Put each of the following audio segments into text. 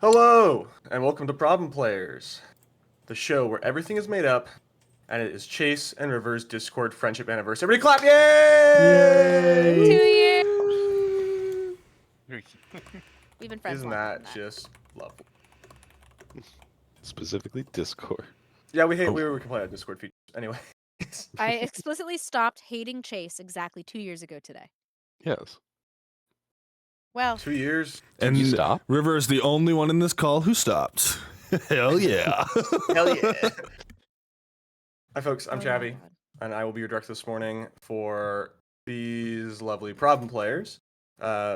Hello, and welcome to Problem Players, the show where everything is made up, and it is Chase and River's Discord friendship anniversary. Everybody clap! Yay! 2 years. We've been friends Isn't longer that than that. just lovely? Specifically Discord. Yeah, we can play on Discord features. Anyway. I explicitly stopped hating Chase exactly 2 years ago today. Yes. Well, 2 years. And you stop? River is the only one in this call who stopped. Hell yeah. Hell yeah. Hi folks, I'm oh my Chappy, God. and I will be your director this morning for these lovely Problem Players.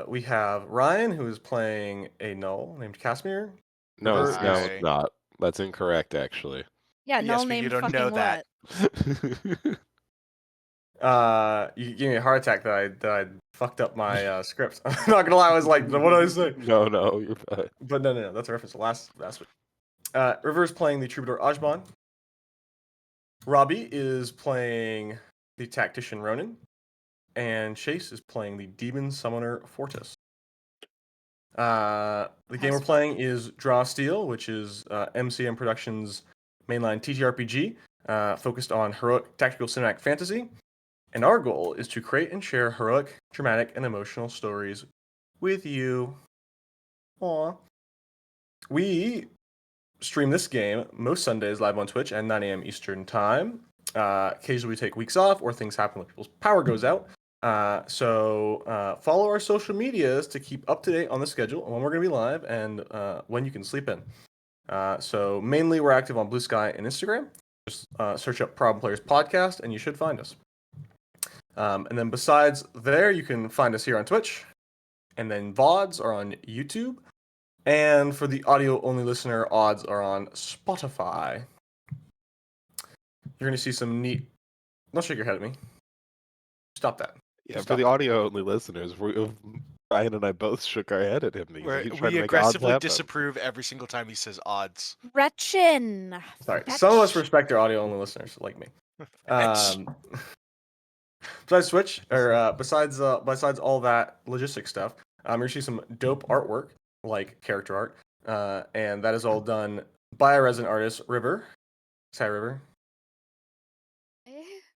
We have Ryan, who is playing a null named Casimir. No, River no, is- it's not. That's incorrect, actually. Yeah, Yes, null but name you don't fucking know what? that. You gave me a heart attack that I fucked up my script. I'm not gonna lie, I was like, what did I say? No, you're fine. But no, that's a reference to last week. River is playing the troubadour Azeban. Robby is playing the tactician Ronan, and Chase is playing the demon summoner Fortis. The game we're playing is Draw Steel, which is MCM Productions' mainline TTRPG, focused on heroic tactical cinematic fantasy. And our goal is to create and share heroic, dramatic, and emotional stories with you. Aww. We stream this game most Sundays live on Twitch at 9 a.m. Eastern Time. Occasionally we take weeks off or things happen when people's power goes out. So follow our social medias to keep up to date on the schedule and when we're going to be live and when you can sleep in. So mainly we're active on Blue Sky and Instagram. Just search up Problem Players Podcast and you should find us. And then besides there, you can find us here on Twitch. And then VODs are on YouTube. And for the audio-only listener, odds are on Spotify. You're going to see some neat... Don't shake your head at me. Stop that. Yeah, Stop for the that. audio-only listeners, Ryan and I both shook our head at him. We to aggressively disapprove every single time he says odds. Gretchen. Sorry. Some of us respect our audio-only listeners, like me. Besides Switch, or besides all that logistic stuff, you're going to see some dope artwork, like character art, and that is all done by a resident artist, River. Hi, River.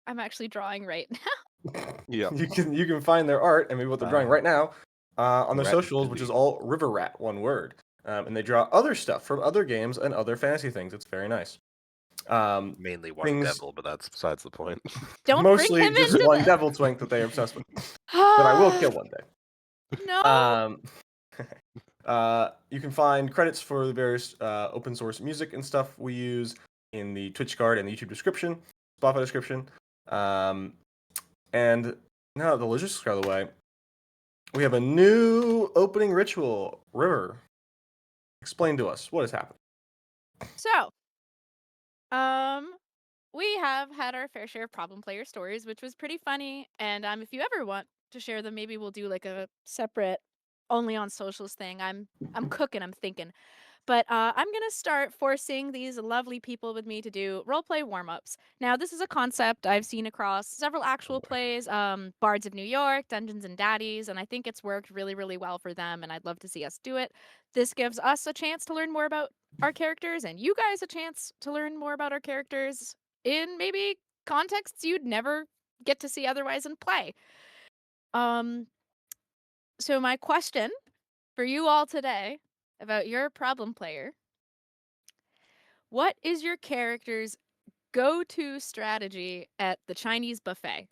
I'm actually drawing right now. Yeah. You can find their art and maybe what they're drawing right now on their Rat socials, which City. is all River Rat, one word. And they draw other stuff from other games and other fantasy things. It's very nice. Mainly one things- devil, but that's besides the point. Don't Mostly bring him just into one this. devil twink that they are obsessed with. That I will kill one day. No. You can find credits for the various open source music and stuff we use in the Twitch card and the YouTube description, Spotify description. And now that the logistics are out of the way, we have a new opening ritual. River, explain to us what has happened. So, we have had our fair share of problem player stories, which was pretty funny. And if you ever want to share them, maybe we'll do like a separate, only on socials thing. I'm cooking. I'm thinking. But I'm going to start forcing these lovely people with me to do roleplay warm-ups. Now, this is a concept I've seen across several actual plays, Bards of New York, Dungeons and Daddies, and I think it's worked really, really well for them, and I'd love to see us do it. This gives us a chance to learn more about our characters, and you guys a chance to learn more about our characters in maybe contexts you'd never get to see otherwise in play. So my question for you all today about your problem player. What is your character's go-to strategy at the Chinese buffet?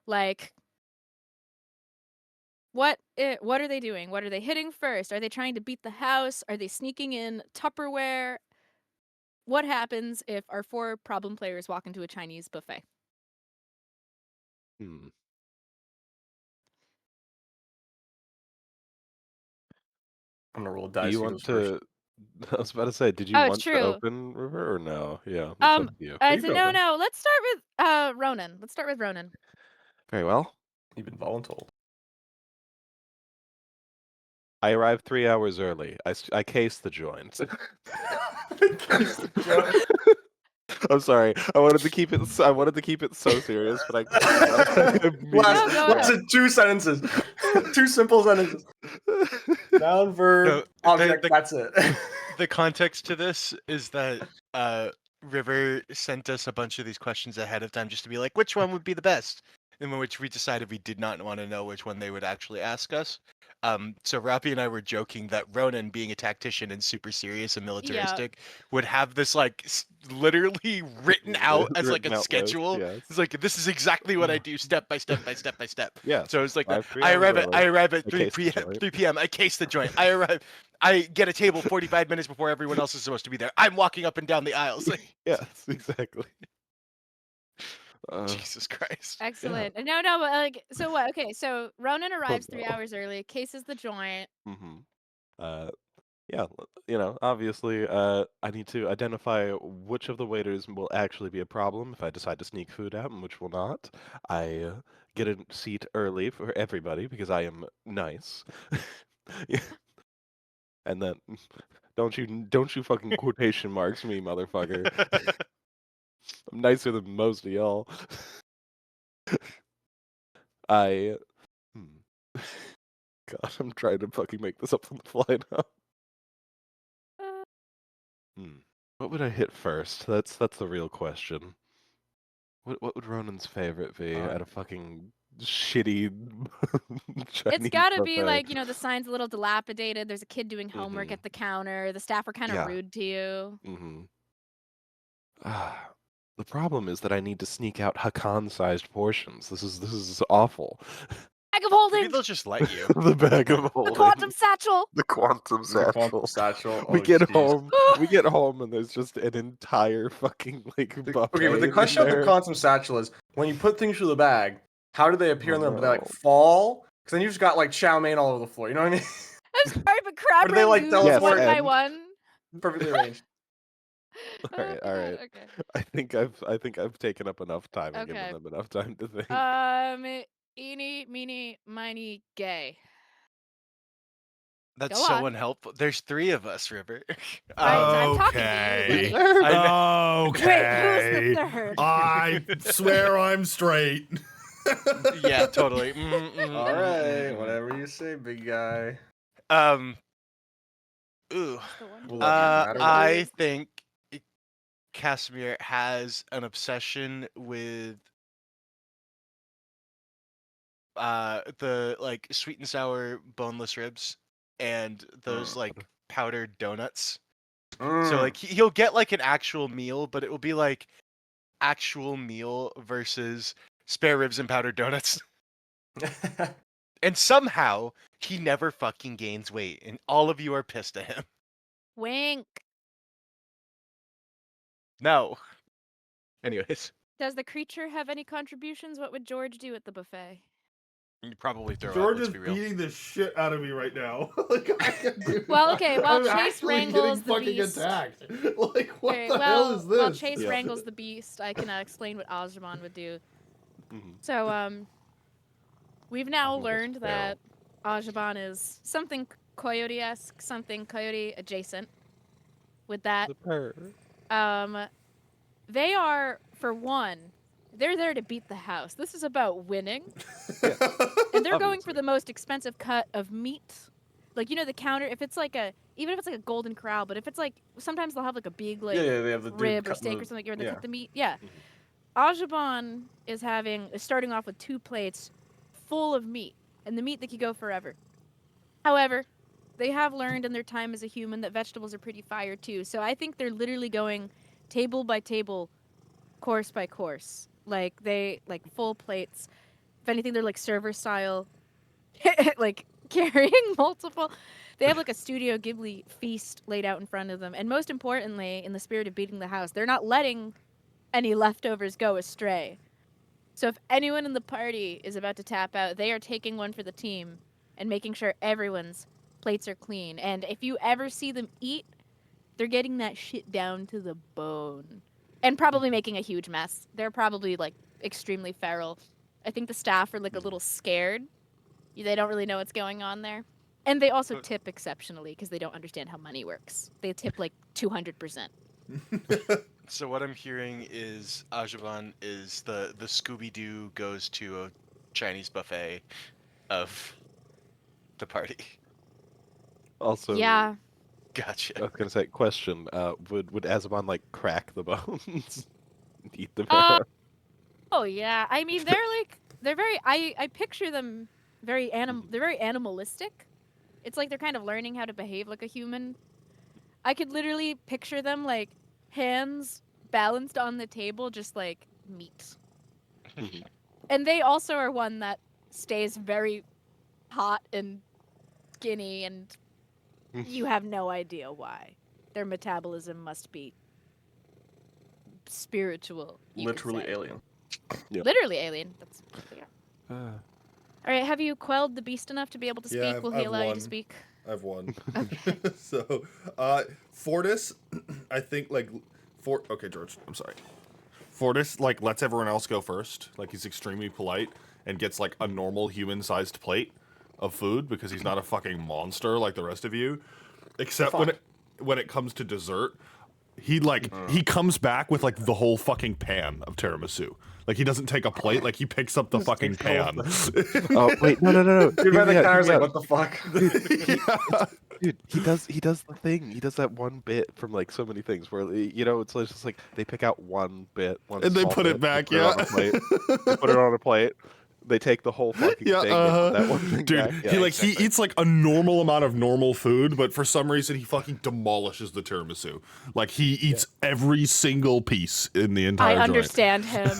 Like, what are they doing? What are they hitting first? Are they trying to beat the house? Are they sneaking in Tupperware? What happens if our 4 problem players walk into a Chinese buffet? I'm gonna roll a Do dice. you who want goes first. to... I was about to say, did you Oh, it's want to true. open, River, or no? Yeah, it's up to you. You So go no, then. let's start with Ronan. Let's start with Ronan. Very well. You've been voluntold. I arrived 3 hours early. I cased the joint. I'm sorry. I wanted to keep it so serious, but I No, go Last 2 sentences. 2 simple sentences. Noun, verb, object. That's it. The context to this is that River sent us a bunch of these questions ahead of time just to be like, which one would be the best? In which we decided we did not want to know which one they would actually ask us. So Robby and I were joking that Ronan, being a tactician and super serious and militaristic, would have this like literally written out as like a schedule. Yes. It's like, this is exactly what I do, step by step by step by step. Yeah. So it's like Five, that. 3 I hours arrive at early. 3 p.m. I case the joint. I arrive. I get a table 45 minutes before everyone else is supposed to be there. I'm walking up and down the aisles. Like, Yes, exactly. Jesus Christ. Excellent. No, but like, so what? Okay, so Ronan arrives 3 hours early, cases the joint. Yeah, obviously, I need to identify which of the waiters will actually be a problem if I decide to sneak food out and which will not. I get a seat early for everybody because I am nice. And then, don't you fucking quotation marks me, motherfucker. I'm nicer than most of y'all. God, I'm trying to fucking make this up on the fly now. What would I hit first? That's the real question. What would Ronan's favorite be at a fucking shitty Chinese It's gotta buffet? be like, the sign's a little dilapidated. There's a kid doing homework at the counter. The staff are kind of rude to you. The problem is that I need to sneak out Hakan-sized portions. This is awful. Bag of holding. Maybe they'll just let you. The bag of holding. The quantum satchel. The quantum satchel. Oh, We get home, and there's just an entire fucking buffet. Okay, but the question of the quantum satchel is, when you put things through the bag, how do they appear in there? Do they fall? Because then you just got chow mein all over the floor. You know what I mean? I'm sorry, but crab Or do they, rangoons teleport one by in? one. Perfectly arranged. All right. Okay. I think I've taken up enough time and given them enough time to think. Eeny, meeny, miny, gay. That's Go so on. unhelpful. There's 3 of us, River. I'm talking to you. Okay. Wait, who's the third? I swear I'm straight. Yeah, totally. All right, whatever you say, big guy. Ooh. Will that matter? I think Casimir has an obsession with the sweet and sour boneless ribs and those powdered donuts. So he'll get an actual meal, but it will be actual meal versus spare ribs and powdered donuts. And somehow he never fucking gains weight, and all of you are pissed at him. Wink. No. Anyways. Does the creature have any contributions? What would George do at the buffet? You probably throw George up, let's is be real. beating the shit out of me right now. Well, okay, while I'm Chase actually wrangles the getting fucking beast. attacked. What Okay, the hell is this? While Chase wrangles the beast, I can explain what Azeban would do. So, we've now learned that Azeban is something coyote-esque, something coyote adjacent. With that, they are, for one, they're there to beat the house. This is about winning. And they're going for the most expensive cut of meat. The counter, if it's even if it's a golden corral, but if it's sometimes they'll have a big they have the rib or steak or something where they cut the meat. Yeah. Azeban is starting off with 2 plates full of meat, and the meat that could go forever. However, they have learned in their time as a human that vegetables are pretty fire too. So I think they're literally going table by table, course by course. Full plates. If anything, they're server style, carrying multiple. They have a Studio Ghibli feast laid out in front of them. And most importantly, in the spirit of beating the house, they're not letting any leftovers go astray. So if anyone in the party is about to tap out, they are taking one for the team and making sure everyone's plates are clean. And if you ever see them eat, they're getting that shit down to the bone. And probably making a huge mess. They're probably extremely feral. I think the staff are a little scared. They don't really know what's going on there. And they also tip exceptionally because they don't understand how money works. They tip 200%. So what I'm hearing is Azeban is the Scooby-Doo goes to a Chinese buffet of the party. Also, Yeah. Gotcha. I was gonna say, question: would Azeban like crack the bones, and eat them? Uh, Oh yeah. I mean, they're very. I picture them they're very animalistic. It's like they're kind of learning how to behave like a human. I could literally picture them like hands balanced on the table, just like meat. Mhm. And they also are one that stays very hot and skinny, and you have no idea why. Their metabolism must be spiritual. You could Literally say. alien. Yep. Literally alien. That's what they are. Uh, All right, have you quelled the beast enough to be able to speak? Yeah, Will he I've allow you won. to speak? I've won. Okay. So, Fortis, I think okay, George, I'm sorry. Fortis like lets everyone else go first. Like he's extremely polite and gets like a normal human-sized plate of food because he's not a fucking monster like the rest of you. Except when it comes to dessert, he he comes back with like the whole fucking pan of tiramisu. Like he doesn't take a plate, like he picks up the fucking pan. oh wait, no. Dude, Hear the me out, counter's hear like, me what the fuck? Dude, he does the thing. He does that one bit from like so many things where it's just like they pick out one bit, one And they small put it bit, back, they put it on a plate. They put it on a plate. They take the whole fucking thing. They put that one thing Dude, back. Yeah, he exactly. he eats like a normal amount of normal food, but for some reason he fucking demolishes the tiramisu. Like he eats every single piece in the entire I joint. understand him.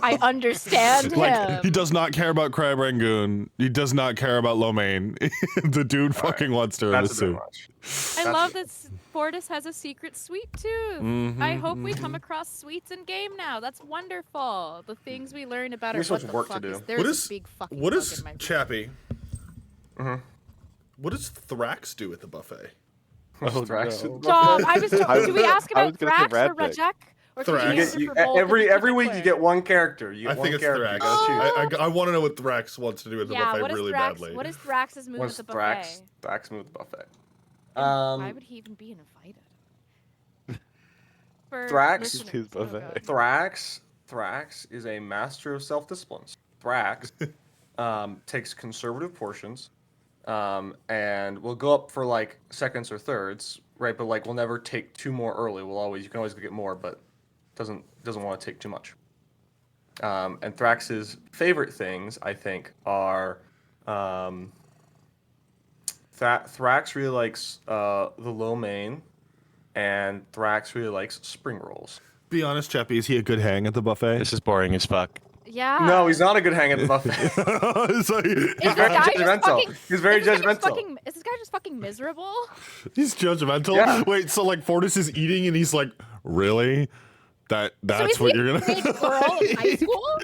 I understand Like him. he does not care about crab rangoon. He does not care about lo mein. The dude fucking wants That's a bit tiramisu. much. I love that Fortis has a secret sweet tooth. I hope we come across sweets in game now. That's wonderful. The things we learn about There's our so what much the work to fuck do. is there's a big fucking What bug is in my brain. Chappy? Mhm. What does Thrax do at the buffet? Oh, Thrax. no. Stop. I was. I was Do we gonna- ask I was about gonna say Thrax or Radbeck. Rajek? Or can Thrax. you You answer You for get, both every in every week you particular? get one character. You get I think one it's character. Thrax. You gotta choose. I want to know what Thrax wants to do at the Yeah, buffet what is really Thrax? badly. What is Thrax's move What's at the buffet? Thrax move at the buffet? Why would he even be invited? For Thrax is listeners, his oh buffet. God. Thrax is a master of self-discipline. Thrax takes conservative portions, and will go up for like seconds or thirds, right? But like we'll never take two more early. You can always get more, but doesn't want to take too much. And Thrax's favorite things, I think, are Thrax really likes the lo mein, and Thrax really likes spring rolls. Be honest, Chappy, is he a good hang at the buffet? This is boring as fuck. Yeah. No, he's not a good hang at the buffet. It's like- Is He's this very guy just judgmental. fucking? He's very is this guy just judgmental. fucking- Is this guy just fucking miserable? he's judgmental. Yeah. Wait, so like Fortis is eating and he's like, really? That's So is what he you're a gonna. teenage girl in high school?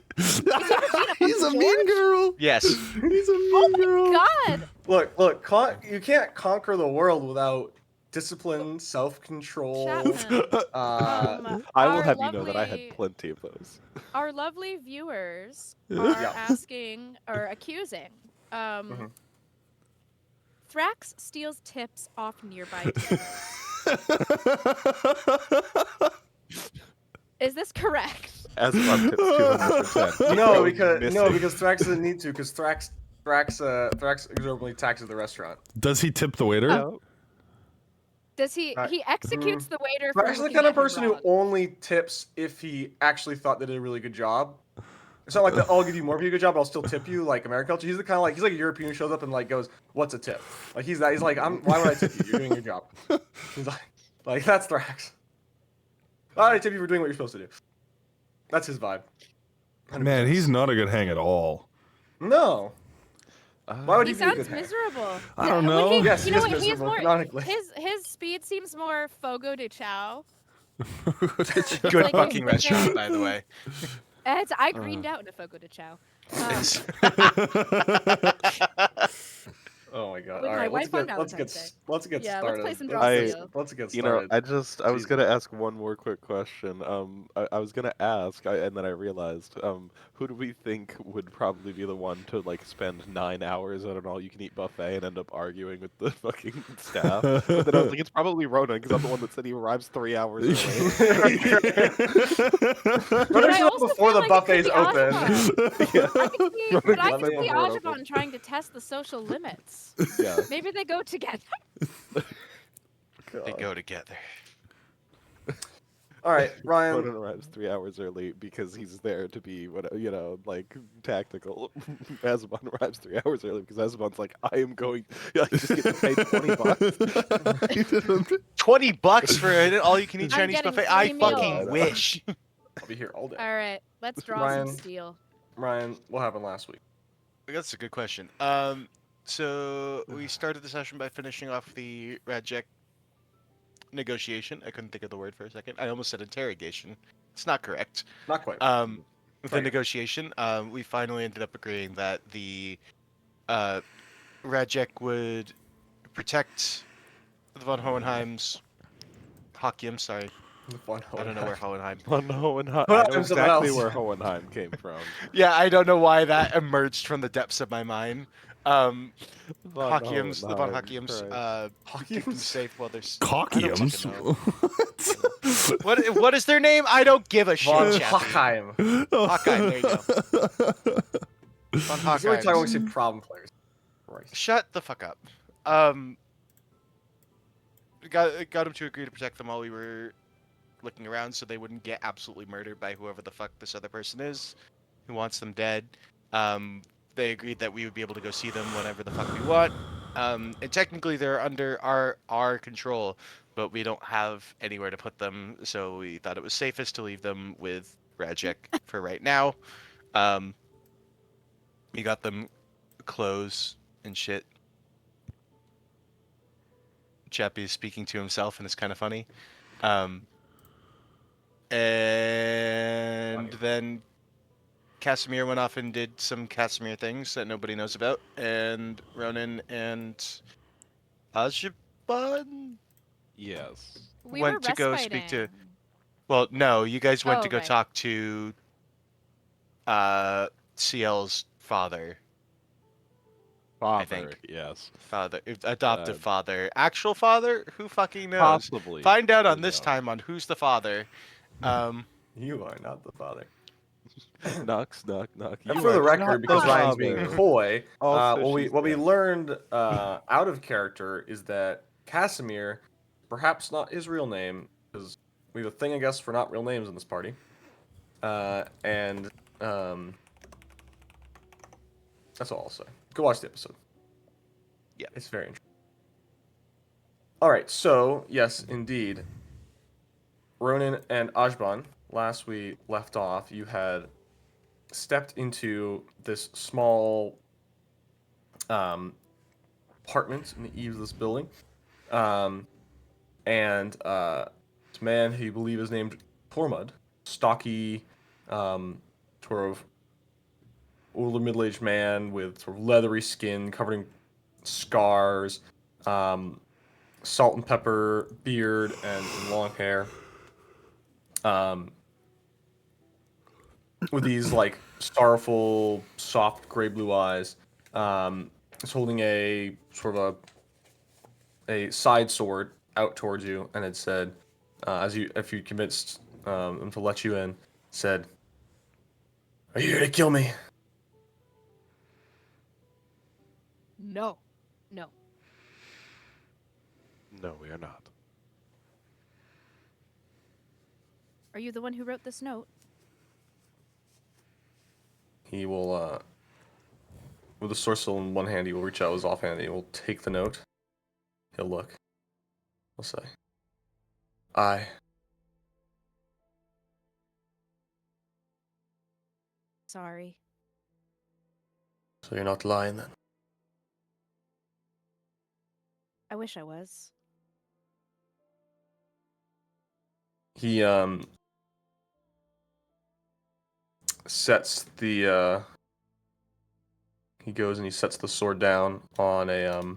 He's a mean George? girl. Yes. He's a mean Oh girl. my god! Look, you can't conquer the world without discipline, self-control. Chapman. I will our have you know that I lovely- had plenty of those. Our lovely viewers Yeah. are Yeah. asking or accusing. Mhm. Thrax steals tips off nearby tables. Is this correct? As one tips 200%. No, Missing. because Thrax doesn't need to, because Thrax exorbitantly taxes the restaurant. Does he tip the waiter? No. Does he? Right. He executes the waiter. for Thrax is the looking kind of at him person who wrong. only tips if he actually thought they did a really good job. It's not like I'll give you more if you do a good job, but I'll still tip you, like American culture. He's the kind of he's like a European who shows up and like goes, "What's a tip?" Like he's that. He's like, why would I tip you? You're doing your job. He's like that's Thrax. Why would I tip you for doing what you're supposed to do? That's his vibe. 100%. Man, he's not a good hang at all. No. Why would He he be a good sounds hang? miserable. I don't When know. He, Yes, you he know is what? He's miserable, more. canonically. His speed seems more Fogo de Chao. Good Like, fucking it's restaurant, very- by the way. I greened out in a Fogo de Chao. Yes. Oh my god! With All my right, wife on Valentine's Day. let's get Yeah, let's started. play some I- Draw Steel. Let's get You know, started. I was gonna ask one more quick question. I was gonna ask, and then I realized, who do we think would probably be the one to like spend 9 hours at an all-you-can-eat buffet and end up arguing with the fucking staff? But then I was like, it's probably Ronan because I'm the one that said he arrives 3 hours early. But I also before feel the like it could buffet's be open. I can see, but I can Ronan see before open. Azeban trying to test the social limits. Yes. Yeah. Maybe they go together. They go together. All right, Ryan. Ronan arrives 3 hours early because he's there to be, like tactical. Azeban arrives 3 hours early because Azeban's like, I am going. I just get to pay $20. He didn't. $20 for an all-you-can-eat I'm Chinese getting buffet. I 3 fucking meals. wish. I'll be here all day. All right, let's draw Ryan. some steel. Ryan, what happened last week? That's a good question. So we started the session by finishing off the Radjek negotiation. I couldn't think of the word for a second. I almost said interrogation. It's not correct. Not quite. The Right. negotiation. We finally ended up agreeing that the Radjek would protect the von Hohenheim's Hokium. Sorry, I don't know where Hohenheim. Oh, Hohenheim. Put I up know someone exactly else. where Hohenheim came from. Yeah, I don't know why that emerged from the depths of my mind. Von Hokiums, the von Hohenheim, Hokiums, keep them Hokiums? safe while they're. Cockiums? What is their name? I don't give a Von shit. Chappy. Hockheim. Hockheim, there you go. Von That's the only time we see Hockheim. problem players. Right. Shut the fuck up. Got him to agree to protect them while we were looking around, so they wouldn't get absolutely murdered by whoever the fuck this other person is, who wants them dead. They agreed that we would be able to go see them whenever the fuck we want. And technically they're under our control, but we don't have anywhere to put them, so we thought it was safest to leave them with Radjek for right now. We got them clothes and shit. Chappy is speaking to himself, and it's kind of funny. And then Casimir went off and did some Casimir things that nobody knows about, and Ronan and Azeban Yes. We went were to go speak to. respiting. Well, no, you guys went Oh, to go right. talk to Ciel's father. Father, think. yes. Adoptive Uh, father. Actual father? Who fucking knows? Possibly. Find out on Who this knows? time on Who's the Father. You are not the father. Knock. And You for the are record, not because the Ryan's being father. coy, Also, she's what we dead. learned out of character is that Casimir, perhaps not his real name, because we have a thing, I guess, for not real names in this party. And that's all I'll say. Go watch the episode. Yeah. It's very interesting. All right, so yes, indeed, Ronin and Azeban. Last we left off, you had stepped into this small apartment in the eaves of this building, and this man who you believe is named Tormod, stocky, sort of older middle-aged man with sort of leathery skin, covered in scars, salt and pepper beard, and long hair. With these like sorrowful, soft gray blue eyes, is holding a sort of a side sword out towards you, and it said, if you convinced him to let you in, said, "Are you here to kill me?" No. No. No, we are not. Are you the one who wrote this note? He will, with the sword still in one hand, he will reach out his offhand. He will take the note. He'll look. He'll say, "I." Sorry. So you're not lying then? I wish I was. He sets the he goes and he sets the sword down on a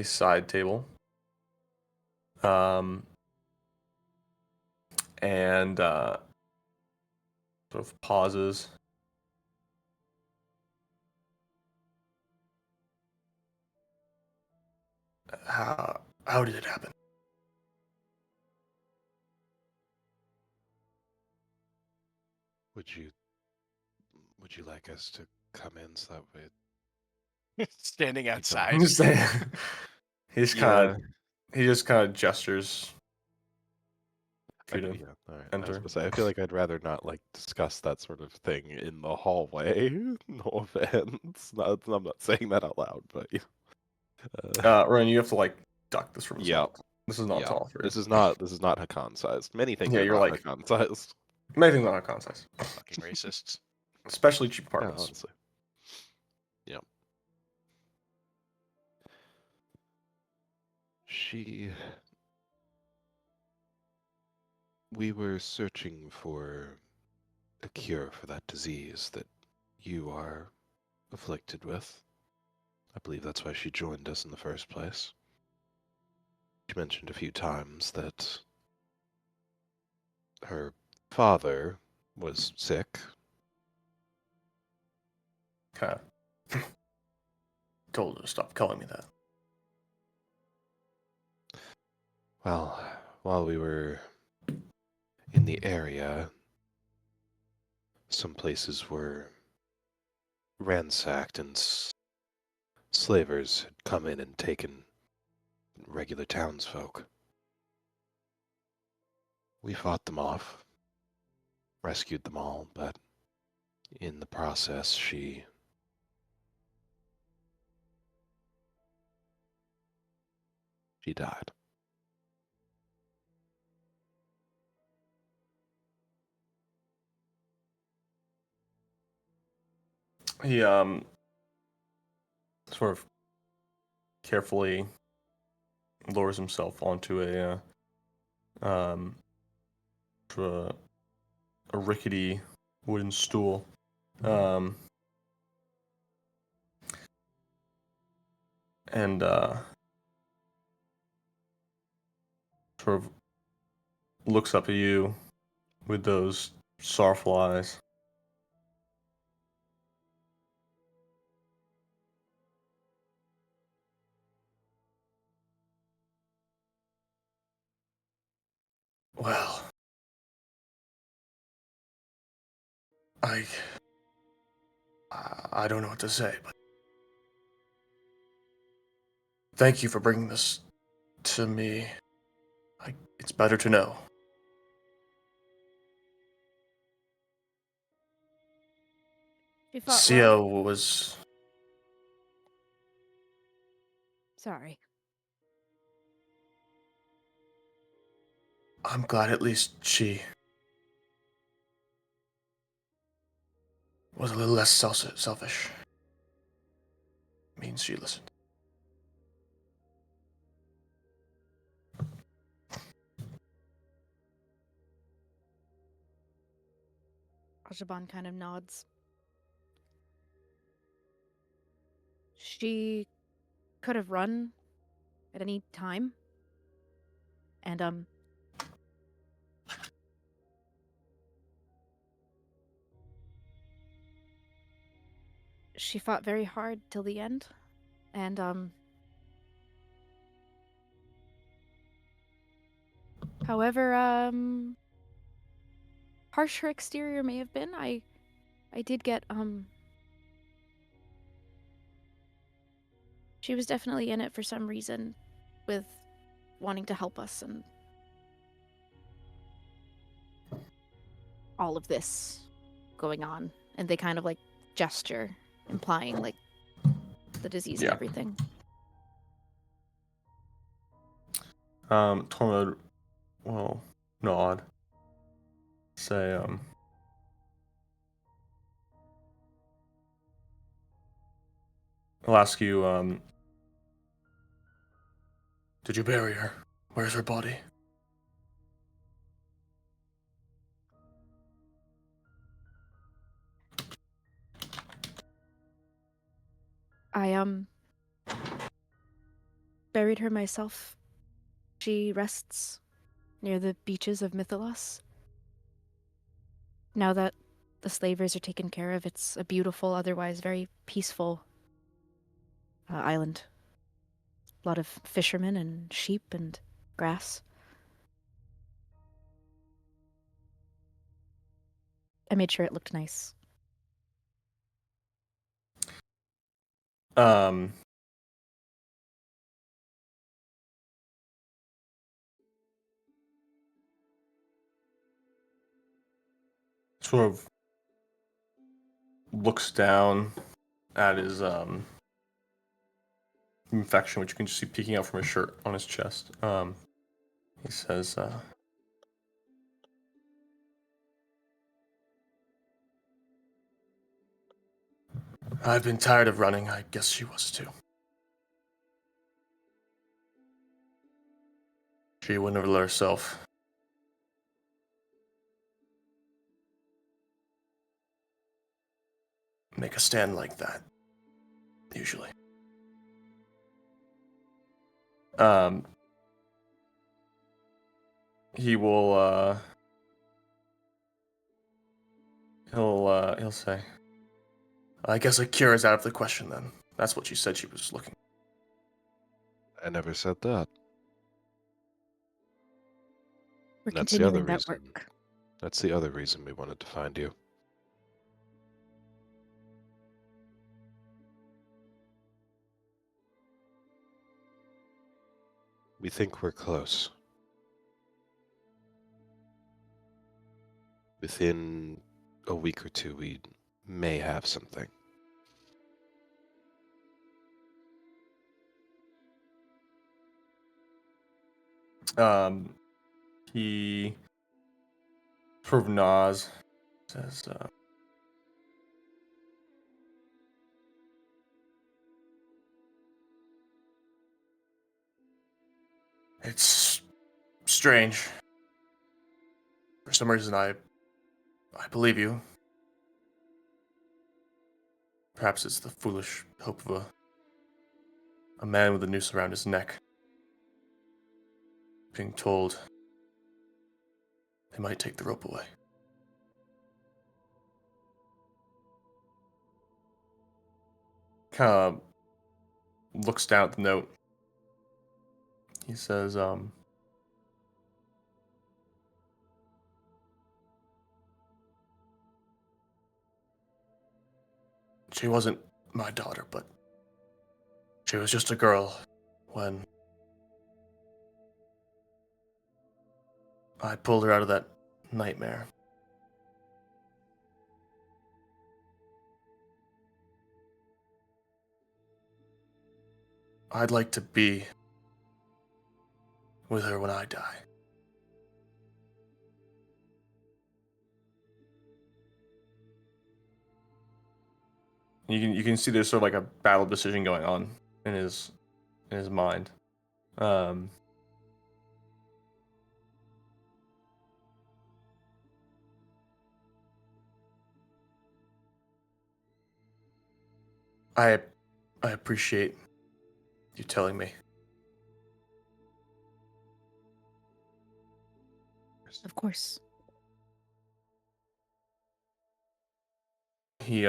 side table. And sort of pauses. How did it happen? Would you like us to come in so that way Standing outside. I'm just saying. He just kind of gestures. For you to Yeah, all right. I was enter. gonna say, I feel like I'd rather not like discuss that sort of thing in the hallway. No offense. I'm not saying that out loud, but Ronan, you have to like duck this from. yeah, This is not yeah. tall for you. This is not Hakan sized. Many things Yeah, are you're not like- Hakan sized. Many things not Hakan size, Fucking racists. especially cheap Yeah, apartments. honestly. Yeah. We were searching for a cure for that disease that you are afflicted with. I believe that's why she joined us in the first place. She mentioned a few times that her father was sick. Kind of told her to stop calling me that. Well, while we were in the area, some places were ransacked and slavers had come in and taken regular townsfolk. We fought them off, rescued them all, but in the process, she died. He sort of carefully lowers himself onto to a rickety wooden stool. And sort of looks up at you with those sorrowful eyes. Well, I don't know what to say, but thank you for bringing this to me. It's better to know. She fought well. Sciel was. Sorry. I'm glad at least she was a little less selfish. Means she listened. Azeban kind of nods. She could have run at any time. And, she fought very hard till the end. And, however, harsh her exterior may have been, I did get, she was definitely in it for some reason with wanting to help us and all of this going on. And they kind of like gesture, implying like the disease and Yeah. everything. Tormod will nod. Say, I'll ask you, did you bury her? Where's her body? I buried her myself. She rests near the beaches of Mythilos. Now that the slavers are taken care of, it's a beautiful, otherwise very peaceful island. A lot of fishermen and sheep and grass. I made sure it looked nice. Um, sort of looks down at his infection, which you can just see peeking out from his shirt on his chest. He says, I've been tired of running. I guess she was too. She wouldn't have let herself make a stand like that, usually. He will, he'll say, I guess a cure is out of the question then. That's what she said she was looking. I never said that. We're That's the continuing other that reason. work. That's the other reason we wanted to find you. We think we're close. Within a week or two, we may have something. He sort of nods, says, it's strange. For some reason, I believe you. Perhaps it's the foolish hope of a man with a noose around his neck, being told they might take the rope away. Kind of looks down at the note. He says, she wasn't my daughter, but she was just a girl when I pulled her out of that nightmare. I'd like to be with her when I die. You can see there's sort of like a battle decision going on in his mind. I appreciate you telling me. Of course. He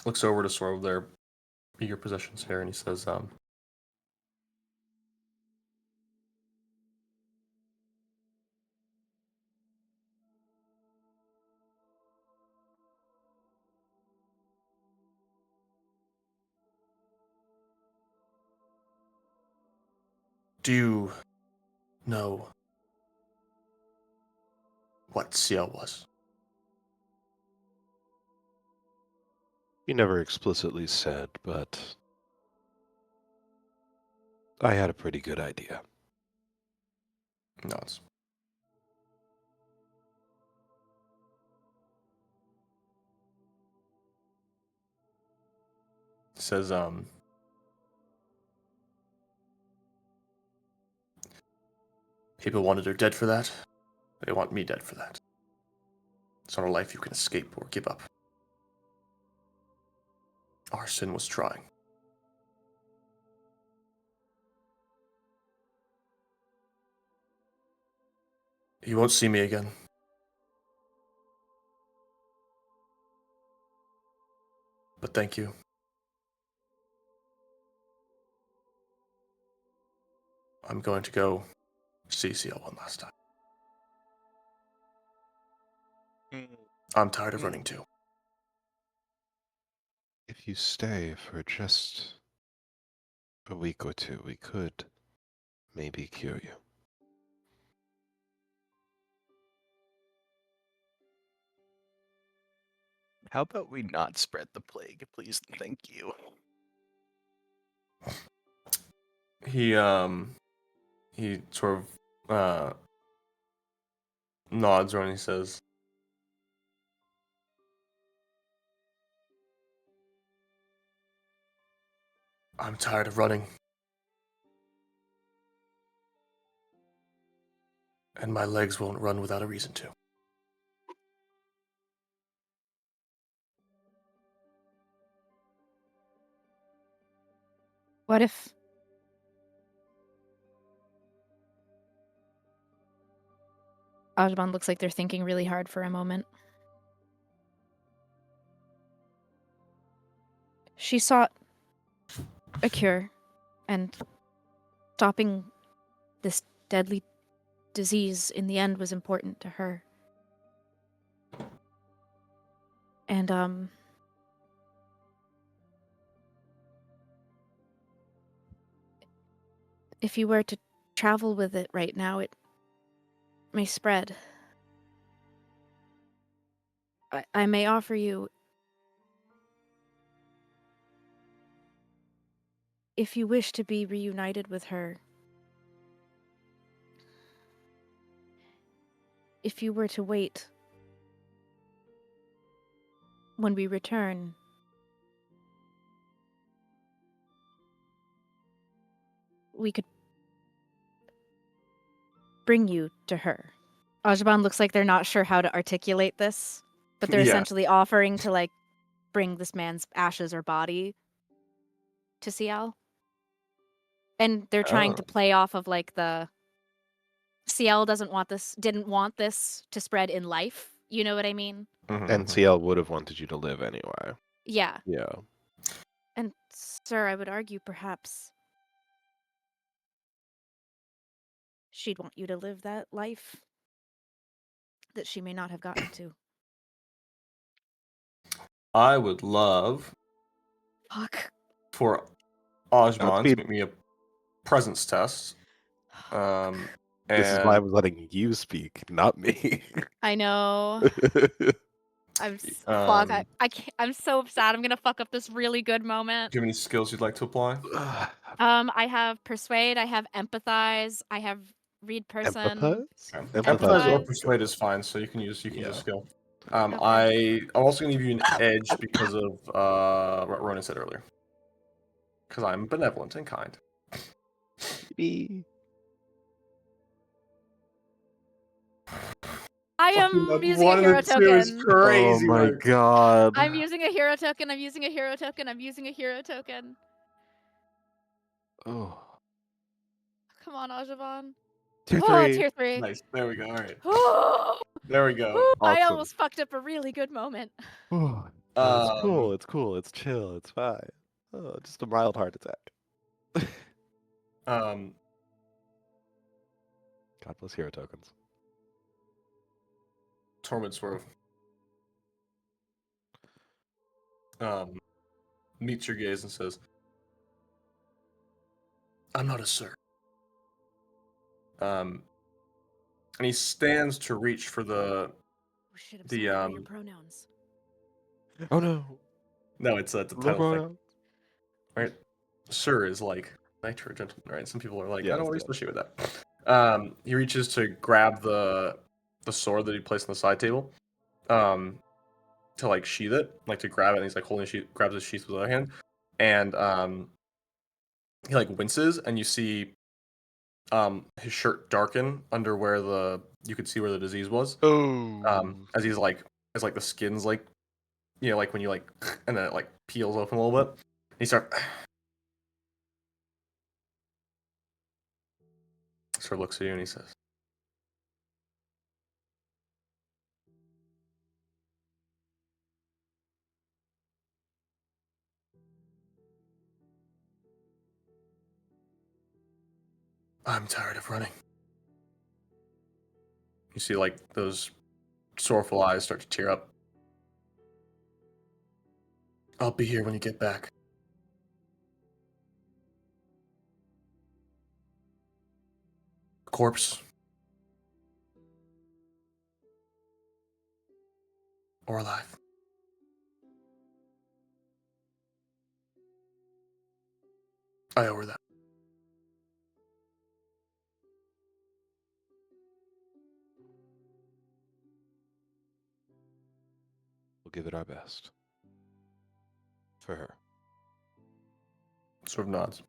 looks over to sort of their eager possessions here, and he says, do you know what Sciel was? He never explicitly said, but I had a pretty good idea. Nods. He says, people wanted her dead for that. They want me dead for that. It's not a life you can escape or give up. Our sin was trying. You won't see me again. But thank you. I'm going to go see Sciel one last time. Mm. I'm tired of running too. If you stay for just a week or two, we could maybe cure you. How about we not spread the plague, please? Thank you. He sort of nods and he says, I'm tired of running. And my legs won't run without a reason to. What if Azeban looks like they're thinking really hard for a moment. She sought a cure, and stopping this deadly disease in the end was important to her. And, if you were to travel with it right now, it may spread. I may offer you, if you wish to be reunited with her, if you were to wait when we return, we could bring you to her. Azeban looks like they're not sure how to articulate this, but they're Yeah. essentially offering to, like, bring this man's ashes or body to Sciel. And they're trying to play off of, like, the Sciel didn't want this to spread in life. You know what I mean? And Sciel would have wanted you to live anyway. Yeah. Yeah. And, sir, I would argue perhaps she'd want you to live that life that she may not have gotten to. I would love Fuck. for Ajman to be- make me a presence test. This is why I And was letting you speak, not me. I know. I'm fuck. Um, I can't. I'm so sad. I'm gonna fuck up this really good moment. do you have any skills you'd like to apply? I have persuade. I have empathize. I have read person. Empathize? Okay. Empathize Empathize or is persuade is fine, so you can use Yeah. skill. Okay. I'm also gonna give you an edge because of what Ronan said earlier. Because I'm benevolent and kind. I Fucking am using a one of hero the two is token. crazy. Oh my man. god. I'm using a hero token. I'm using a hero token. I'm using a hero token. Oh. Come on, Azeban. Tier Oh, 3. tier 3. Nice. There we go. All right. Oh, There we go. I Awesome. almost fucked up a really good moment. Oh, it's cool, it's cool, it's chill, it's fine. Oh, just a mild heart attack. Um, God bless hero tokens. Tormod sort of meets your gaze and says, I'm not a sir. And he stands to reach for the Oh shit, I'm The, sorry for your pronouns. Oh no. no, it's a Low title thing, pronoun. right? Sir is like knight or gentleman, right? Some people are like, I Yes, don't really yes. associate with that. He reaches to grab the sword that he placed on the side table, to like sheath it, like to grab it, and he's like holding the grabs his sheath with the other hand, and he like winces, and you see his shirt darken under where you could see where the disease was, Oh. as he's like as like the skin's like, you know, like when you like and then it like peels open a little bit. He sort of looks at you and he says, I'm tired of running. You see like those sorrowful eyes start to tear up. I'll be here when you get back. Corpse. Or alive. I owe her that. We'll give it our best. For her. Sort of nods.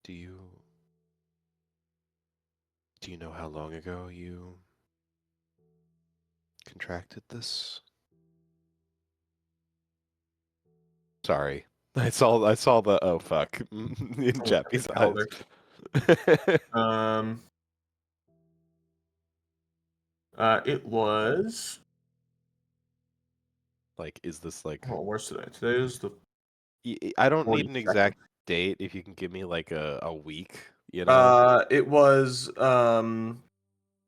Do you know how long ago you contracted this? Sorry. I saw the oh fuck in Chappy's eyes. It was. Like, is this like? Oh, where's today? Today is the. I don't need an 42nd. exact date. If you can give me like a week, you know, It was.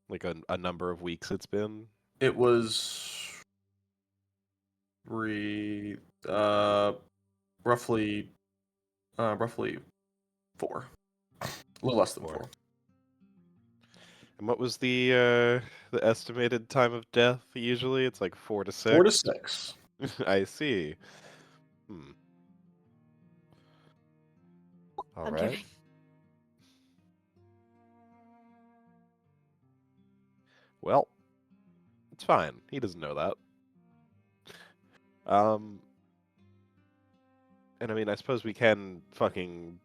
like a number of weeks it's been. It was. Roughly 4. A little less than 4. And what was the estimated time of death? Usually, it's like 4 to 6. 4 to 6. I see. All I'm right. kidding. Well, it's fine. He doesn't know that. And I mean, I suppose we can fucking,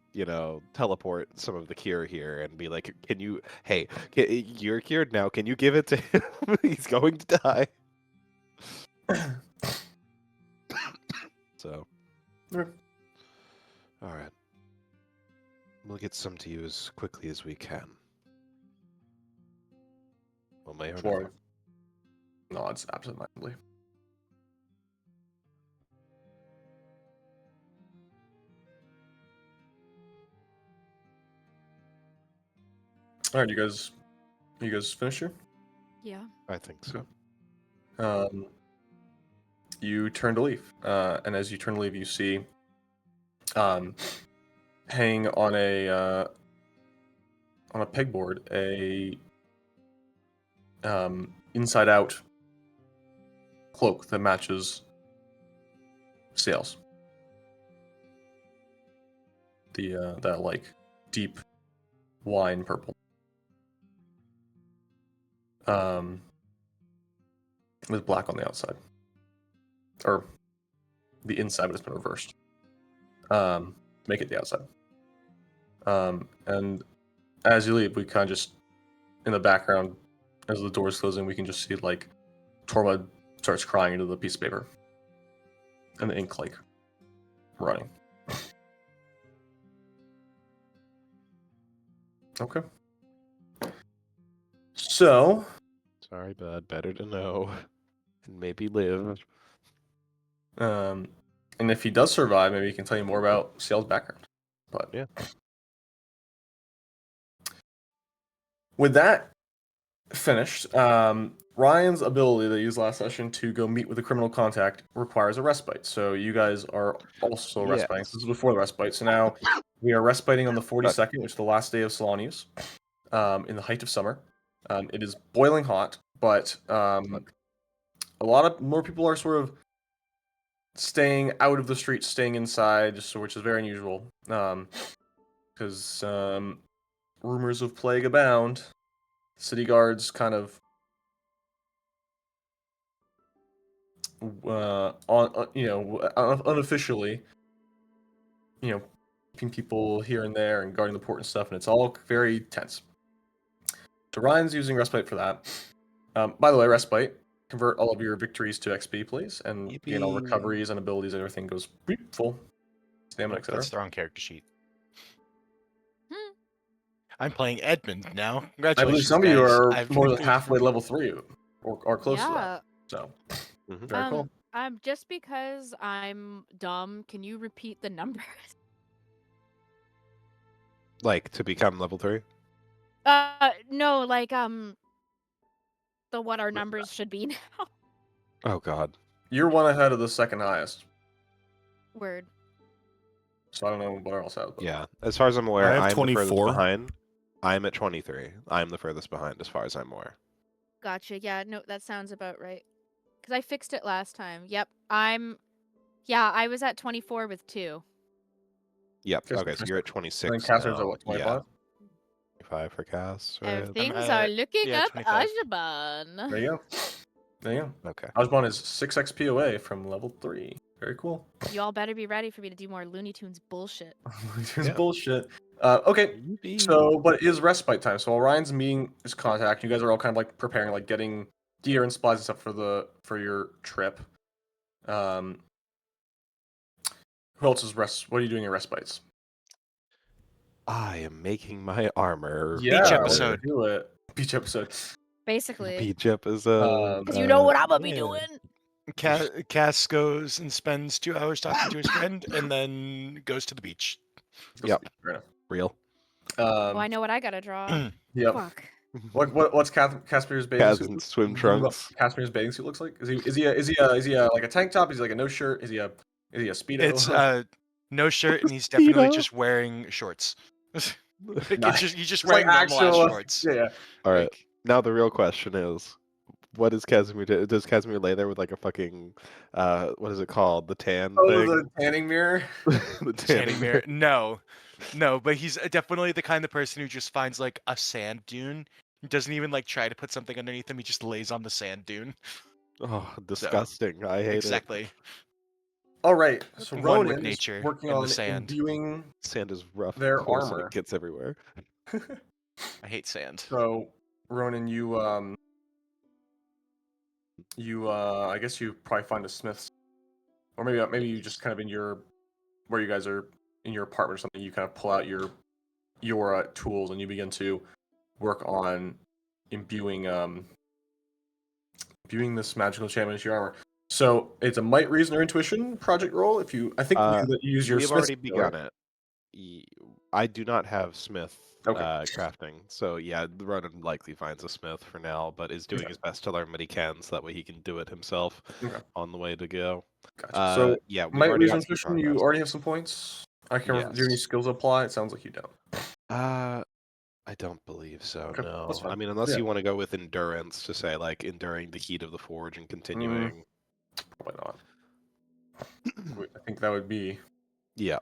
teleport some of the cure here and be like, can you, hey, you're cured now. Can you give it to him? He's going to die. So. Sure. All right. We'll get some to you as quickly as we can. Well, may or Sure. Nods absentmindedly. All right, you guys finished here? Yeah. I think so. You turn to leave, and as you turn to leave, you see, hanging on a pegboard, a inside-out cloak that matches Sciel's. That like deep wine purple. With black on the outside. Or the inside, but it's been reversed. Make it the outside. And as you leave, we kind of just, in the background, as the door's closing, we can just see, like, Tormod starts crying into the piece of paper. And the ink, like, running. Okay. So... Sorry, bud. Better to know. And maybe live. And if he does survive, maybe he can tell you more about Sciel's background. But yeah. With that finished, Ryan's ability that he used last session to go meet with a criminal contact requires a respite. So you guys are also respiting. This is before the respite. So now we are respiting on the 42nd, which is the last day of salon use, in the height of summer. It is boiling hot, but a lot of more people are sort of staying out of the streets, staying inside, which is very unusual. Because rumors of plague abound. City guards kind of unofficially, keeping people here and there and guarding the port and stuff, and it's all very tense. So Ryan's using respite for that. By the way, respite, convert all of your victories to XP, please, and gain all recoveries and abilities, and everything goes full. Stamina, etc. That's the wrong character sheet. I'm playing Edmund now. Congratulations, I believe some guys. of you are more than halfway level 3, or close to that. So, very cool. Just because I'm dumb, can you repeat the numbers? Like to become level 3? No, like the what our numbers should be now. Oh god. You're one ahead of the second highest, Word. so I don't know what else has. But... Yeah. As far as I'm aware, I have I'm the furthest 24. behind. I'm at 23. I'm the furthest behind as far as I'm aware. Gotcha. Yeah, no, that sounds about right. Because I fixed it last time. Yep. I was at 24 with 2. Yep. Guess- Okay, so you're at 26 Then Casimir's now. at what, 25? Yeah. 25 for Cass, right? Things are looking yeah, up 25. Azeban. There you go. There you go. Okay. Azeban is 6 XP away from level 3. Very cool. You all better be ready for me to do more Looney Tunes bullshit. It's Yeah. bullshit. Okay, so, but it is respite time. So while Ryan's meeting his contact, you guys are all kind of like preparing, like getting gear and supplies and stuff for your trip. Who else is what are you doing in respites? I am making my armor. Yeah, episode. Do it. Beach episode. Basically. Beach episode. Because you know what I'm gonna be yeah. doing. Cass goes and spends 2 hours talking to his friend, and then goes to the beach. Yep. Fair enough. Real. Oh, I know what I gotta draw. Yep. Fuck. What's Casimir's bathing Kaz suit? in swim Do you know what trunks. Casimir's bathing suit looks like? Is he like a tank top? Is he like a no shirt? Is he a speedo? It's no shirt, and he's definitely Speedo. just wearing shorts. Like, Nice. he's just It's like wearing normal actual- ass shorts. Yeah. All right. Like, Now the real question is, what does Casimir do? Does Casimir lay there with like a fucking, what is it called? The tan Oh, thing? the tanning mirror. The tanning mirror. No, but he's definitely the kind of person who just finds like a sand dune. He doesn't even like try to put something underneath him. He just lays on the sand dune. Oh, disgusting. I hate Exactly. All right. So One with Ronan is nature working in the on sand. imbuing. it. Sand is rough, Their of course, and armor. it gets everywhere. I hate sand. So Ronan, you I guess you probably find a smith's, or maybe you just kind of in your where you guys are in your apartment or something. You kind of pull out your tools and you begin to work on imbuing this magical enchantment into your armor. So it's a might, reason, or intuition project roll. If you, I think you use your. We've smith's already skill, begun right? it. I do not have smith Okay. crafting, so yeah, Ronan likely finds a smith for now, but is doing Okay. his best to learn what he can, so that way he can do it himself Okay. on the way to go. Gotcha. So yeah, we've might, already reason, got some intuition. You progress. already have some points. I can't remember. Do you have any Yes. skills apply? It sounds like you don't. I don't believe so. Okay, No, that's fine. I mean, unless Yeah. you want to go with endurance to say like enduring the heat of the forge and continuing. Probably not. I think that would be Yeah,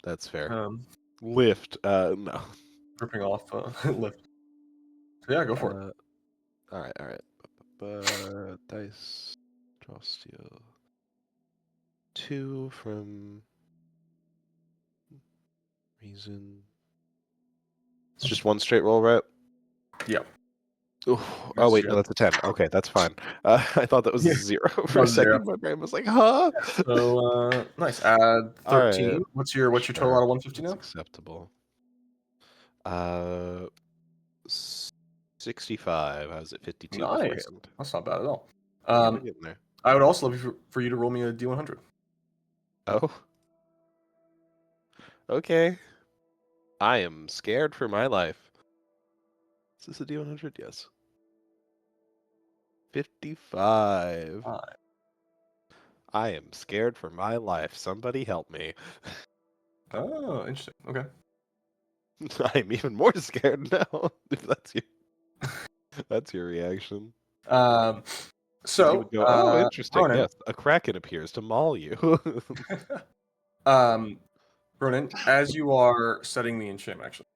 that's fair. lift. No. Ripping off lift. So yeah, go for it. All right. Dice, draw steel. 2 from reason. It's just one straight roll, right? Yeah. Ooh, oh wait, no, that's a 10. Okay, that's fine. I thought that was a 0 for a was zero. second. My brain was like, huh? So nice. Add All right. 13. What's your total Sure, out of 150 that's now? acceptable. 65. How's it? 52 Nice. beforehand. That's not bad at all. Yeah, we're getting there. I would also love for you to roll me a D100. Oh. Okay. I am scared for my life. Is this a D100? Yes. 55. I am scared for my life. Somebody help me. Oh, interesting. Okay. I'm even more scared now. If that's your reaction. You So would go, oh, interesting. Ronan, Yes, a kraken appears to maul you. Ronan, as you are setting the enchantment, actually,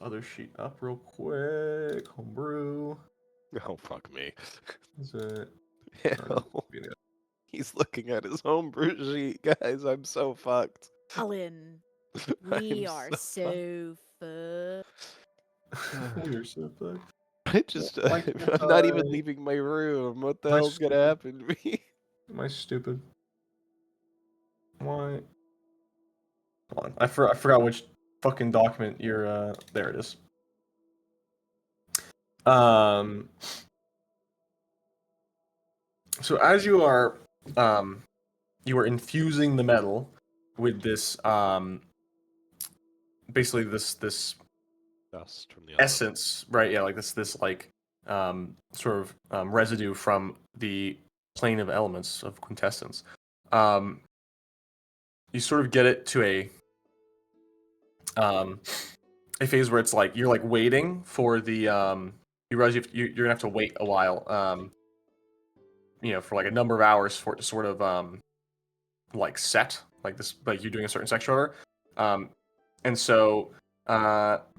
other sheet up real quick. Homebrew. Oh, fuck me. Is it? Hell. He's looking at his homebrew sheet, guys. I'm so fucked. Alan, I'm we are so so fucked. You're so fucked. I just, Why I'm not even can't I- leaving my room. What the Am I hell's gonna stupid? happen to me? Am I stupid? Why? Hold on. I forgot which fucking document you're. There it is. So So as you are infusing the metal with this basically this Dust from the other. essence, right? Yeah, like this like sort of residue from the plane of elements of quintessence. You sort of get it to a phase where it's like you're like waiting for the you realize you're gonna have to wait a while for like a number of hours for it to sort of like set like this, like you're doing a certain section order. And so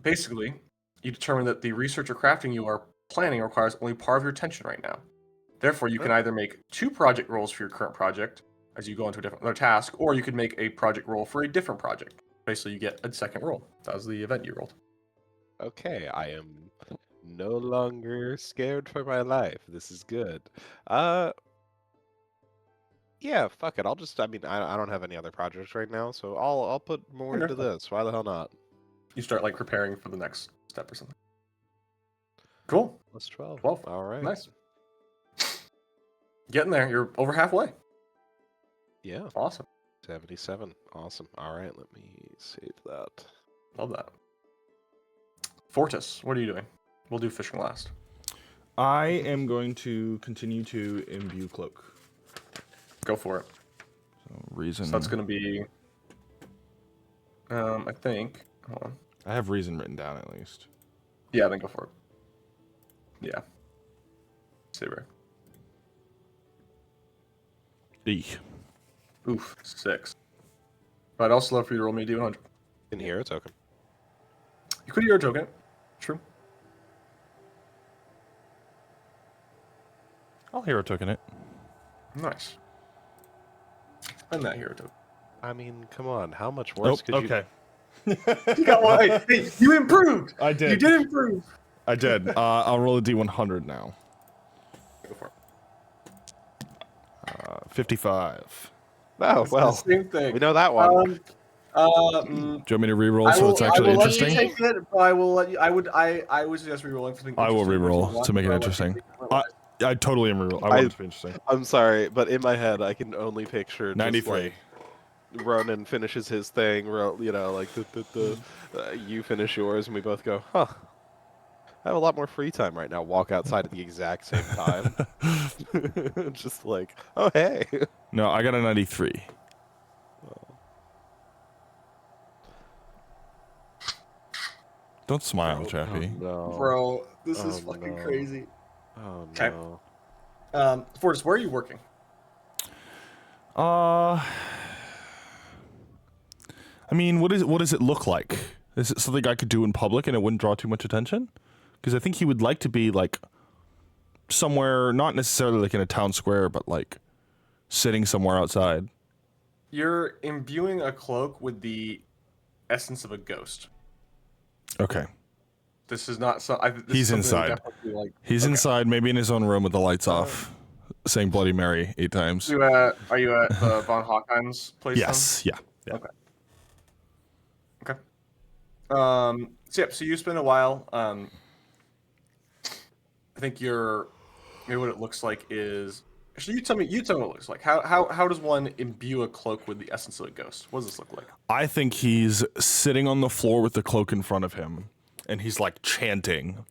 basically you determine that the research or crafting you are planning requires only part of your attention right now. Therefore, you can either make 2 project roles for your current project as you go into another task, or you could make a project role for a different project. Basically, you get a second roll. That was the event you rolled. Okay, I am no longer scared for my life. This is good. Yeah, fuck it. I don't have any other projects right now, so I'll put more Okay. into this. Why the hell not? You start like preparing for the next step or something. Cool. Plus 12. 12. All right. Nice. Getting there. You're over halfway. Yeah. Awesome. 77. Awesome. All right, let me save that. Love that. Fortis, what are you doing? We'll do fishing last. I am going to continue to imbue cloak. Go for it. So reason. So that's going to be, I think, hold on. I have reason written down at least. Yeah, then go for it. Yeah. Saber. Eek. Oof, 6. But I'd also love for you to roll me a D100. In here, it's okay. You could hear a token. True. I'll hero token it. Nice. Spend that hero token. I mean, come on. How much worse could you... okay. You got one. Hey, you improved. I did. You did improve. I did. I'll roll a D100 now. Go for it. 55. Oh, It's well. the same thing. We know that one. Do you want me to reroll so it's actually I will interesting? Let you take it, but I will let you. I would suggest rerolling for the. I will interesting reroll versus to make it one, but I'll let you interesting. take it. I totally am reroll. I want it to be interesting. I'm sorry, but in my head, I can only picture just 93. like Ronan finishes his thing, like you finish yours, and we both go, huh. I have a lot more free time right now. Walk outside at the exact same time. Just like, oh, hey. No, I got a 93. Don't smile, Chappy. No. Bro, this is Oh, fucking no. crazy. Oh, Okay. no. Fortis, where are you working? I mean, what does it look like? Is it something I could do in public and it wouldn't draw too much attention? Because I think he would like to be like somewhere, not necessarily like in a town square, but like sitting somewhere outside. You're imbuing a cloak with the essence of a ghost. Okay. This is not so. He's inside. He's inside, maybe in his own room with the lights off, saying Bloody Mary 8 times. Are you at the Von Hawkins place? Yes. Yeah. Okay. So you spend a while. I think maybe what it looks like is. Actually, you tell me what it looks like. How does one imbue a cloak with the essence of a ghost? What does this look like? I think he's sitting on the floor with the cloak in front of him, and he's like chanting,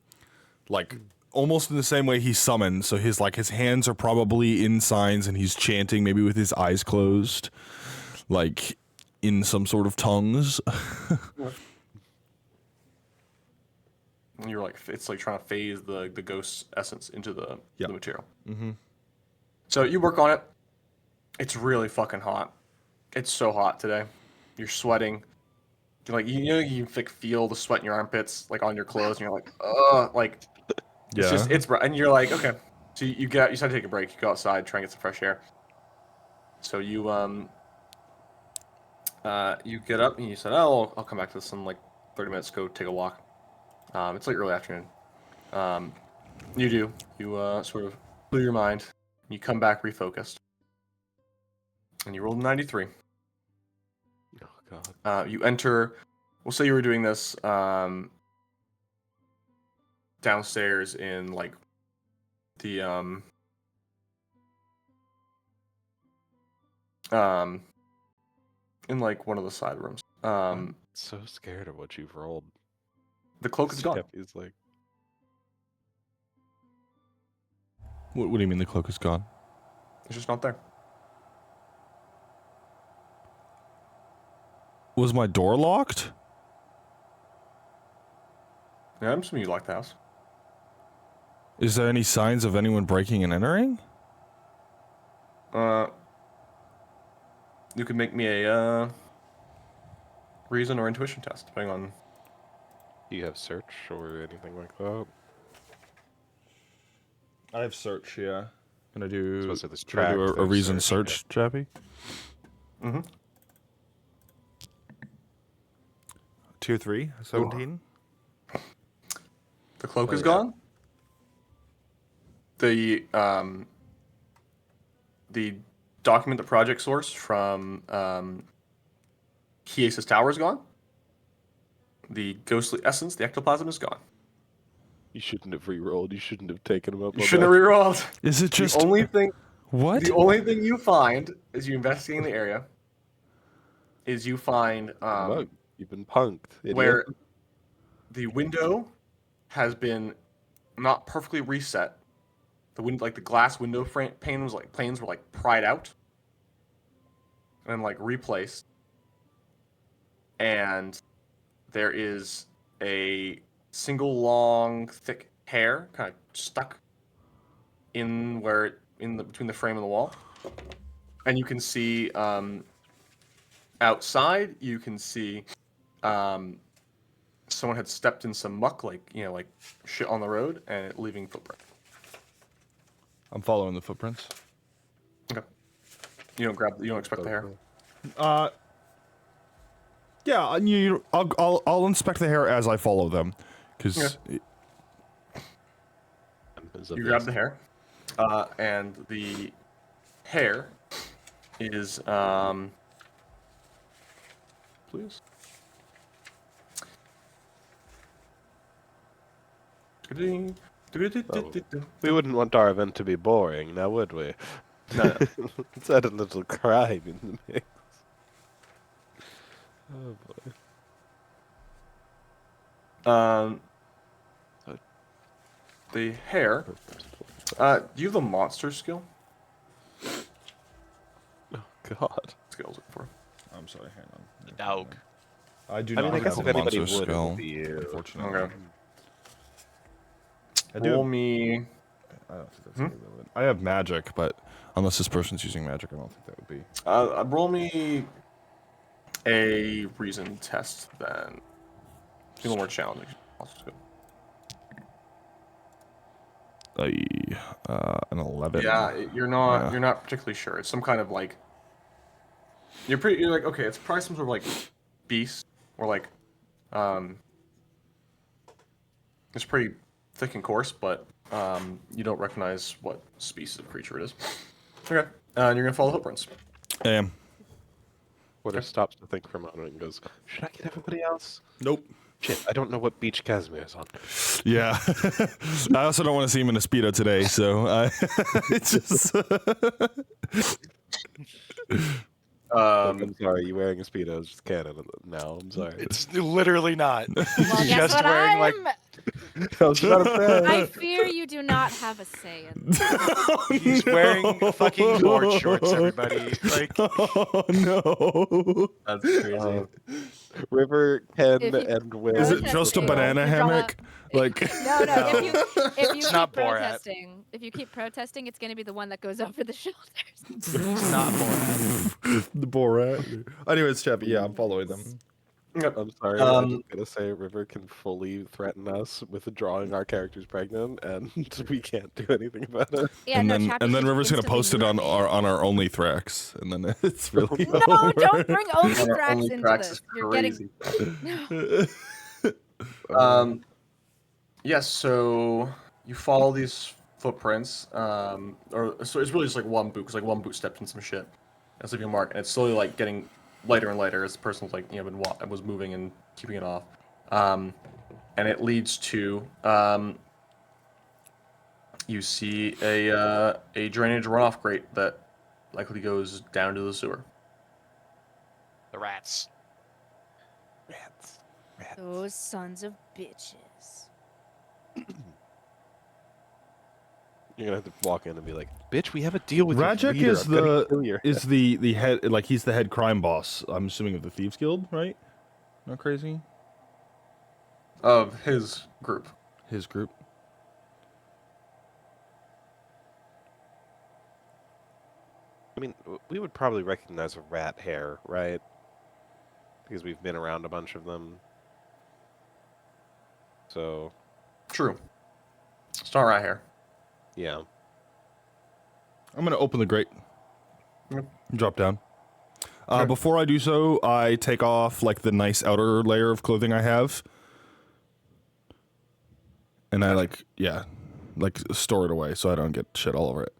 like almost in the same way he summoned. So his hands are probably in signs, and he's chanting, maybe with his eyes closed, like in some sort of tongues. And you're like, it's like trying to phase the ghost's essence into the material. Mm-hmm. So you work on it. It's really fucking hot. It's so hot today. You're sweating. You're like, you can feel the sweat in your armpits, like on your clothes, and you're like, ugh, like, it's bright. And you're like, okay. So you decide to take a break. You go outside, try and get some fresh air. So you get up and you said, oh, I'll come back to this in like 30 minutes. Go take a walk. It's like early afternoon. You sort of clear your mind. You come back refocused. And you rolled a 93. Oh, God. You enter. We'll say you were doing this downstairs in like the Um, in like one of the side rooms. I'm so scared of what you've rolled. The cloak is gone. Chappy's like, What do you mean the cloak is gone? It's just not there. Was my door locked? Yeah, I'm assuming you locked the house. Is there any signs of anyone breaking and entering? You can make me a reason or intuition test, depending on. do you have search or anything like that? I have search, yeah. Can I So do, there's can I do tracks, a there's reason search, search, Chappy? Mm-hmm. Tier 3, 17. The cloak Oh, is yeah. gone. The document, the project source from Kiesa's tower is gone. The ghostly essence, the ectoplasm, is gone. You shouldn't have re-rolled. You shouldn't have taken him up You on shouldn't that. have rerolled. Is it just... The only thing What? The only thing you find as you investigating the area is you find Mug, you've been punked. Idiot. where the window has been not perfectly reset. The like the glass window panes were like pried out and like replaced, and there is a single long thick hair kind of stuck in between the frame and the wall, and you can see outside. You can see someone had stepped in some muck, like shit on the road, and it leaving footprint. I'm following the footprints. Okay. You don't expect the hair. Yeah, I'll inspect the hair as I follow them, because You grab the hair, and the hair is please. We wouldn't want our event to be boring, now would we? No. Let's add a little crime in the mix. Oh boy. The hair. Do you have the monster skill? Oh god. Skills for. I'm sorry, hang on. Dog. I do I not mean, I guess have if a anybody monster would, it skill, would be you. unfortunately. Okay. I do. Roll me. I don't think that's gonna be relevant. I have magic, but unless this person's using magic, I don't think that would be. Roll me a reason test then. It's a little more challenging. Monster skill. An 11. Yeah, you're not particularly sure. It's some kind of like. You're like, okay, it's probably some sort of like beast or like it's pretty thick and coarse, but you don't recognize what species of creature it is. Okay, and you're gonna follow the footprints. I am. Fortis stops to think for a moment and goes, should I get everybody else? Nope. Shit, I don't know what beach Casimir is on. Yeah. I also don't want to see him in a Speedo today, so it's just. Look, I'm sorry, you wearing a Speedo is just canon now. I'm sorry. It's literally not. Well, He's guess just what wearing like. I was about to say. I fear you do not have a say in this. He's wearing fucking board shorts, everybody. Like, Oh no. That's crazy. River, Ken, If you- and Will. Is it Protesting. just a banana You draw- hammock? Like. No, if you It's not keep Borat. protesting, it's gonna be the one that goes over the shoulders. it's not Borat. The Borat. Anyways, Chappy, yeah, I'm following them. Yep. I'm sorry, I'm just gonna say River can fully threaten us with drawing our characters pregnant, and we can't do anything about it. Yeah, and no, then Chappy River's gonna instantly post it on moved. our only Thrax, and then it's really No, over. don't bring only Our Thrax only into Thrax this. is You're crazy. getting Yes, so you follow these footprints, or so it's really just like one boot, because like one boot stepped in some shit. That's leaving a mark, and it's slowly like getting lighter and lighter as the person was like was moving and keeping it off, and it leads to you see a drainage runoff grate that likely goes down to the sewer. The rats. Rats. Rats. Those sons of bitches. You're gonna have to walk in and be like, "Bitch, we have a deal with Rajek your leader. is I'm gonna kill your the head, like he's the head crime boss. I'm assuming of the Thieves Guild, right? Not crazy. Of his group. His group. I mean, we would probably recognize a rat hair, right? Because we've been around a bunch of them. So, True. It's not right here. yeah. I'm gonna open the grate. Yep. Drop down. Okay. Before I do so, I take off like the nice outer layer of clothing I have, and I like store it away so I don't get shit all over it.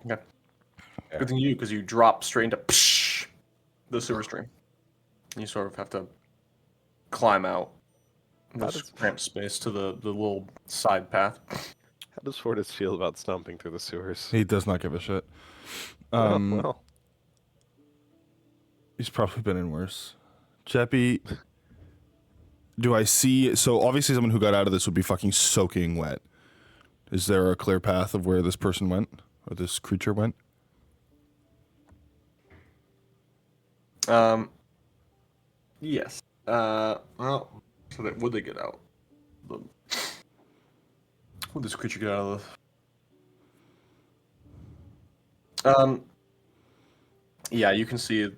Okay. Good thing you, because you drop straight into the sewer stream. You sort of have to climb out this cramped space to the little side path. How does Fortis feel about stomping through the sewers? He does not give a shit. Well, He's probably been in worse. Chappy, do I see... So, obviously someone who got out of this would be fucking soaking wet. Is there a clear path of where this person went? Or this creature went? Yes. Well, so that would they get out? Would this creature get out of the... Yeah, you can see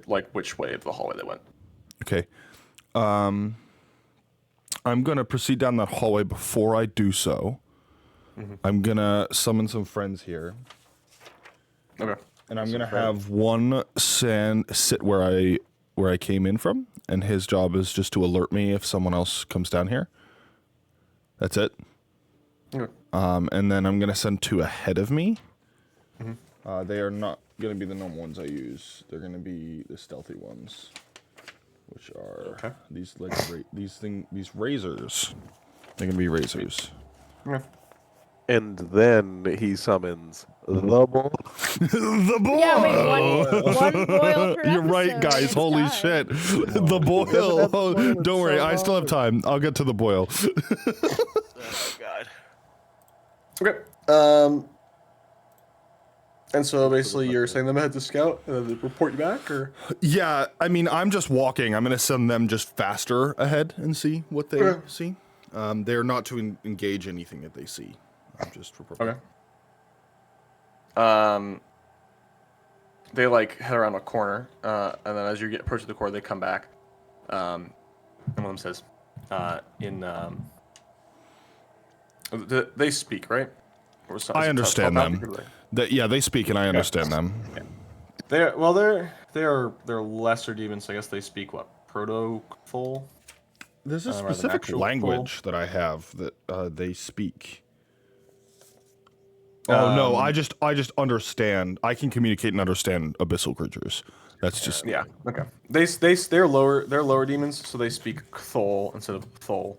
like which way of the hallway they went. Okay. I'm gonna proceed down that hallway. Before I do so, I'm gonna summon some friends here. Okay. And I'm gonna have one sit where I came in from, and his job is just to alert me if someone else comes down here. That's it. Okay. And then I'm gonna send two ahead of me. They are not gonna be the normal ones I use. They're gonna be the stealthy ones, which are these these razors. They're gonna be razors. Okay. and then he summons the bull. The boil. Yeah, wait, one boil per You're right, episode. guys. It's Holy time. shit. The boil. Oh, don't worry. I still have time. I'll get to the boil. Oh god. Okay. And so basically you're sending them ahead to scout and then they report you back, or? Yeah, I mean, I'm just walking. I'm going to send them just faster ahead and see what they Okay. see. They're not to engage anything that they see. I'm just reporting. Okay. They like head around a corner, and then as you get approaching the corner, they come back. And one of them says, they speak, right? Or is I it understand telepathic them. or they- Yeah, they speak and I understand them. They're lesser demons. So I guess they speak what, proto-full? There's a rather than specific actual language that I have that they speak. Oh no, I just understand. I can communicate and understand abyssal creatures. That's just Yeah. Okay. They're lower demons, so they speak Cthul instead of Thul.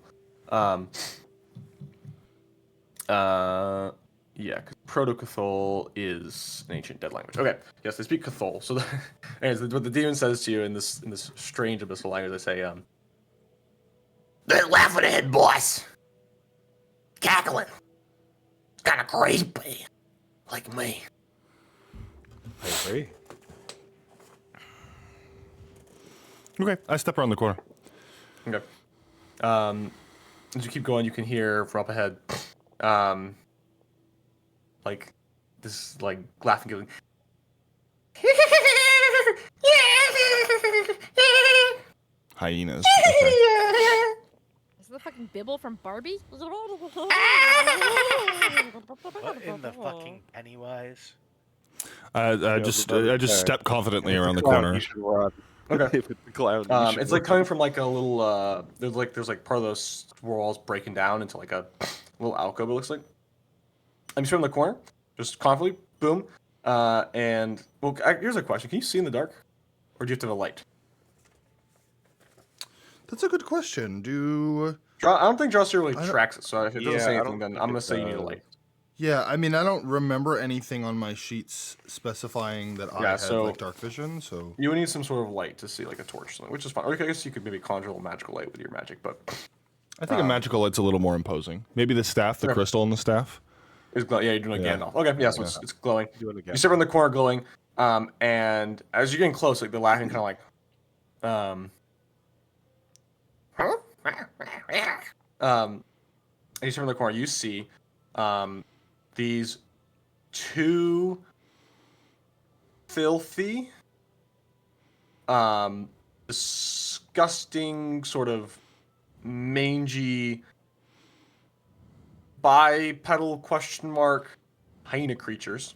Yeah, because Proto-Cthul is an ancient dead language. Okay, yes, they speak Cthul. So, anyways, what the demon says to you in this strange abyssal language, they say, "They're laughing ahead, boss. Cackling. It's kind of creepy, like me." I agree. okay. I step around the corner. Okay. As you keep going, you can hear from up ahead, like this, like laughing, giggling. Hyenas. Okay. Is the fucking Bibble from Barbie? What in the fucking Pennywise? I just step confidently around the corner. You should run. Okay. If it's a clown, you should It's like run. coming from like a little there's like part of those walls breaking down into like a little alcove, it looks like. I'm just from the corner, just confidently, boom. And well, here's a question: can you see in the dark, or do you have to have a light? That's a good question. I don't think Drawster really I don't- tracks it, so if it doesn't Yeah, say I anything, don't then think I'm gonna it say you need a does. light. Yeah, I mean, I don't remember anything on my sheets specifying that I have so- like dark vision. So You would need some sort of light to see, like a torch or something, which is fine. Or I guess you could maybe conjure a little magical light with your magic, but I think a magical light's a little more imposing. Maybe the staff, the Okay. crystal in the staff. it's yeah, you're doing a Yeah. Gandalf. Okay, yeah, so it's glowing. Doing again. You sit in the corner glowing, and as you're getting close, like the laughing kind of like, and you sit in the corner, you see, these two filthy, disgusting sort of mangy bipedal hyena creatures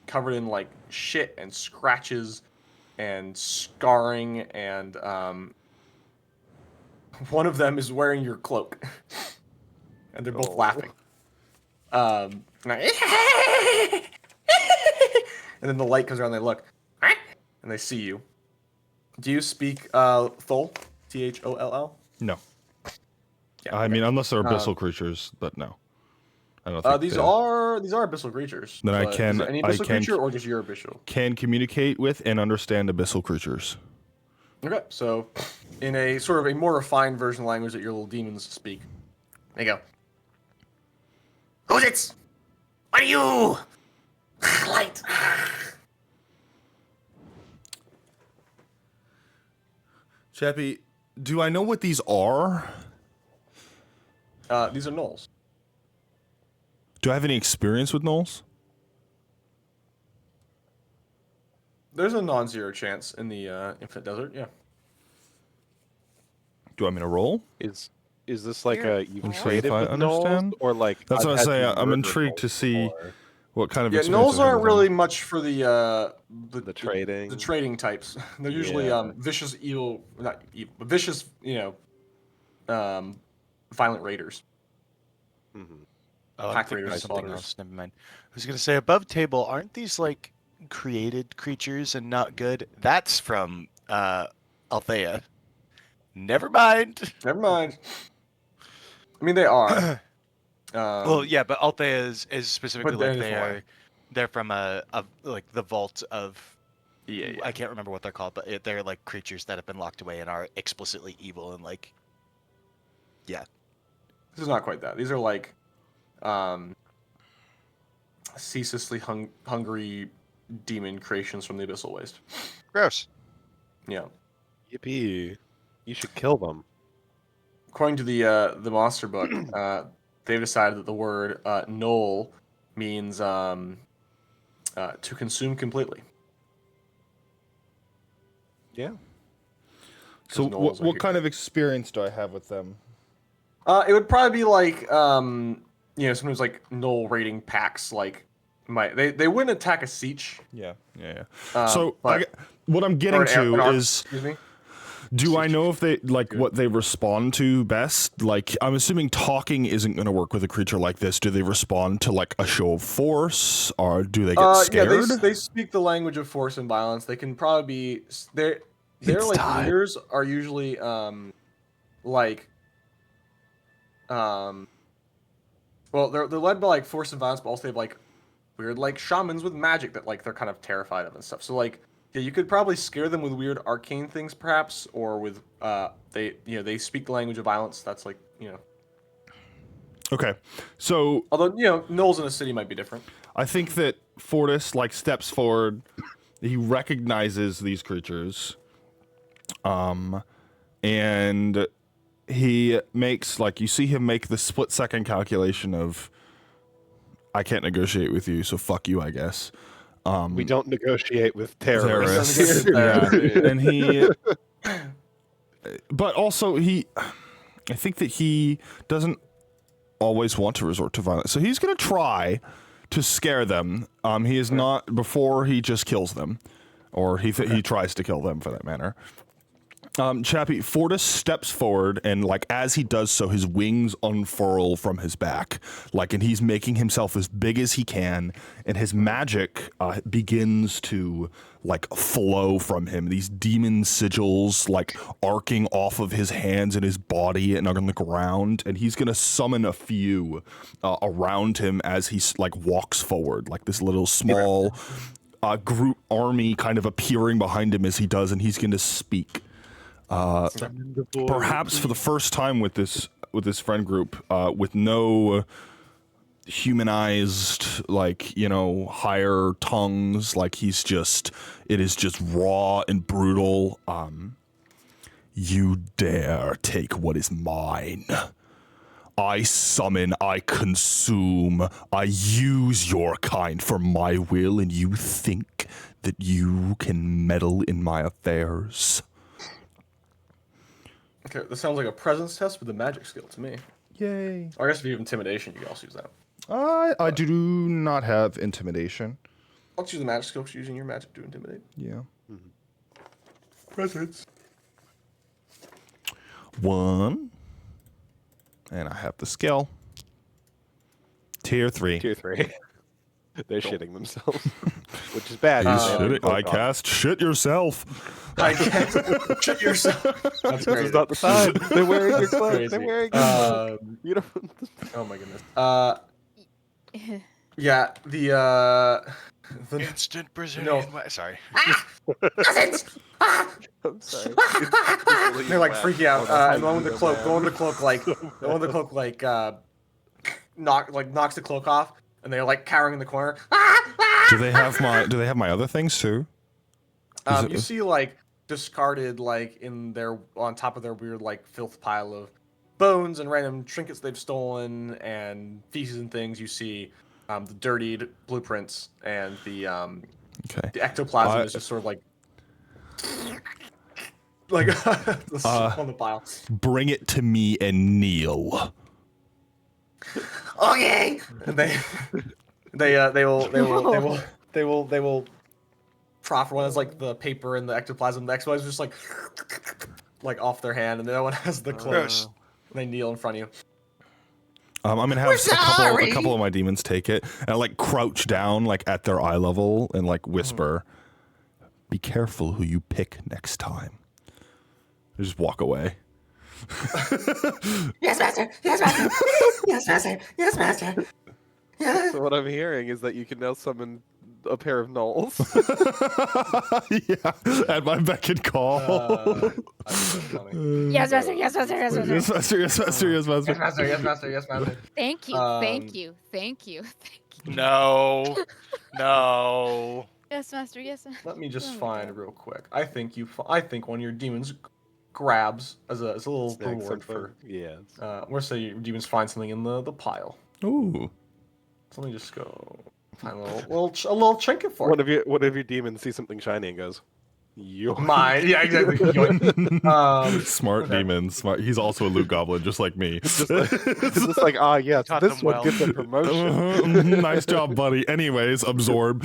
covered in like shit and scratches and scarring, and one of them is wearing your cloak and they're both laughing, and then the light comes around, they look and they see you. Do you speak Thol? Tholl? No. Yeah, I okay. mean, unless they're abyssal creatures, but no. I don't think these they- are abyssal creatures. Then I but can- is it any I abyssal can- creature or just your abyssal? can communicate with and understand abyssal creatures. Okay, so in a sort of a more refined version of language that your little demons speak, they go, "Who's it? What are you? Light." Chappy, do I know what these are? These are gnolls. Do I have any experience with gnolls? There's a non-zero chance in the Infinite Desert. Yeah. Do I want me to roll? Is this like You're a you've Let's see traded if I with gnolls, understand. or like That's I've what I had say. you I'm murder intrigued to gnolls see before? what kind of Yeah, experience gnolls I have aren't with them. really much for the trading. the trading types. They're usually Yeah. vicious, evil, not evil, but vicious, violent raiders. Mhm. Oh, I'm Pack thinking raiders, of something slaughters. else. Never mind. I was gonna say above table. Aren't these like created creatures and not good? That's from Althea. Never mind. Never mind. I mean, they are. Well, yeah, but Althea is specifically but they're like they different way. are. They're from a like the vault of. Yeah. I can't remember what they're called, but they're like creatures that have been locked away and are explicitly evil and like. Yeah. This is not quite that. These are like, ceaselessly hungry demon creations from the abyssal waste. Gross. Yeah. Yippee! You should kill them. According to the monster book, they've decided that the word "knoll" means to consume completely. Yeah. So, 'Cause gnolls what, are what huge. kind of experience do I have with them? It would probably be like sometimes like knoll raiding packs. Like, they wouldn't attack a siege. Yeah. Um, So, but- what I'm or getting an arc, is, excuse me. do I know if they like Good. what they respond to best? Like, I'm assuming talking isn't going to work with a creature like this. Do they respond to like a show of force, or do they get scared? Yeah, they speak the language of force and violence. They can probably be their It's like time. leaders are usually well, they're led by like force and violence, but also they have like weird like shamans with magic that like they're kind of terrified of and stuff. So like yeah, you could probably scare them with weird arcane things perhaps, or with they speak the language of violence. That's like Okay, so although gnolls in a city might be different. I think that Fortis like steps forward. He recognizes these creatures, and he makes like you see him make the split-second calculation of, I can't negotiate with you, so fuck you, I guess. We don't negotiate with terrorists. Terrorists. Yeah. And he, but also I think that he doesn't always want to resort to violence, so he's gonna try to scare them. He is not before he just kills them, or he tries to kill them for that matter. Chappy, Fortis steps forward, and like as he does so, his wings unfurl from his back, and he's making himself as big as he can, and his magic begins to flow from him. These demon sigils arcing off of his hands and his body and on the ground, and he's gonna summon a few around him as he walks forward, this little small group army kind of appearing behind him as he does, and he's gonna speak. Perhaps for the first time with this friend group, with no humanized higher tongues, it is just raw and brutal. You dare take what is mine. I summon, I consume, I use your kind for my will, and you think that you can meddle in my affairs. Okay, this sounds like a presence test with a magic skill to me. Yay. Or I guess if you have intimidation, you can also use that. I do not have intimidation. Let's use the magic skill because using your magic to intimidate. Yeah. Presence. 1. And I have the skill. Tier 3. Tier 3. They're shitting themselves, which is bad. I cast shit yourself. I can't shit yourself. That's This crazy. is not the time. They're wearing your That's clothes. crazy. They're wearing your clothes. Beautiful. Oh my goodness. Yeah, the Instant Brazilian. Sorry. I'm sorry. they're freaking out. And the one with the cloak, knocks the cloak off, and they're cowering in the corner. Do they have my other things too? You see discarded on top of their weird filth pile of bones and random trinkets they've stolen and feces and things. You see the dirtied blueprints and the ectoplasm is just sort of on the pile. Bring it to me and kneel. Okay. And they will proffer one as the paper and the ectoplasm. The ectoplasm is just off their hand, and the other one has the cloak. Gross. And they kneel in front of you. I'm gonna have a couple of my demons take it and crouch down at their eye level and whisper, "Be careful who you pick next time." They just walk away. Yes, master. Yes, master. Yes, master. Yes, master. So what I'm hearing is that you can now summon a pair of gnolls. Yeah, at my beck and call. Yes, master. Yes, master. Yes, master. Yes, master. Yes, master. Yes, master. Yes, master. Yes, master. Yes, master. Thank you. Thank you. Thank you. Thank you. No. No. Yes, master. Yes, master. Let me just Oh my find God. real quick. I think one of your demons grabs as a little Snag reward something. for. Yeah. We're say your demons find something in the pile. Ooh. So let me just go find a little trinket for One it. of your demons sees something shiny and goes, "Yo." Mine. Yeah, exactly. Yoink. Smart demon. Smart. He's also a loot goblin, just like me. It's just like, yes, Taught this them one well. gets a promotion. Nice job, buddy. Anyways, absorb.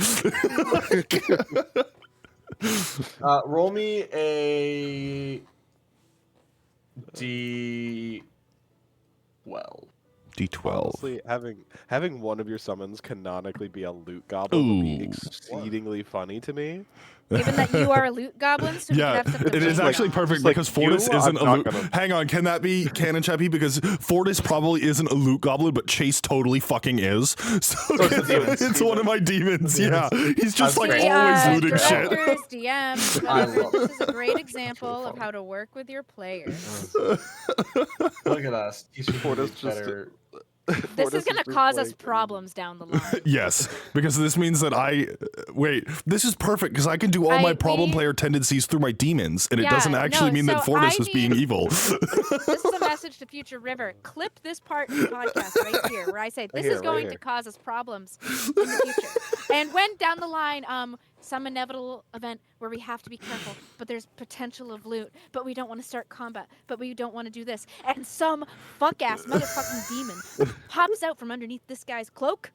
Roll me a D12. D12. Honestly, having one of your summons canonically be a loot goblin would be Ooh. exceedingly funny to me. Given that you are a loot goblin, so we Yeah, could have something it is to actually do. perfect Just like because you, Fortis isn't a I'm not loot. gonna- Hang on, can that be canon, Chappy? Because Fortis probably isn't a loot goblin, but Chase totally fucking is. So it's one of my demons. Yeah, he's just That's great. always looting shit. Directors, DMs, I whatever. love This is a great That's example really of funny. how to work with your players. Look at us. He's Fortis just just- better. This is going to cause us problems down the line. Yes, because this means that this is perfect because I can do all my problem player tendencies through my demons, and it Yeah, doesn't actually no, mean that so Fortis I is being need- evil. This is a message to future River. Clip this part in the podcast right here where I say this here, is right going here. to cause us problems in the future. And when down the line, some inevitable event where we have to be careful, but there's potential of loot, but we don't want to start combat, but we don't want to do this, and some fuck ass motherfucking demon pops out from underneath this guy's cloak.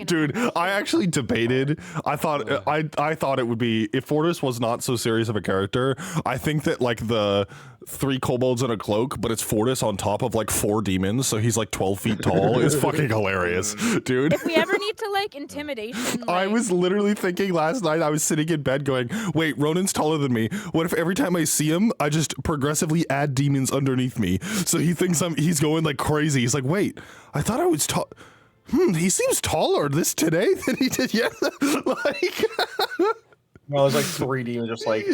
Dude, I actually debated. I thought I thought it would be, if Fortis was not so serious of a character, I think that like the 3 kobolds in a cloak, but it's Fortis on top of like 4 demons, so he's like 12 feet tall, is fucking hilarious, dude. If we ever need to like intimidation, I like, was literally thinking last night, I was sitting in bed going, wait, Ronan's taller than me. What if every time I see him, I just progressively add demons underneath me? So he thinks he's going like crazy. He's like, wait, I thought I was tall. He seems taller today than he did. Yeah, like. Well, there's like 3 demons just like.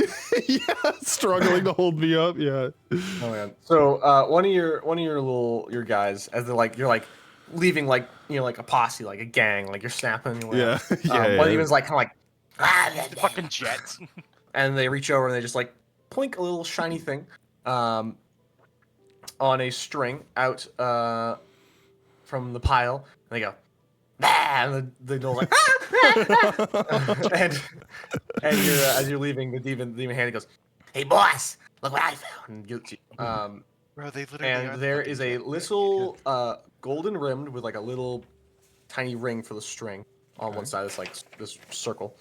Yeah, struggling to hold me up. Yeah. Oh man. So one of your guys, as they're like, you're like leaving like, you know, like a posse, like a gang, like you're snapping. Or Yeah. One of demons like kind of like Fucking jets. and they reach over and they just like plink a little shiny thing on a string out from the pile, and they go, bah! And the door's like, ah! and you're, as you're leaving, the demon hand goes, hey boss, look what I found. And gives you, Bro, they literally and are there fucking is a jets. little golden rimmed with like a little tiny ring for the string on one side. It's like this circle.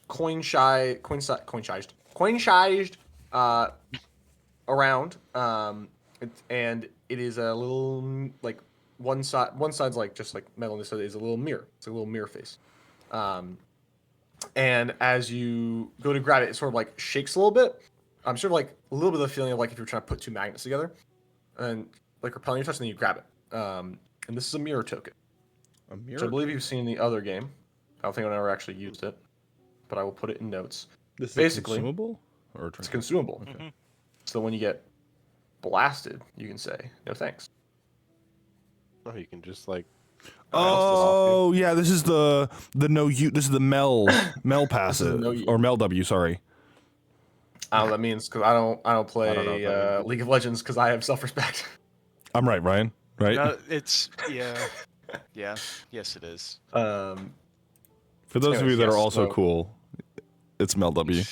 Coin-sized around. And it is a little like one side's like just like metal, and this side is a little mirror. It's a little mirror face. And as you go to grab it, it sort of like shakes a little bit. I'm sort of like a little bit of the feeling of like if you're trying to put 2 magnets together, and like repelling your touch, and then you grab it. And this is a mirror token. A Which I mirror. believe you've seen in the other game. I don't think I've ever actually used it, but I will put it in notes. This is basically- consumable or It's consumable. Mhm. So when you get blasted, you can say no thanks. Oh, you can just like. Oh yeah, this is the no you. This is the Mel passive no you. or Mel W. Sorry. I don't know what that means because I don't play I don't know what that means. League of Legends because I have self-respect. I'm right, Ryan. Right. No, it's yeah, yes it is. For those of anyways, you that are yes, also so- cool, it's Mel W.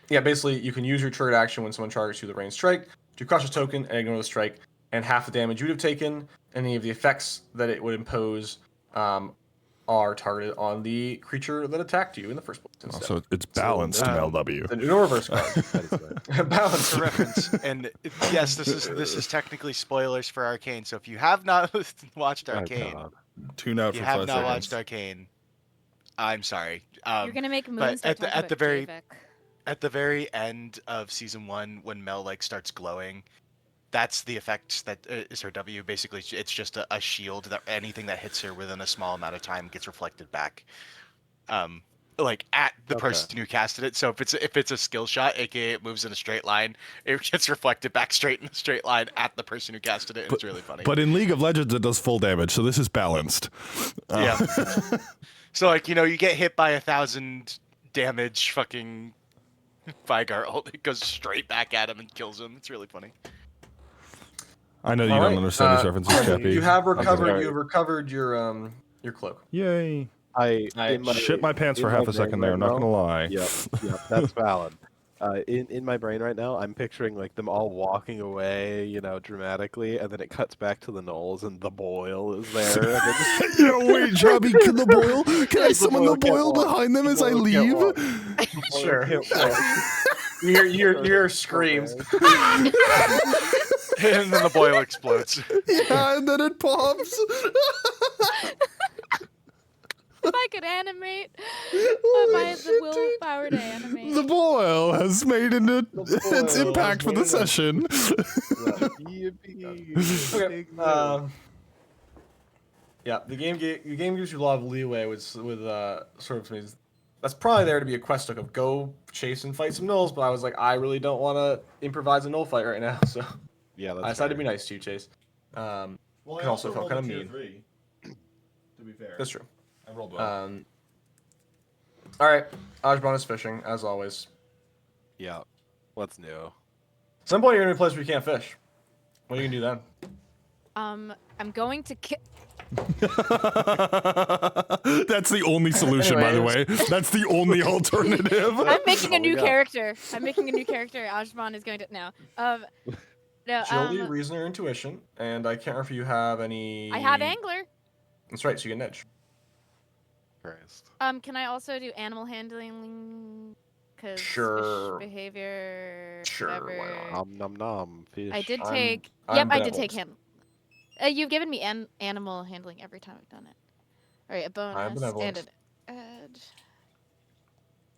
Yeah, basically you can use your triggered action when someone targets you with a ranged strike to crush a token and ignore the strike, and half the damage you'd have taken. Any of the effects that it would impose are targeted on the creature that attacked you in the first place. Instead. So it's balanced um, Mel W. The no reverse card. That is right. Balance. For reference, and yes, this is technically spoilers for Arcane. So if you have not watched Oh, Arcane, God. Tune out if you for have 5 not seconds. watched Arcane, I'm sorry. you're gonna make but Moon start at the- talking at the about very- Javik. At the very end of season 1, when Mel like starts glowing, that's the effect that is her W. Basically, it's just a shield that anything that hits her within a small amount of time gets reflected back, like at the Okay. person who casted it. So if it's a skill shot, aka it moves in a straight line, it gets reflected back straight in a straight line at the person who casted it. And it's really funny. But in League of Legends, it does full damage, so this is balanced. Yeah. So like you get hit by 1,000 damage, fucking Vigar ult, it goes straight back at him and kills him. It's really funny. I know you All don't right, understand these references, Chappy. You have sorry. recovered your cloak. Yay. I Shit my pants for in half my a second brain there, right not now- gonna lie. Yep, that's valid. In my brain right now, I'm picturing like them all walking away, dramatically, and then it cuts back to the Knolls, and the boil is there. And then just, Yo, wait, Chappy, can the boil? Can I The summon the boil can't boil walk. behind them The as I boil can't leave? walk. Sure. Can't walk. You hear screams. And then the boil explodes. Yeah, and then it pops. If I could animate, if I had the willpower to animate. The boil has made its boil impact for the has made session. Yippee. Okay. Big win. Yeah, the game gives you a lot of leeway with sort of means that's probably there to be a quest hook of go chase and fight some gnolls, but I was like, I really don't want to improvise a gnoll fight right now, so Yeah, that's I decided to fair. be nice to you, Chase. Well, It also felt kinda mean. To be fair, That's true. I rolled well. All right, Azeban is fishing as always. Yeah. What's new? At some point, you're gonna be a place where you can't fish. What are you gonna do then? I'm going to That's the only solution, by the way. That's the only alternative. I'm making a Oh, new yeah. character. I'm making a new character. Ajman is going to no. No, agility, reason, or intuition, and I can't remember if you have any. I have angler. That's right. So you get an edge. Christ. Can I also do animal handling? Because Sure. fish behavior. Sure, why Whatever. not? Nom nom nom. Fish. I did I'm- take. I'm Yep, I did take benevolent. him. You've given me animal handling every time I've done it. All right, a bonus and benevolent. an edge.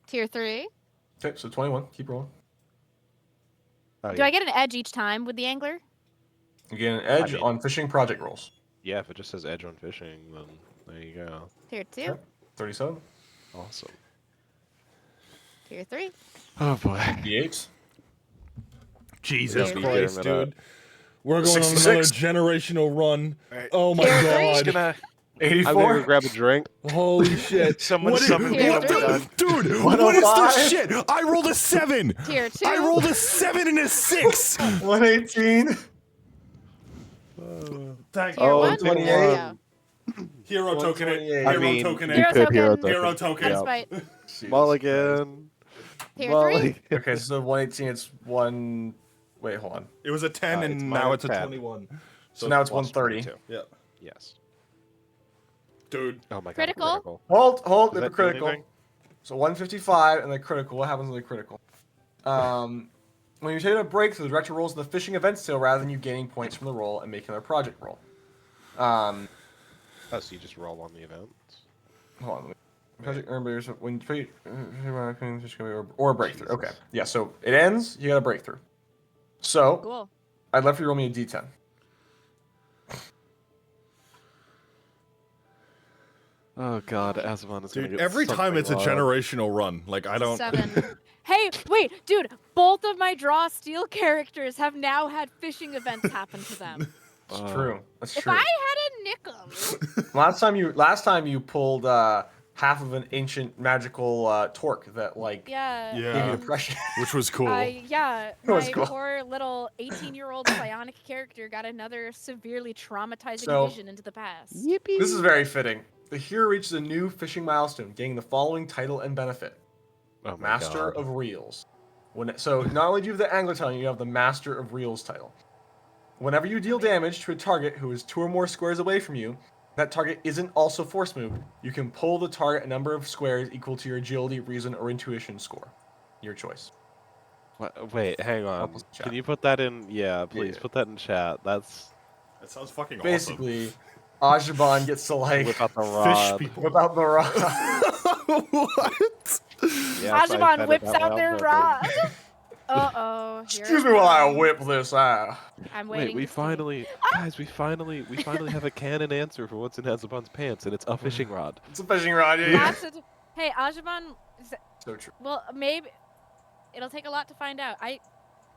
Tier 3. Okay, so 21. Keep rolling. Oh, Do yeah. I get an edge each time with the angler? You get an edge mean- on fishing project rolls. Yeah, if it just says edge on fishing, then there you go. Tier 2. Okay. 37. Awesome. Tier 3. Oh boy. D8. Jesus Tier Christ, three. dude. We're going on another 66. generational run. Alright. Oh my Tier three. Just god. gonna. I'm gonna 84. go grab a drink. Holy shit. Someone What is- summon me Tier when we're three. done. Dude, what is 105. this shit? I rolled a 7. Tier 2. I rolled a 7 and a 6. 118. Thank Tier Oh, 1. 28. There you go. Hero token it. 128. Hero I mean, token you it. Hero could hero token. Hero token. token. Yeah. Spite. Jesus Mulligan. Tier 3. Mulligan. Christ. Okay, so 118. It's one. Wait, hold on. It was a 10 and it's now minus it's a 10. 21. So now it's plus 130. 22. Yeah. Yes. Dude. Oh my god. Critical. Hold. Does They're that do critical. anything? So 155 and then critical. What happens when they critical? When you take a breakthrough, the director rolls the fishing event skill rather than you gaining points from the roll and making another project roll. Oh, so you just roll on the events? Hold on. Project earners when or a breakthrough. Okay. Jesus. Yeah. So it ends. You got a breakthrough. So Cool. I'd love for you to roll me a d10. Oh god, Azeban is gonna Dude, get every time something it's a wrong. generational run. Like, I don't. 7. Hey, wait, dude. Both of my draw steel characters have now had fishing events happen to them. It's Oh. true. That's If true. I had a nickel. Last time you pulled half of an ancient magical torque that like Yeah. gave you Yeah. depression. Which was cool. Yeah, was my cool. poor little 18-year-old psionic character got another severely traumatizing So- vision into the past. Yippee. This is very fitting. The hero reaches a new fishing milestone, gaining the following title and benefit: Oh my Master god. of Reels. So not only do you have the Angler title, you have the Master of Reels title. Whenever you deal damage to a target who is 2 or more squares away from you, that target isn't also force moved, you can pull the target a number of squares equal to your agility, reason, or intuition score. Your choice. Wait, hang on. Help us chat. Can you put that in? Yeah, please Yeah. put that in chat. That's That sounds fucking Basically, Azeban gets to like whip out the awesome. rod. Fish people. whip out the rod. What? Yes, I Azeban said it whips that out way their on purpose. rod. Uh-oh. Excuse me while I whip this out. I'm Wait, waiting we to see. finally, guys, we finally have a canon answer for what's in Azeban's pants, and it's a fishing rod. It's a fishing rod, yeah. That's Hey, Azeban. So true. Well, maybe it'll take a lot to find out. I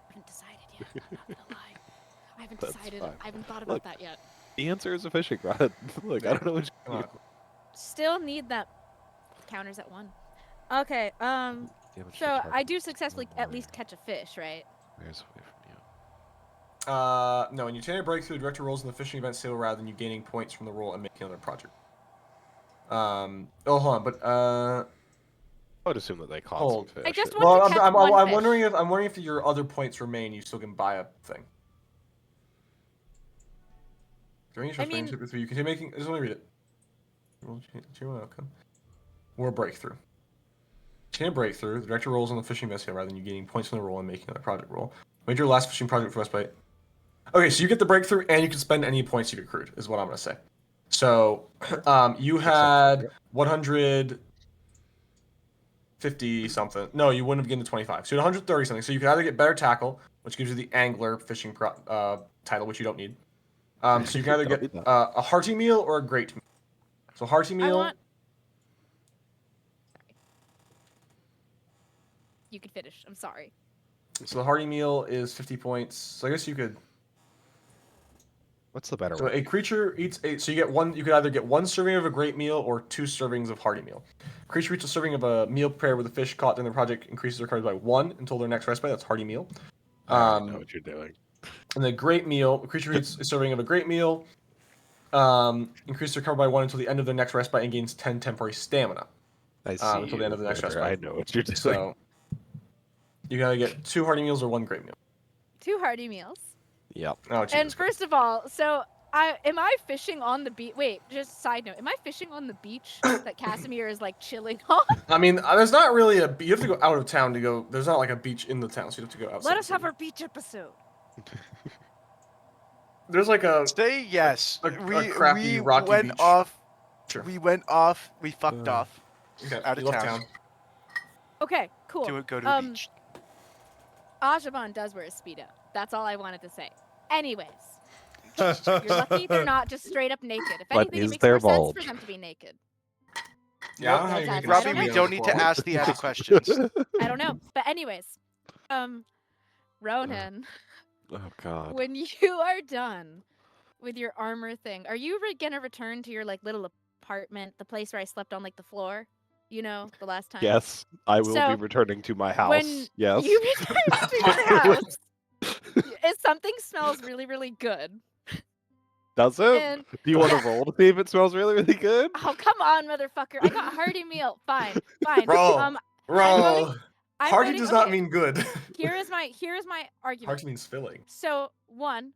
haven't decided yet. I'm not gonna lie. I haven't That's decided. fine. I haven't thought about Look. that yet. The answer is a fishing rod. Look, I don't know what Come you on. Still need that counters at 1. Okay. damage to So target. I do successfully at least catch a fish, right? Where's away from you? No, when you take a breakthrough, the director rolls in the fishing event skill rather than you gaining points from the roll and making another project. Oh, hold on, but I would assume that they caught Hold. some I fish. just or- want well, to catch I'm one fish. wondering if your other points remain, you still can buy a thing. During each I responding mean- to three, you continue making. Just let me read it. Roll tier 1 outcome. Or breakthrough. Chain breakthrough. The director rolls on the fishing vessel rather than you gaining points from the roll and making another project roll. Made your last fishing project for respite. Okay, so you get the breakthrough and you can spend any points you've accrued, is what I'm gonna say. So, you had 150 something. No, you wouldn't have gained the 25. So you had 130 something. So you could either get better tackle, which gives you the angler fishing title, which you don't need. So you can either Don't get need that. a hearty meal or a great meal. So hearty I meal. want. You can finish. I'm sorry. So the hearty meal is 50 points. So I guess you could. What's the better So one? a creature eats a. So you get one. You could either get 1 serving of a great meal or 2 servings of hearty meal. Creature eats a serving of a meal prepared with a fish caught in the project increases their cards by 1 until their next respite. That's hearty meal. I already know what you're doing. And the great meal. A creature eats a serving of a great meal. Increases their card by 1 until the end of their next respite and gains 10 temporary stamina. I see. until the end of the next better. respite. I know what you're doing. So you gotta get 2 hearty meals or 1 great meal. 2 hearty meals. Yep. Oh, And Jesus. first of all, am I fishing on the beach? Wait, just side note, am I fishing on the beach that Casimir is like chilling on? I mean, there's not really a. You have to go out of town to go. There's not like a beach in the town, so you have to go outside. Let us the have city. our beach episode. There's like a. Say yes. A we crappy, rocky went beach. off. Sure. We went off. We fucked off. Okay. Out you of left town. Okay, cool. To go to a beach. Azeban does wear a speedo. That's all I wanted to say. Anyways, you're lucky they're not just straight up naked. If But anything, it is makes there more sense bulge? for them to be naked. Yeah, I don't know how you That's make Robbie, it Robbie, we I don't need to before. ask the added questions. I don't know. But anyways, Ronan, Oh God. when you are done with your armor thing, are you gonna return to your like little apartment, the place where I slept on like the floor? You know, the last time. Yes, I will So, be returning to my house. When Yes. you return to your house, if something smells really, really good, Does it? and Do you want to roll to see if it smells really, really good? oh come on, motherfucker! I got hearty meal. Fine, fine. Bro, I'm Bro, hearty voting- does not okay, mean good. Here is my argument. Hearty means filling. So one,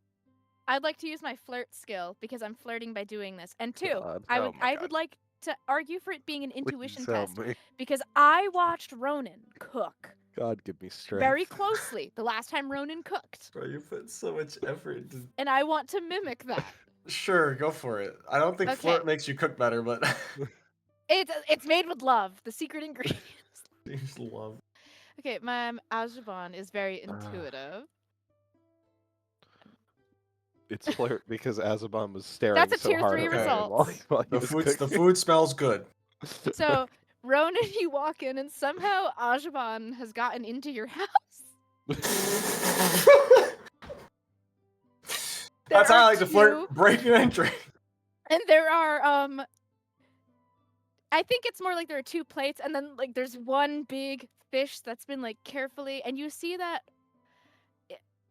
I'd like to use my flirt skill because I'm flirting by doing this, and two, God. I Oh would my I would like to argue for it being an intuition Tell test me. because I watched Ronan cook God, give me strength. very closely the last time Ronan cooked, Bro, you put so much effort into. and I want to mimic that. Sure, go for it. I don't think Okay. flirt makes you cook better, but It's made with love. The secret ingredient. you just love. Okay, my Azeban is very intuitive. It's flirt because Azeban was staring That's a so tier hard 3 at me result. while he The was food, the cooking. food smells good. So, Ronan, you walk in, and somehow Azeban has gotten into your house. That's There how I are like to flirt. two- Break and entry. And there are I think it's more like there are two plates, and then like there's one big fish that's been like carefully, and you see that.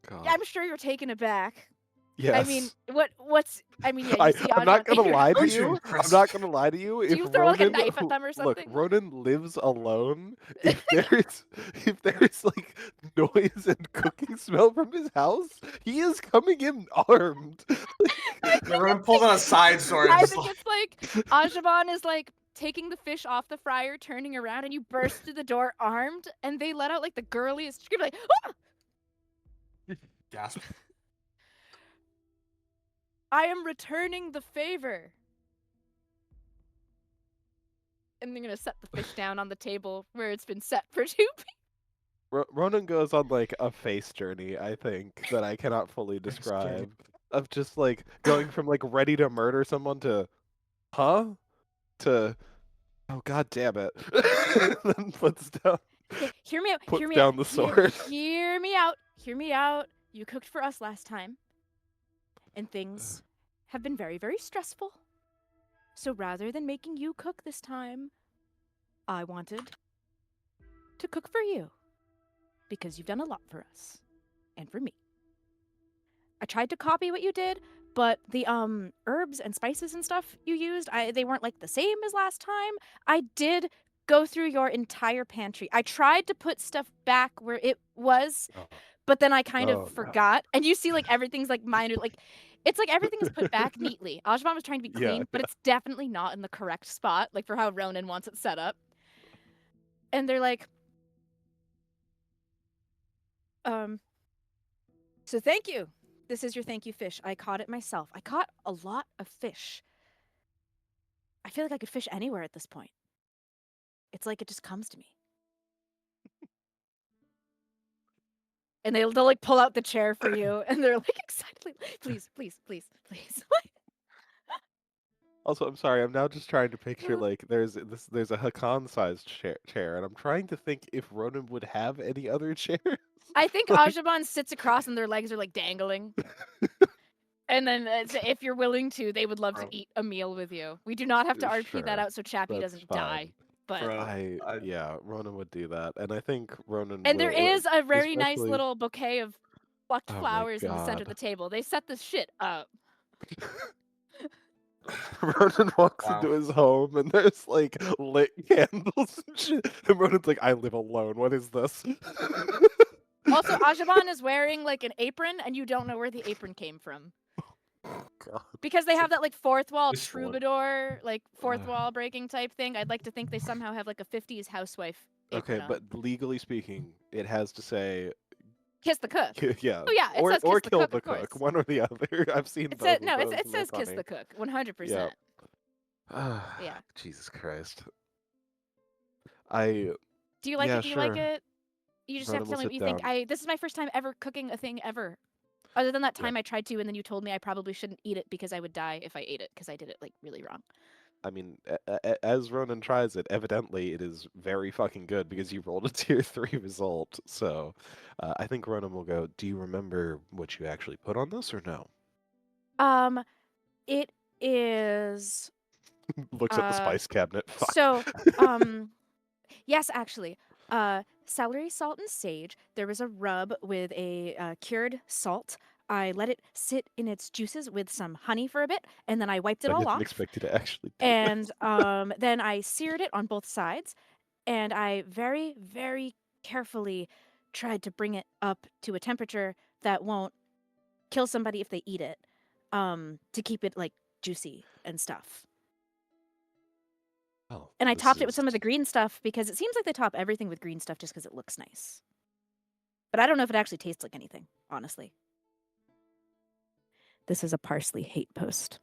God. I'm sure you're taken aback. Yes. I mean, what's? I mean, yeah, you see I'm not Azeban gonna in your lie to Aren't you you. I'm impressed? not gonna lie to you. Do If you throw like a Ronan, knife at them or look, something? Ronan lives alone. If there's like noise and cooking smell from his house, he is coming in armed. Everyone pulls on a side sword. I Just think like, it's like Azeban is like taking the fish off the fryer, turning around, and you burst through the door armed, and they let out like the girliest scream, like, "Ah! gasp. I am returning the favor." And they're gonna set the fish down on the table where it's been set for 2 people. Ronan goes on like a face journey, I think, that I cannot fully Face journey. describe. Of just like going from like ready to murder someone to, huh? To, oh God damn it! Then puts down. Okay, hear me out. Puts Hear me down out. the sword. Hear me out. Hear me out. You cooked for us last time, and things have been very, very stressful. So rather than making you cook this time, I wanted to cook for you because you've done a lot for us and for me. I tried to copy what you did, but the herbs and spices and stuff you used, they weren't like the same as last time. I did go through your entire pantry. I tried to put stuff back where it was, but then I kind Oh, of no. forgot. And you see like everything's like minor, like it's like everything is put back neatly. Azeban was trying to be Yeah, clean, but it's definitely not in the correct spot, like for how Ronan wants it set up. And they're like, so thank you. This is your thank you fish. I caught it myself. I caught a lot of fish. I feel like I could fish anywhere at this point. It's like it just comes to me. And they'll like pull out the chair for you, and they're like excitedly, please, please, please, please. Also, I'm sorry. I'm now just trying to picture like there's a Hakan-sized chair, and I'm trying to think if Ronan would have any other chairs. I think Azeban sits across, and their legs are like dangling. And then if you're willing to, they would love to Bro. eat a meal with you. We do not have to RP that Sure, out so Chappy that's doesn't die. fine. But Bro. Yeah, Ronan would do that, and I think Ronan. and there will, is a very nice especially- little bouquet of plucked Oh my flowers in the center of the God. table. They set this shit up. Ronan walks Wow. into his home, and there's like lit candles and shit. And Ronan's like, "I live alone. What is this?" Also, Azeban is wearing like an apron, and you don't know where the apron came from. God. Because they have that like fourth wall This one. troubadour, like fourth wall breaking type thing. I'd like to think they somehow have like a 50s housewife apron Okay, on. but legally speaking, it has to say Kiss the cook. yeah. Oh yeah, it or says kiss or the kill cook, the of course. cook, one or the other. I've seen It both says of no, those, it and they're says kiss the funny. cook, 100%. Yeah. Jesus Christ. I Do you like Yeah, it? Do you like sure. it? You just have Ronan to will tell me what sit you think. down. This is my first time ever cooking a thing ever. Other than that Yeah. time I tried to, and then you told me I probably shouldn't eat it because I would die if I ate it because I did it like really wrong. I mean, as Ronan tries it, evidently it is very fucking good because you rolled a tier 3 result. So, I think Ronan will go, do you remember what you actually put on this or no? It is Looks at the spice cabinet. Fuck. so yes, actually. Celery, salt, and sage. There was a rub with a cured salt. I let it sit in its juices with some honey for a bit, and then I wiped it I all didn't off. expect you to actually do And then I seared it on both sides, and I very, very carefully tried to bring it up to a temperature that won't kill somebody if they eat it, to keep it like juicy and stuff. Well, And I this topped it with is- some of the green stuff because it seems like they top everything with green stuff just because it looks nice. But I don't know if it actually tastes like anything, honestly. This is a parsley hate post.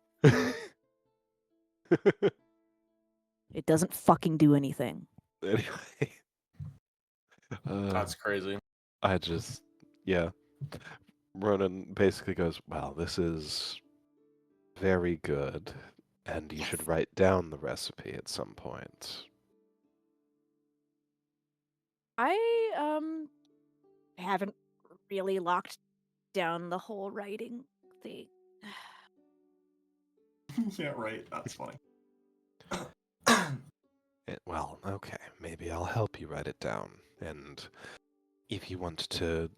It doesn't fucking do anything. Anyway. That's crazy. I just, yeah. Ronan basically goes, well, this is very good, and you should write down the recipe at some point. I haven't really locked down the whole writing thing. Yeah, right. That's funny. Well, okay, maybe I'll help you write it down. And if you want to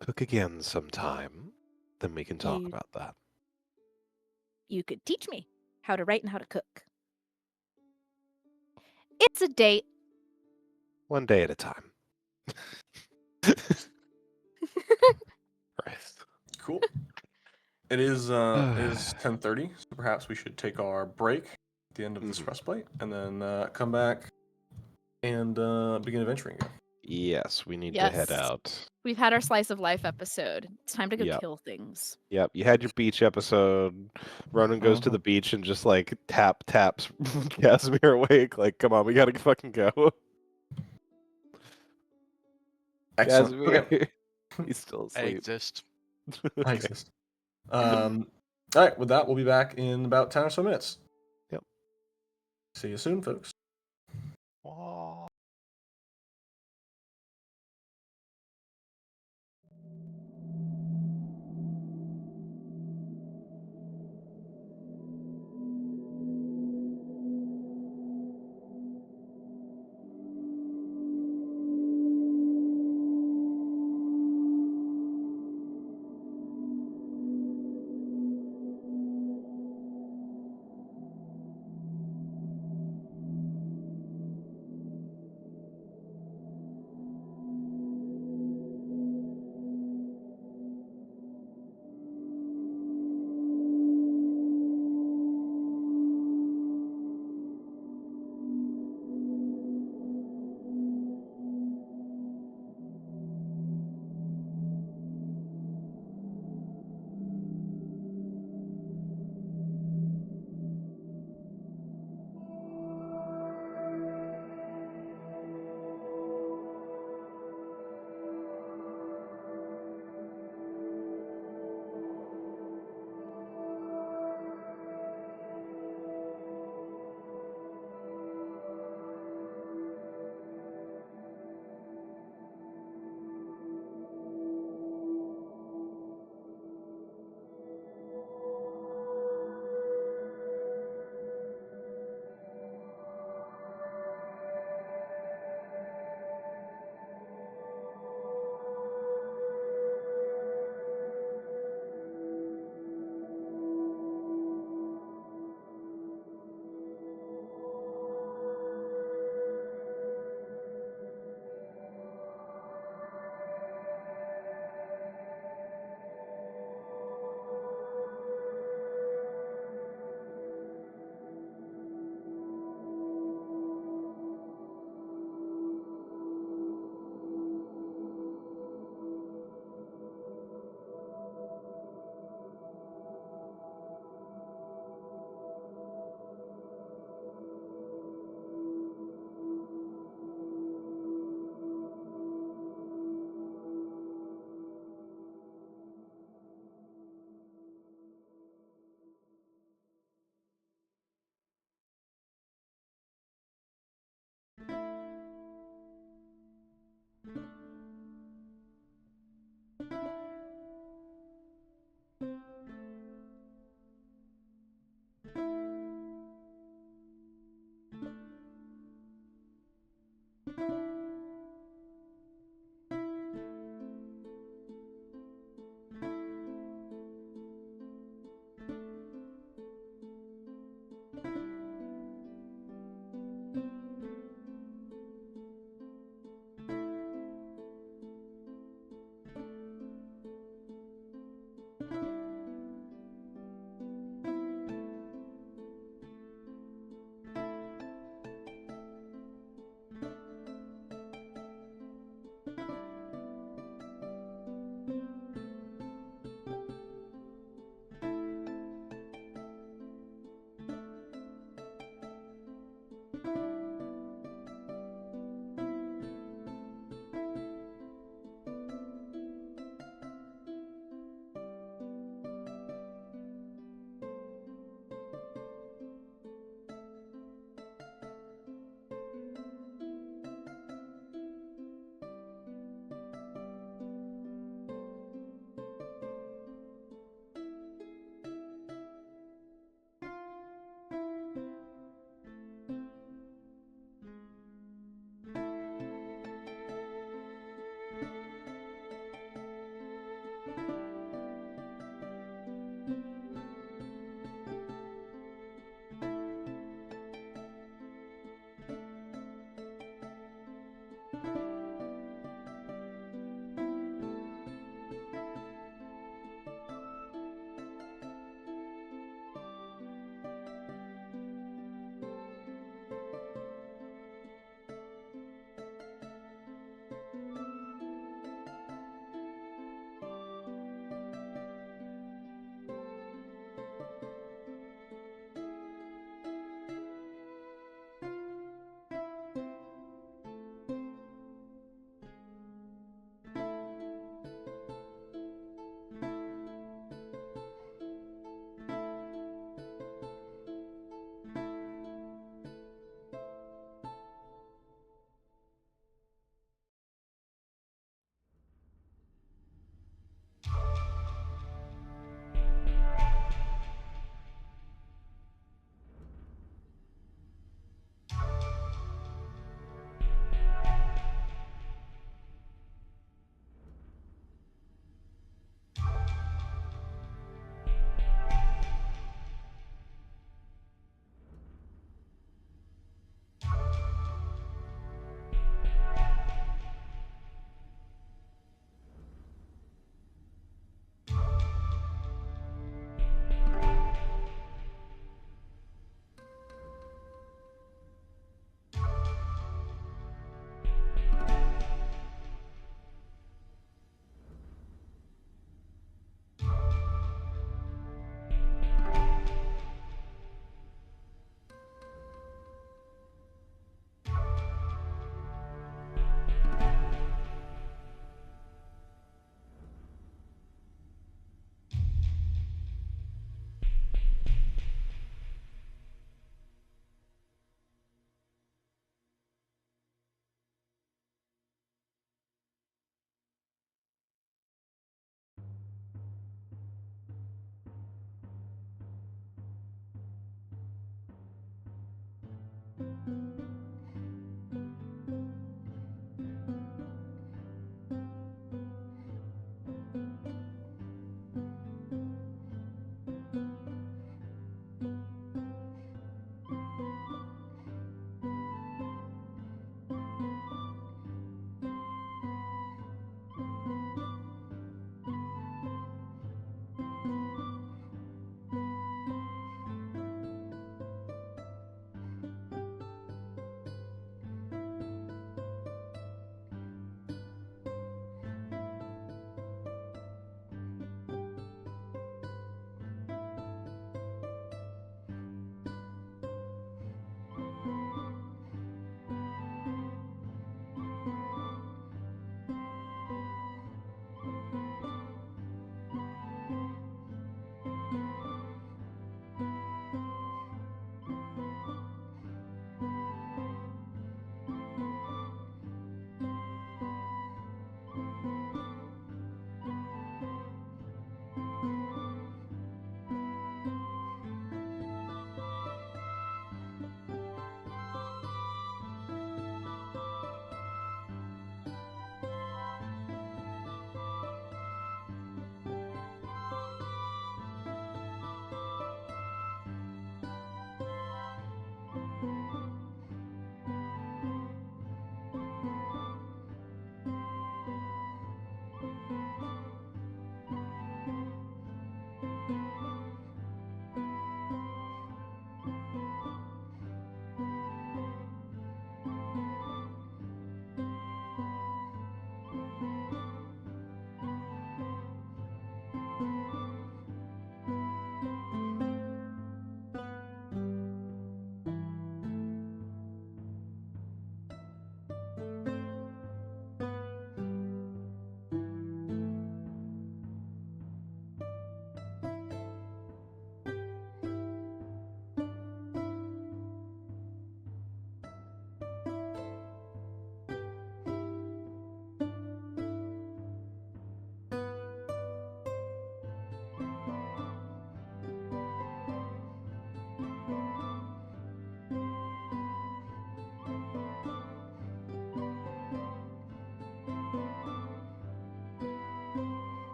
cook again sometime, then we can talk You- about that. You could teach me how to write and how to cook. It's a date. One day at a time. Christ. Cool. It is 10:30, so perhaps we should take our break at the end of this rest plate, and then come back and begin adventuring again. Yes, we need to head Yes. out. We've had our slice of life episode. It's time to go Yep. kill things. Yep, you had your beach episode. Ronan goes to the beach and just like taps Casimir awake. Like, come on, we gotta fucking go. Excellent. Casimir, Okay. he's still I asleep. exist. I exist. All right. With that, we'll be back in about 10 or so minutes. Yep. See you soon, folks.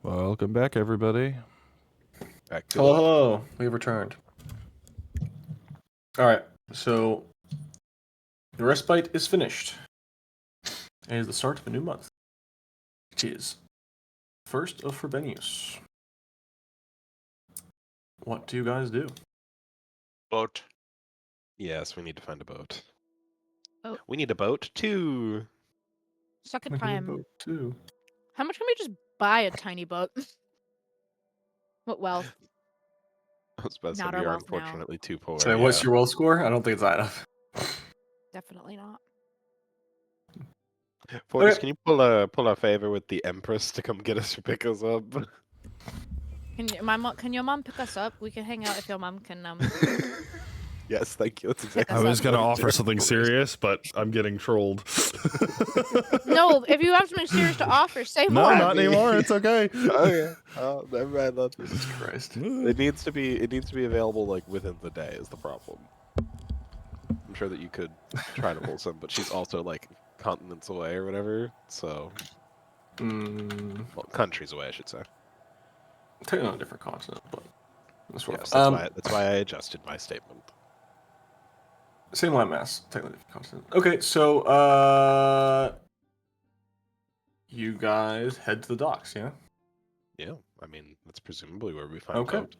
Welcome back, everybody. Back to Hello, hello. We have returned. All right. So the respite is finished. It is the start of a new month. It is 1st of Frobenius. What do you guys do? Boat. Yes, we need to find a boat. Oh. We need a boat too. Second I need a time. boat too. How much can we just buy a tiny boat? What wealth? I was about to say Not we our are wealth now. unfortunately too poor. So what's your world score? I don't think it's that enough. Definitely not. Fortis, Okay. can you pull our favor with the Empress to come get us or pick us up? Can your mom pick us up? We can hang out if your mom can Yes, thank you. That's exactly. I us was up. going to what it offer is. something serious, but I'm getting trolled. No, if you have something serious to offer, say No, more. not anymore. It's okay. Okay. Oh, never mind. Jesus Christ. It needs to be available like within the day is the problem. I'm sure that you could try to pull some, but she's also like continents away or whatever. So, well, countries away, I should say. Technically on a different continent, but sort Yes, of. that's why I adjusted my statement. Same landmass, technically different continent. Okay, so you guys head to the docks, yeah? Yeah, I mean that's presumably where we find Okay. boat.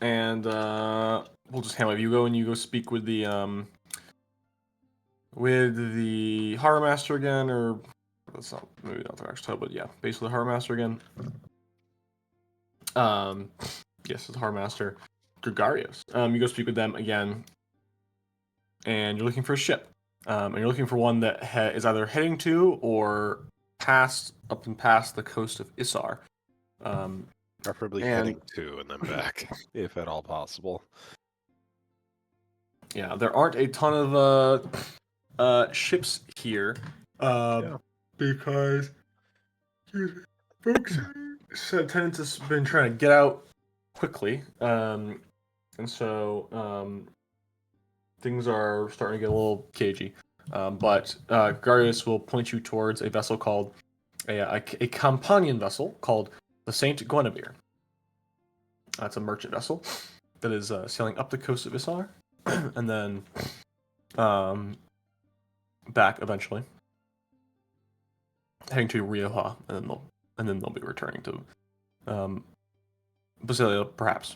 And we'll just handle it. You go and you go speak with the harbor master again, or that's not maybe not the actual title, but yeah, basically the harbor master again. Yes, it's the harbor master, Gregarios. You go speak with them again, and you're looking for a ship. And you're looking for one that is either heading to or up and past the coast of Isar. Preferably and- heading to and then back, if at all possible. Yeah, there aren't a ton of ships here, because folks tenants have been trying to get out quickly, and so things are starting to get a little cagey. But Garius will point you towards a vessel called a companion vessel called the Saint Guinevere. It's a merchant vessel that is sailing up the coast of Isar, and then back eventually, heading to Rioja, and then they'll be returning to Basilia, perhaps.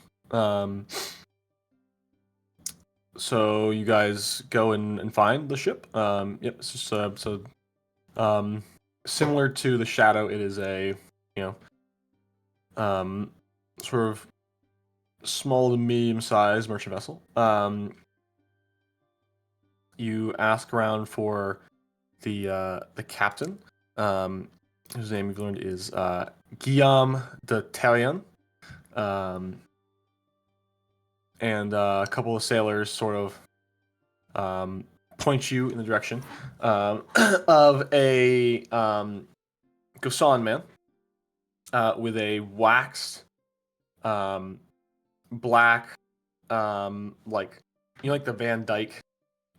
So you guys go and find the ship. Yep. It's just similar to the Shadow. It is a sort of small to medium sized merchant vessel. You ask around for the captain, whose name you've learned is Guillaume de Tallien, and a couple of sailors sort of point you in the direction of a Gosan man with a waxed black, like like the Van Dyke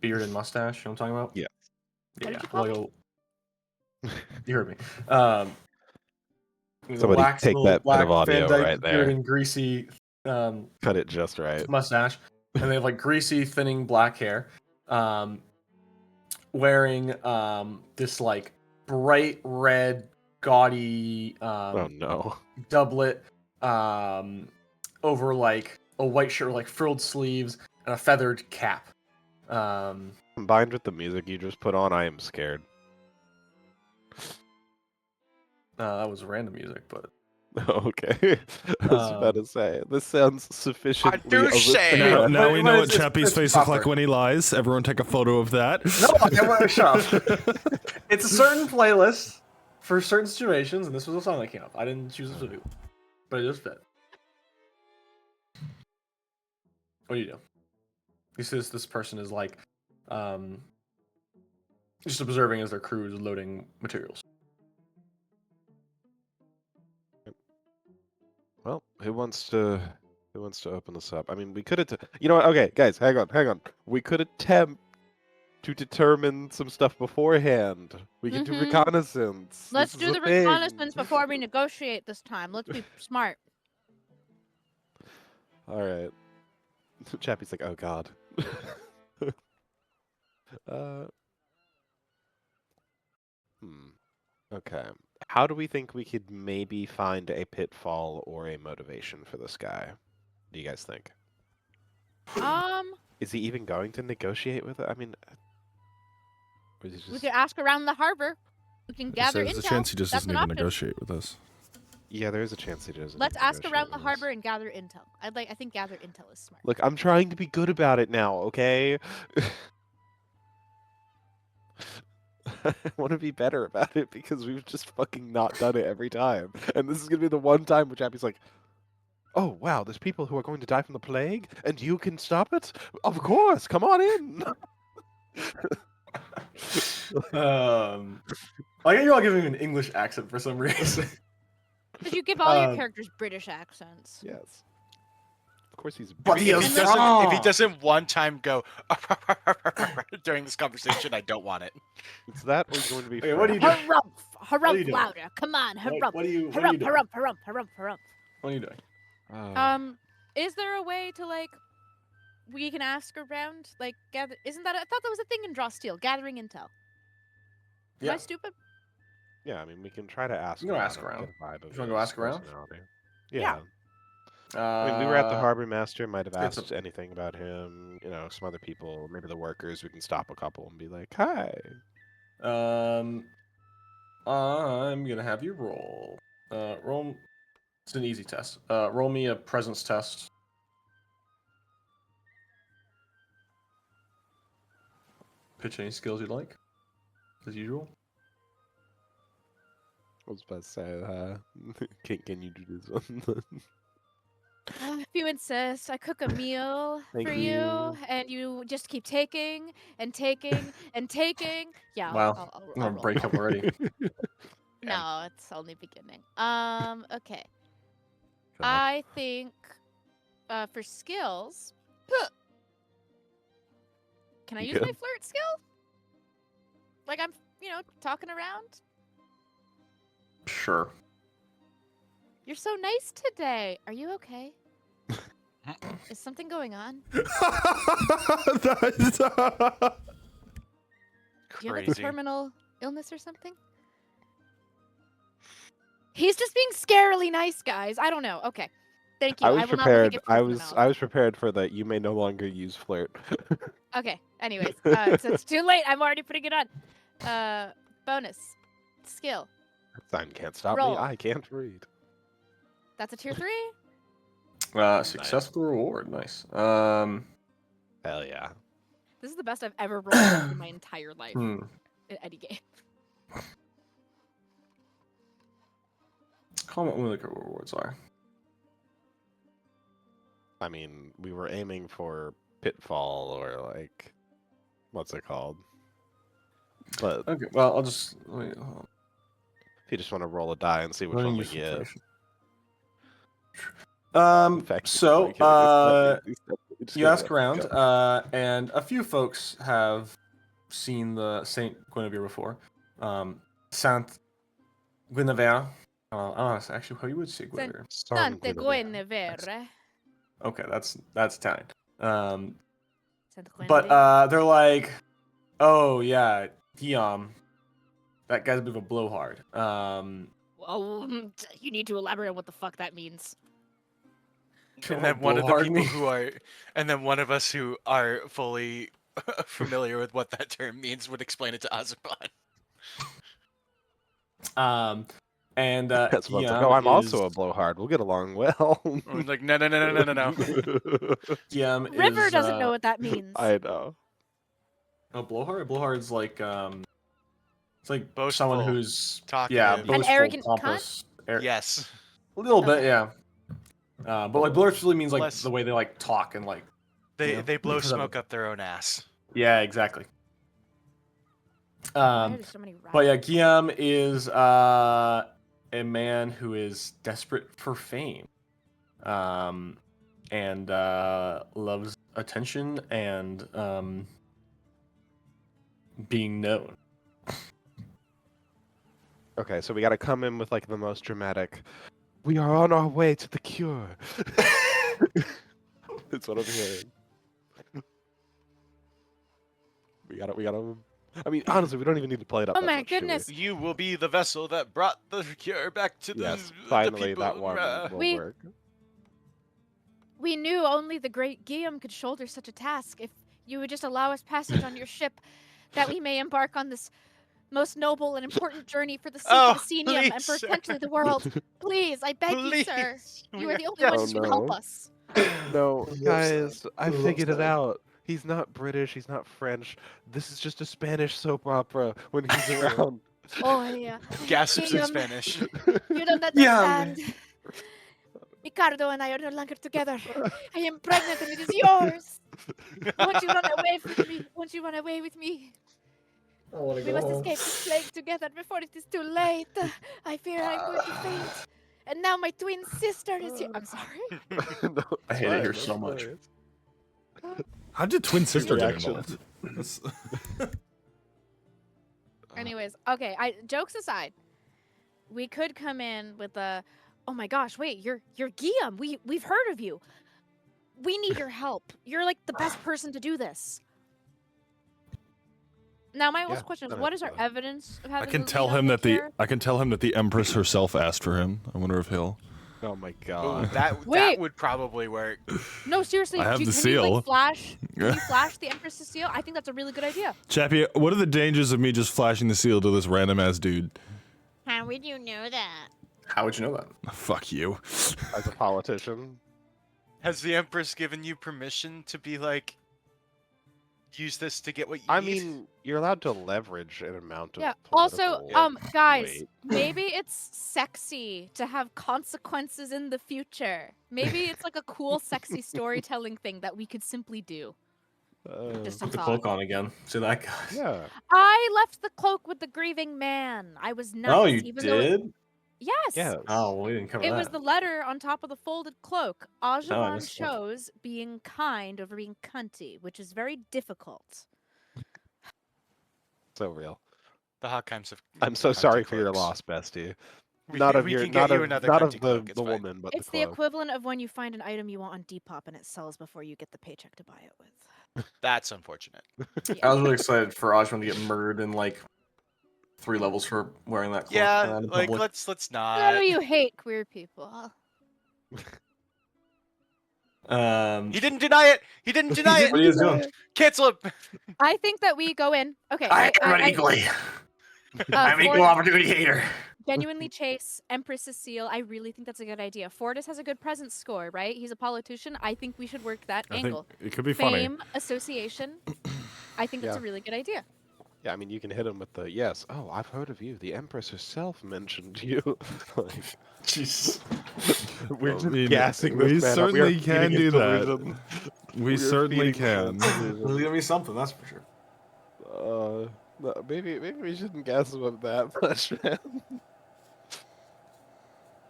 beard and mustache. You know what I'm talking about? Yeah. What Yeah. did you call Like you heard me. With a Somebody waxed take little that bit black of audio Van Dyke right beard there. and greasy Cut it just right. mustache, and they have like greasy, thinning black hair. Wearing this like bright red, gaudy Oh no. doublet over like a white shirt with like frilled sleeves and a feathered cap. Combined with the music you just put on, I am scared. That was random music, but Okay. I was about to say, this sounds sufficiently. do say! Now, now we know what it's Chappy's face looks like when he lies. Everyone take a photo of that. No, I want to shut up. It's a certain playlist for certain situations, and this was a song that came up. I didn't choose this specifically, but it just fit. What do you do? He says this person is like, just observing as their crew is loading materials. Well, who wants to open this up? I mean, we could you know what? Okay, guys, hang on. We could attempt to determine some stuff beforehand. We can do Mhm. reconnaissance. Let's This do is the a thing. reconnaissance before we negotiate this time. Let's be smart. All right. Chappy's like, oh god. uh, Okay. How do we think we could maybe find a pitfall or a motivation for this guy? Do you guys think? Is he even going to negotiate with it? I mean, or is he We just... could ask around the harbor. We can gather There's intel. a chance he just That's doesn't an even option. negotiate with us. Yeah, there is a chance he doesn't. Let's even ask around negotiate the with us. harbor and gather intel. I think gather intel is smart. Look, I'm trying to be good about it now, okay? I want to be better about it because we've just fucking not done it every time. And this is going to be the one time where Chappy's like, oh, wow, there's people who are going to die from the plague, and you can stop it? Of course, come on in! I get you're all giving me an English accent for some reason. Because you give all your Um, characters British accents. Yes. Of course he's... But he If is he doesn't, if he Ah. doesn't one time go during this conversation, I don't want it. It's that or he's going to be... Okay, what do you do? Harumph! What are you Harumph doing? louder! Come on, harumph! What are you Harumph, doing? harumph, harumph, harumph, harumph, harumph. What are you doing? Is there a way to like we can ask around, like gather? Isn't that? I thought that was a thing in Draw Steel, gathering intel. Am I stupid? Yeah, I mean, we can try to ask You can go around ask and around. get a vibe of You wanna go his ask around? personality. Yeah. Yeah. I mean, we were at the Uh, harbor master, might have it's a- asked anything about him, you know, some other people, maybe the workers, we can stop a couple and be like, hi. I'm gonna have you roll. Roll. It's an easy test. Roll me a presence test. Pitch any skills you'd like, as usual. I was about to say, can you do this one? If you insist, I cook a meal Thank for you. you, and you just keep taking and taking and taking. Yeah, Wow. I'll I'm gonna roll. break up already. No, it's only beginning. Okay. God. I think for skills, can I use my Good. flirt skill? Like I'm, talking around. Sure. You're so nice today. Are you okay? Is something going on? Do you have a Crazy. terminal illness or something? He's just being scarily nice, guys. I don't know. Okay. Thank you. I was will not let me prepared. get I food in the was mouth. prepared for that. You may no longer use flirt. Okay. Anyways, so it's too late. I'm already putting it on. Bonus skill. Sign can't stop Roll. me. I can't read. That's a tier 3. Successful reward. Nice. Hell yeah. This is the best I've ever rolled in my entire life Hmm. in any game. Comment when the rewards are. I mean, we were aiming for pitfall or like, what's it called? But Okay. Well, I'll just. Wait, if you just want to roll a die and see which one we get. Effectively, So, like, it's you gonna ask around, go. and a few folks have seen the Saint Guinevere before. Saint Guinevere. I don't know actually how you would say Guinevere. San Sante Guinevere. Guinevere. Okay, that's Italian. Santa But Guinevere. they're like, oh yeah, Guillaume, that guy's a bit of a blowhard. You need to elaborate on what the fuck that means. And then one of the Blowhard people me? who are, and then one of us who are fully familiar with what that term means would explain it to Azeban. And That's what's like, Guillaume oh, I'm also a is- blowhard. We'll get along well. I'm like, no. Guillaume River is, doesn't know what that means. I know. a blowhard. Blowhard's like it's like Boastful, someone who's talkative. yeah, An boastful, arrogant cunt? pompous. Yes. A little bit, Okay. yeah. But like blowhard really means like Less- the way they like talk and like They Yeah. they blow Because of- smoke up their own ass. yeah, exactly. Why are there so many But yeah, rats? Guillaume is a man who is desperate for fame, and loves attention and being known. Okay, so we gotta come in with like the most dramatic. We are on our way to the cure. That's what I'm hearing. We gotta. I mean, honestly, we don't even need to play it up. Oh that my much, do we? goodness. You will be the vessel that brought the cure back to Yes, the finally people. that one will We- work. We knew only the great Guillaume could shoulder such a task. If you would just allow us passage on your ship, that we may embark on this most noble and important journey for the sake Oh, of Asenium and for please, sir. potentially the world. Please, I beg you, sir. Please. You We are the only just- one Oh, who can help no. us. No, guys, I Who figured it loves that? out. He's not British. He's not French. This is just a Spanish soap opera when he's around. Oh, yeah. Gasps in Guillaume, Spanish. You don't Yeah, understand. Ricardo and I are no longer together. I am pregnant and it is yours. Won't you run away from me? Won't you run away with me? I want We must escape this plague together before it is too late. I fear I'm going to faint. And now my twin sister is here. I'm sorry. No, I it's hate it fine, here that's so much. hilarious. How did twin sister get reaction. involved? That's- Anyways, okay. Jokes aside, we could come in with a, oh my gosh, wait, you're Guillaume. We've heard of you. We need your help. You're like the best person to do this. Now, my Yeah, last question is, that what makes is our sense. evidence of I having can the tell lead on him that cure? I can tell him that the Empress herself asked for him. I wonder if he'll. Oh my Ooh, god. that Wait. would probably work. No, seriously. I have can the You, seal. like, flash? Can you flash the Empress's seal? I think that's a really good idea. Chappy, what are the dangers of me just flashing the seal to this random ass dude? How would you know that? How would you know that? Fuck you. As a politician. Has the Empress given you permission to be like, use this to get what you I need? mean, you're allowed to leverage an amount of. Yeah. Also, political guys, weight. maybe it's sexy to have consequences in the future. Maybe it's like a cool, sexy storytelling thing that we could simply do. Just a Put the thought. cloak on again. See that guy? Yeah. I left the cloak with the grieving man. I was nice. Oh, you even though did? Yes. Yes. Oh, well, we didn't cover It that. was the letter on top of the folded cloak. Azeban missed that. chose being kind over being cunty, which is very difficult. So real. The Hawkeims of. I'm so cunty sorry for your cloaks. loss, bestie. We Not can- of we your, can not get you of, another not cunty of the, cloak, it's the fine. woman, but It's the the cloak. equivalent of when you find an item you want on Depop and it sells before you get the paycheck to buy it with. That's unfortunate. I was really excited for Ajman to get murdered in like 3 levels for wearing that cloak. Yeah, around in like public. let's Oh, not. you hate queer people. He didn't deny it. He didn't deny What are it. you doing? Cancel it. I think that we go in. Okay. Everyone equally. I'm equal Fortis, opportunity hater. genuinely chase Empress's seal. I really think that's a good idea. Fortis has a good presence score, right? He's a politician. I think we should work that I think angle. it could be funny. Fame, association. I think that's Yeah. a really good idea. Yeah, I mean, you can hit him with the yes. Oh, I've heard of you. The Empress herself mentioned you. Like, Jesus. we're I just mean, gassing this we man up. certainly are can feeding do his that. delusion. We are certainly feeding him can. his There's delusion. gonna be something, that's for sure. No, maybe we shouldn't gas him up that much, man.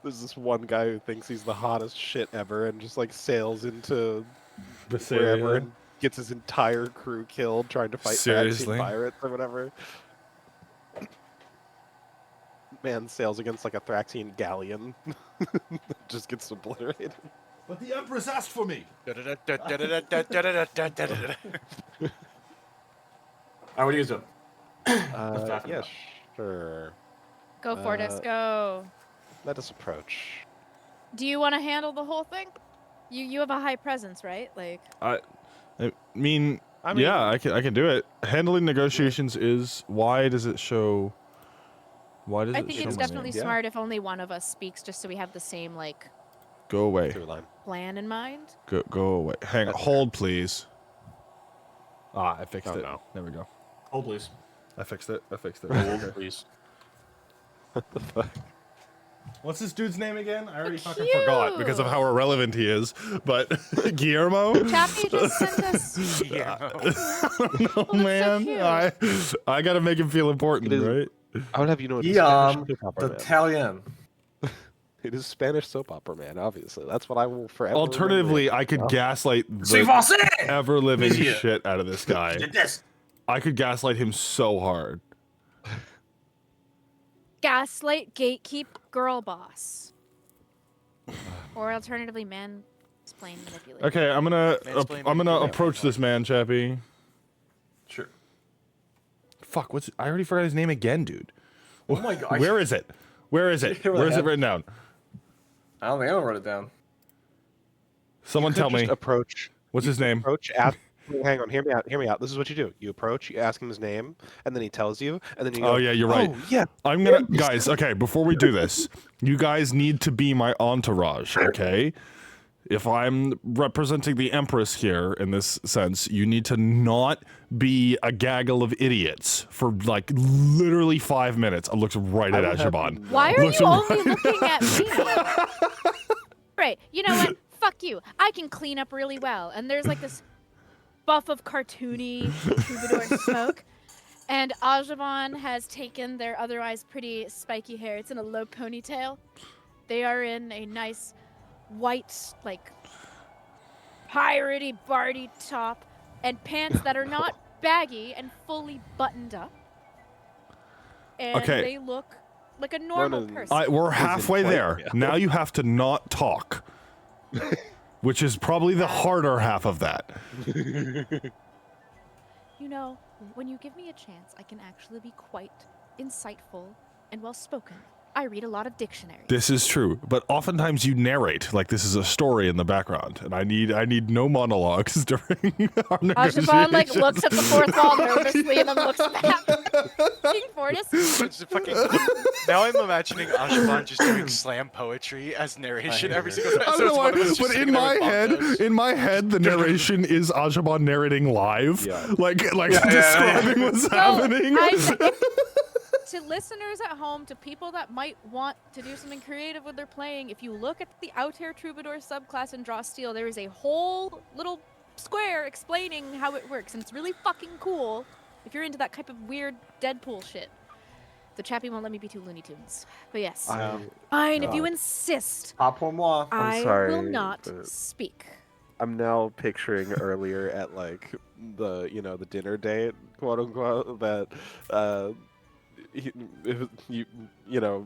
There's this one guy who thinks he's the hottest shit ever and just like sails into wherever and gets his entire crew killed trying to fight Seriously? pirates or whatever. Man sails against like a Thraxian galleon, just gets obliterated. But the Empress asked for me. Alright, what do you do? fast Yeah, enough. sure. Go, Fortis, go. Let us approach. Do you want to handle the whole thing? You have a high presence, right? Like, I mean, I mean, yeah, I can do it. Handling negotiations is why does it show? Why does I it think show it's my definitely name? Yeah. smart if only one of us speaks, just so we have the same like Go away. through line. plan in mind. Go away. Hang on. That's Hold, please. Ah, I fixed Oh, it. no. There we go. Hold, please. I fixed it. Hold, Okay. please. What the fuck? What's this dude's name again? I already fucking cute. forgot because of how irrelevant he is. But Guillermo? Chappy just sent us. Yeah. No, man. cute. I gotta make him feel important, It is- right? I would have you know it's Yum, Spanish soap opera the man. Italian. It is Spanish soap opera man, obviously. That's what I will forever Alternatively, I could Oh. gaslight See, the Fosse! ever living Idiot. shit out of this guy. Did this. I could gaslight him so hard. Gaslight, gatekeep, girl boss. Or alternatively, mansplain, manipulate. Okay, I'm gonna Mansplain, approach this man, Chappy. Sure. Fuck, I already forgot his name again, dude. Oh my god. Where is it? Where is it? Here I Where is it have- written down? I don't think I wrote it down. Someone You could tell me. just approach. What's his name? Approach. Ask. Hang on. Hear me out. Hear me out. This is what you do. You approach. You ask him his name, and then he tells you, and then you go. Oh yeah, you're right. Oh yeah. I'm gonna guys. Okay, before we do this, you guys need to be my entourage. Okay. If I'm representing the Empress here in this sense, you need to not be a gaggle of idiots for like literally 5 minutes. I looked right at Azeban. Why are Looks you right- only looking at me? Right. You know what? Fuck you. I can clean up really well. And there's like this buff of cartoony troubadour smoke. And Azeban has taken their otherwise pretty spiky hair. It's in a low ponytail. They are in a nice white, like, piratey barty top and pants that are not baggy and fully buttoned up. And Okay. they look like a normal Ronan, person. We're halfway point, there. yeah. Now you have to not talk, which is probably the harder half of that. You know, when you give me a chance, I can actually be quite insightful and well-spoken. I read a lot of dictionaries. This is true, but oftentimes you narrate like this is a story in the background, and I need no monologues during our negotiations. Azeban like looks at the fourth wall nervously and then looks back. King Fortis. It's fucking... Now I'm imagining Azeban just doing slam poetry as narration every single time. I don't So know it's why, one of us just but sitting in there my with bongos. head, the narration is Azeban narrating live, Yeah. like yeah. describing what's happening. To listeners at home, to people that might want to do something creative when they're playing, if you look at the Outer Troubadour subclass in Draw Steel, there is a whole little square explaining how it works, and it's really fucking cool if you're into that type of weird Deadpool shit. The Chappy won't let me be too Looney Tunes. But yes. Fine, if you insist. Pas pour moi. I will sorry, not but- speak. I'm now picturing earlier at like the the dinner date, quote unquote, that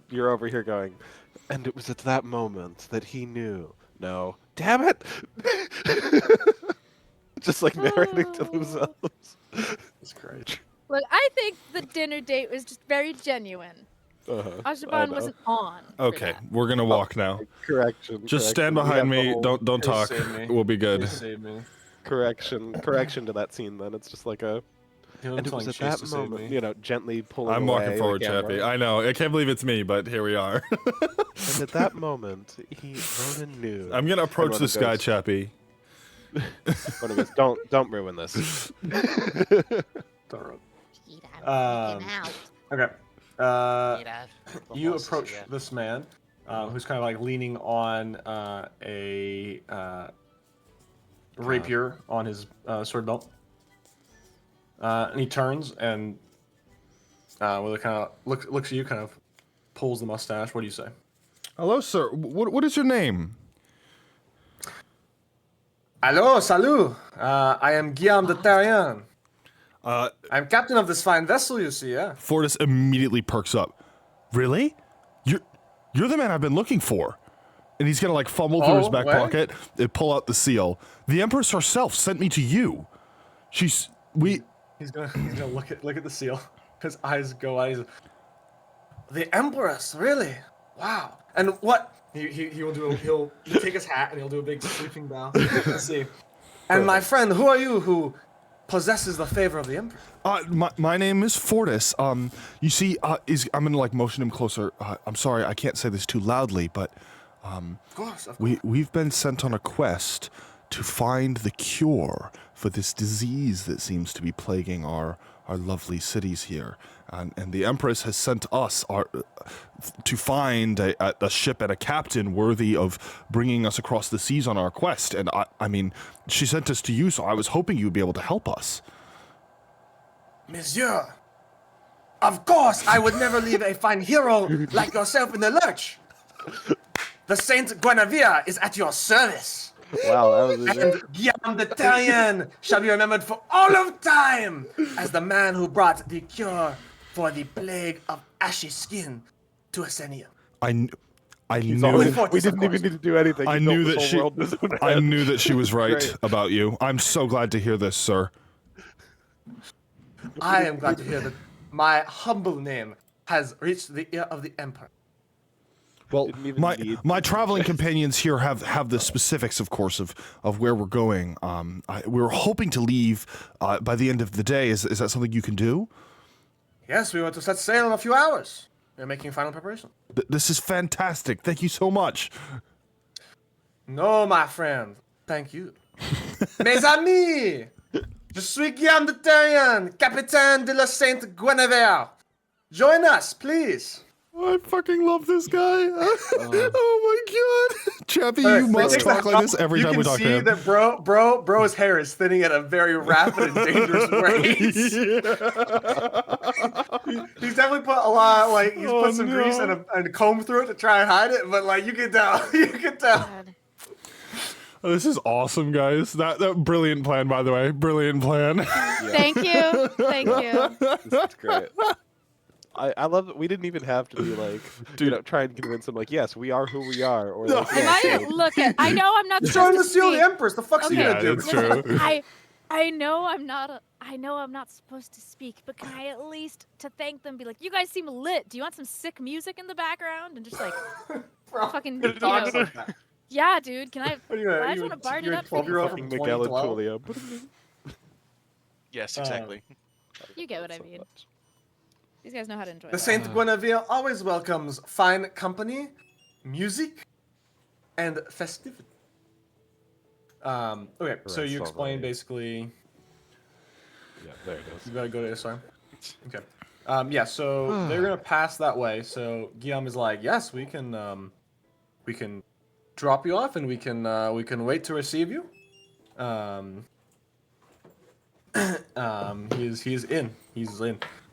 you're over here going, and it was at that moment that he knew. No, damn it! Just like narrating to themselves. That's great. Look, I think the dinner date was just very genuine. I Azeban know. wasn't on. for Okay, that. we're gonna walk now. Correction. Just stand correction. We behind have the me. whole Don't talk. save me. We'll be good. Please save me. correction to that scene. Then it's just like a. And it was at that moment, gently pulling I'm away walking the forward, camera. Chappy. I know. I can't believe it's me, but here we are. And at that moment, Ronan knew. I'm gonna approach Ronan this guy, goes- Chappy. Ronan goes, don't ruin this. Okay. You approach this man, who's kind of like leaning on a rapier on his sword belt. And he turns and with a kind of looks at you, kind of pulls the mustache. What do you say? Hello, sir. What is your name? Allô, salut. I am Guillaume de Tarian. I'm captain of this fine vessel, you see, yeah. Fortis immediately perks up. Really? You're the man I've been looking for. And he's gonna like fumble through his back what? pocket and pull out the seal. The Empress herself sent me to you. He's gonna look at the seal. His eyes go out. He's the Empress, really? Wow. And what? He'll take his hat and he'll do a big sweeping bow. Let's see. And my friend, who are you who possesses the favor of the Emperor? my name is Fortis. You see, I'm gonna like motion him closer. I'm sorry, I can't say this too loudly, but Of course. we've been sent on a quest to find the cure for this disease that seems to be plaguing our lovely cities here. And the Empress has sent us to find a ship and a captain worthy of bringing us across the seas on our quest. And I mean, she sent us to you, so I was hoping you'd be able to help us. Monsieur, of course I would never leave a fine hero like yourself in the lurch. The Saint Guinevere is at your service. Wow, that was And Guillaume the Terrien shall be remembered for all of time as the man who brought the cure for the plague of ashy skin to Asenia. I knew Only that, Fortis, we of didn't even course. need to do anything. I He knew built that this she whole world in his own I head. knew that she was right Great. about you. I'm so glad to hear this, sir. I am glad to hear that my humble name has reached the ear of the Emperor. Well, Didn't even my need my to traveling apologize. companions here have the specifics, of course, of where we're going. We were hoping to leave by the end of the day. Is that something you can do? Yes, we want to set sail in a few hours. We're making final preparation. This is fantastic. Thank you so much. No, my friend. Thank you. Mes amis! Je suis Guillaume de Terrien, capitaine de la Sainte Guinevere. Join us, please. I fucking love this guy. Oh my god, Chappy, you Alright, must takes talk the like this helm. every time we talk to You him. can see that bro's hair is thinning at a very rapid and dangerous rate. He's definitely put a lot, like he's put some grease and a comb through it to try and hide it, but like you can tell, you can tell. God. This is awesome, guys. That brilliant plan, by the way. Brilliant plan. Thank you. Thank you. This is great. I love that we didn't even have to be like, try and convince him like, yes, we are who we are, or like, Am yes, I like, look at I know I'm not You're trying supposed to to steal the speak. Empress. The fuck's he Okay. gonna do? that's true. I know I'm not I know I'm not supposed to speak, but can I at least to thank them be like, you guys seem lit. Do you want some sick music in the background? And just like Bro, fucking it talks you know, like that. yeah, dude, can I What are you gonna- I are just you want to bard you're it a up for you. 12-year-old fucking from Miguel and 2012? Tulio. Yes, exactly. You get what I mean. These guys know how to enjoy The that. Saint Guinevere always welcomes fine company, music, and festivity. Okay, so Right, you so explain right. basically. Yeah, there it is. You gotta go to Isar. Okay. Yeah, so they're gonna pass that way. So Guillaume is like, yes, we can drop you off and we can wait to receive you. He's in.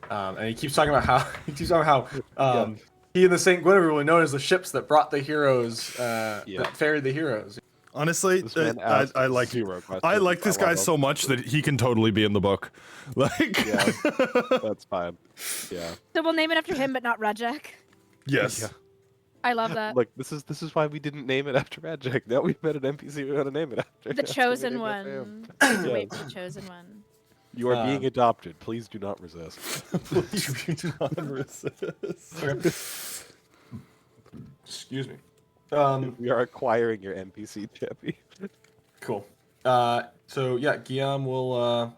And he keeps talking about how he and the Saint Guinevere were known as the ships that brought the heroes, that ferried the heroes. Honestly, This man I asked like zero questions. I like this guy love so him. much that he can totally be in the book. Like, Yeah, that's fine. Yeah. So we'll name it after him, but not Rajak. yes. Yeah. I love that. Look, this is why we didn't name it after Radjak. Now we've met an NPC we want to name it after. The That's gonna be chosen named after him. one. Please Yes. wait for the chosen one. You are being adopted. Please do not resist. Please do not resist. Excuse me. We are acquiring your NPC, Chappy. Cool. So yeah, Guillaume will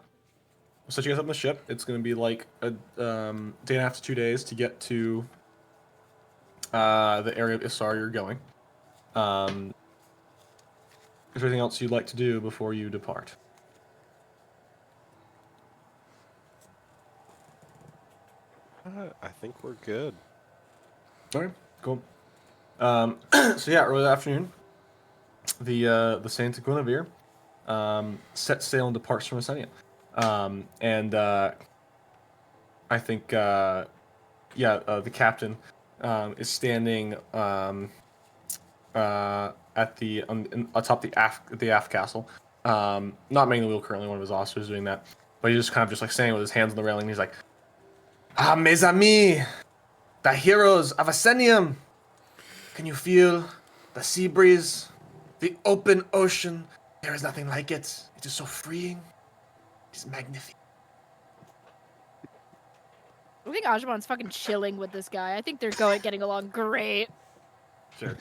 set you guys up on the ship. It's gonna be like a day and a half to 2 days to get to the area of Isar you're going. Is there anything else you'd like to do before you depart? I think we're good. Okay, cool. So yeah, early afternoon, the Saint Guinevere sets sail and departs from Asenia. And I think the captain is standing at the atop the aft castle, not manning the wheel currently. One of his officers doing that, but he's just kind of just like standing with his hands on the railing. And he's like, "Ah, mes amis, the heroes of Asenium. Can you feel the sea breeze, the open ocean? There is nothing like it. It is so freeing. It is magnificent." I think Azeban's fucking chilling with this guy. I think they're getting along great. Sure.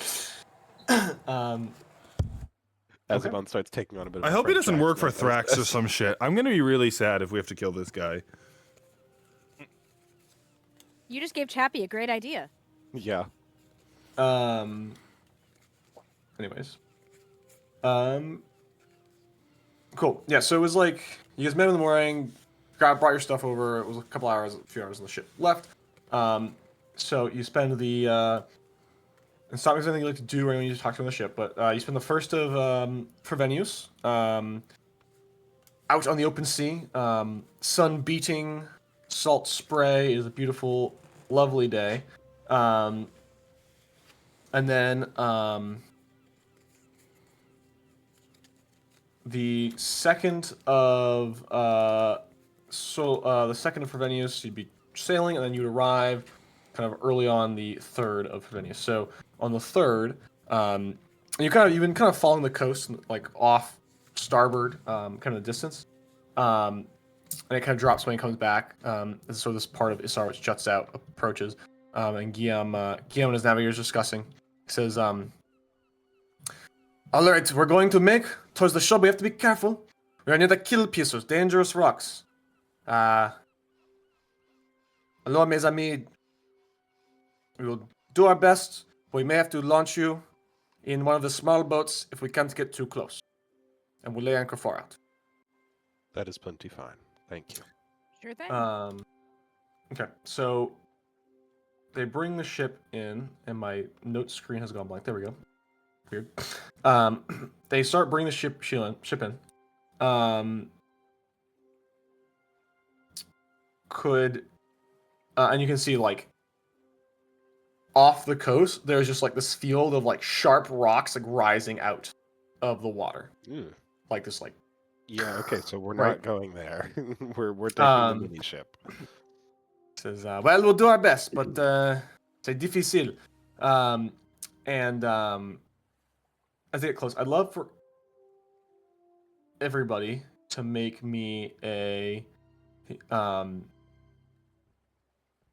Azeban starts taking on a bit of I a hope he French doesn't work for accent as Thrax or this. some shit. I'm gonna be really sad if we have to kill this guy. You just gave Chappy a great idea. Yeah. Anyways. Cool. Yeah, so it was like you guys met in the morning, brought your stuff over. It was a few hours on the ship left. So you spend the and it's not anything you like to do or anything you need to talk to on the ship, but you spend the first of Frevenius out on the open sea. Sun beating, salt spray. It is a beautiful, lovely day. And then the 2nd of the 2nd of Frevenius, you'd be sailing, and then you'd arrive kind of early on the 3rd of Frevenius. So on the 3rd, you've been kind of following the coast, like off starboard, kind of the distance, and it kind of drops when it comes back. So this part of Isar which juts out approaches, and Guillaume and his navigator is discussing. He says, "All right, we're going to make towards the shore. We have to be careful. We are near the kill pieces, dangerous rocks. Hello, mes amis. We will do our best, but we may have to launch you in one of the small boats if we can't get too close. And we'll lay anchor far out." That is plenty fine. Thank you. Sure thing. Okay, so they bring the ship in, and my note screen has gone blank. There we go. Weird. They start bringing the ship in. And you can see, like, off the coast, there's just like this field of like sharp rocks like rising out of the water, like this, like. Yeah. Okay. So we're Right. not going there. we're taking the mini ship. Says, well, we'll do our best, but c'est difficile. And as they get close, I'd love for everybody to make me a, I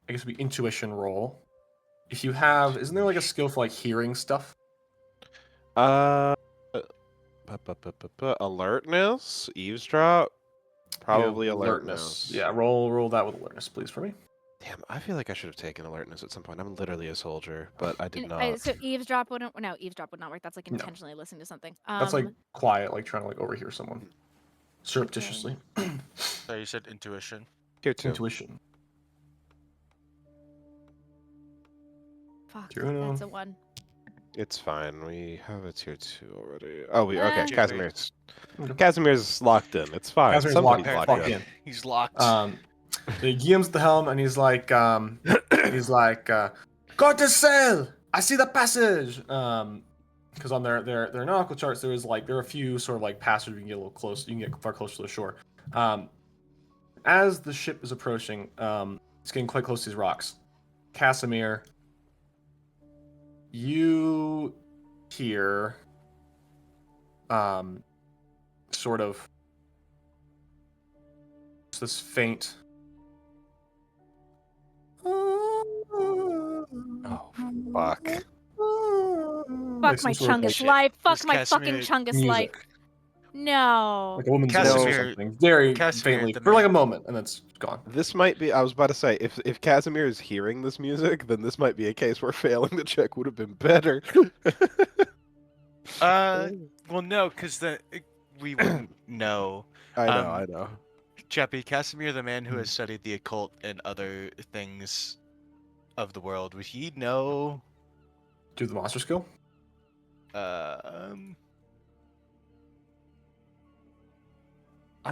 guess it'd be intuition roll. If you have, isn't there like a skill for like hearing stuff? Alertness, eavesdrop, probably Yeah, alertness. Yeah, roll that with alertness, please, for me. Damn, I feel like I should have taken alertness at some point. I'm literally a soldier, but I did And, not. so eavesdrop wouldn't. No, eavesdrop would not work. That's like No. intentionally listening to something. That's like quiet, like trying to like overhear someone surreptitiously. So you said intuition. Tier 2. Intuition. Fuck, Juno. that's a 1. It's fine. We have a tier 2 already. Oh, we okay. Ah. Casimir's Okay. Casimir's locked in. It's fine. Casimir's Somebody's locked locked in. in. He's locked. Guillaume's at the helm, and he's like, go to sail. I see the passage. Because on their nautical charts, there are a few sort of like passages you can get a little close. You can get far closer to the shore. As the ship is approaching, it's getting quite close to these rocks. Casimir, you hear, sort of this faint. Oh, fuck. Fuck my Chungus life. Fuck my fucking Chungus life. Music. No. Like a woman's voice or Casimir- something. Very Casimir, faintly. the For like a man. moment, and then it's gone. This might be. I was about to say, if Casimir is hearing this music, then this might be a case where failing the check would have been better. Well, no, because we wouldn't know. I know. Chappy, Casimir, the man who has studied the occult and other things of the world, would he know? Do the monster skill? I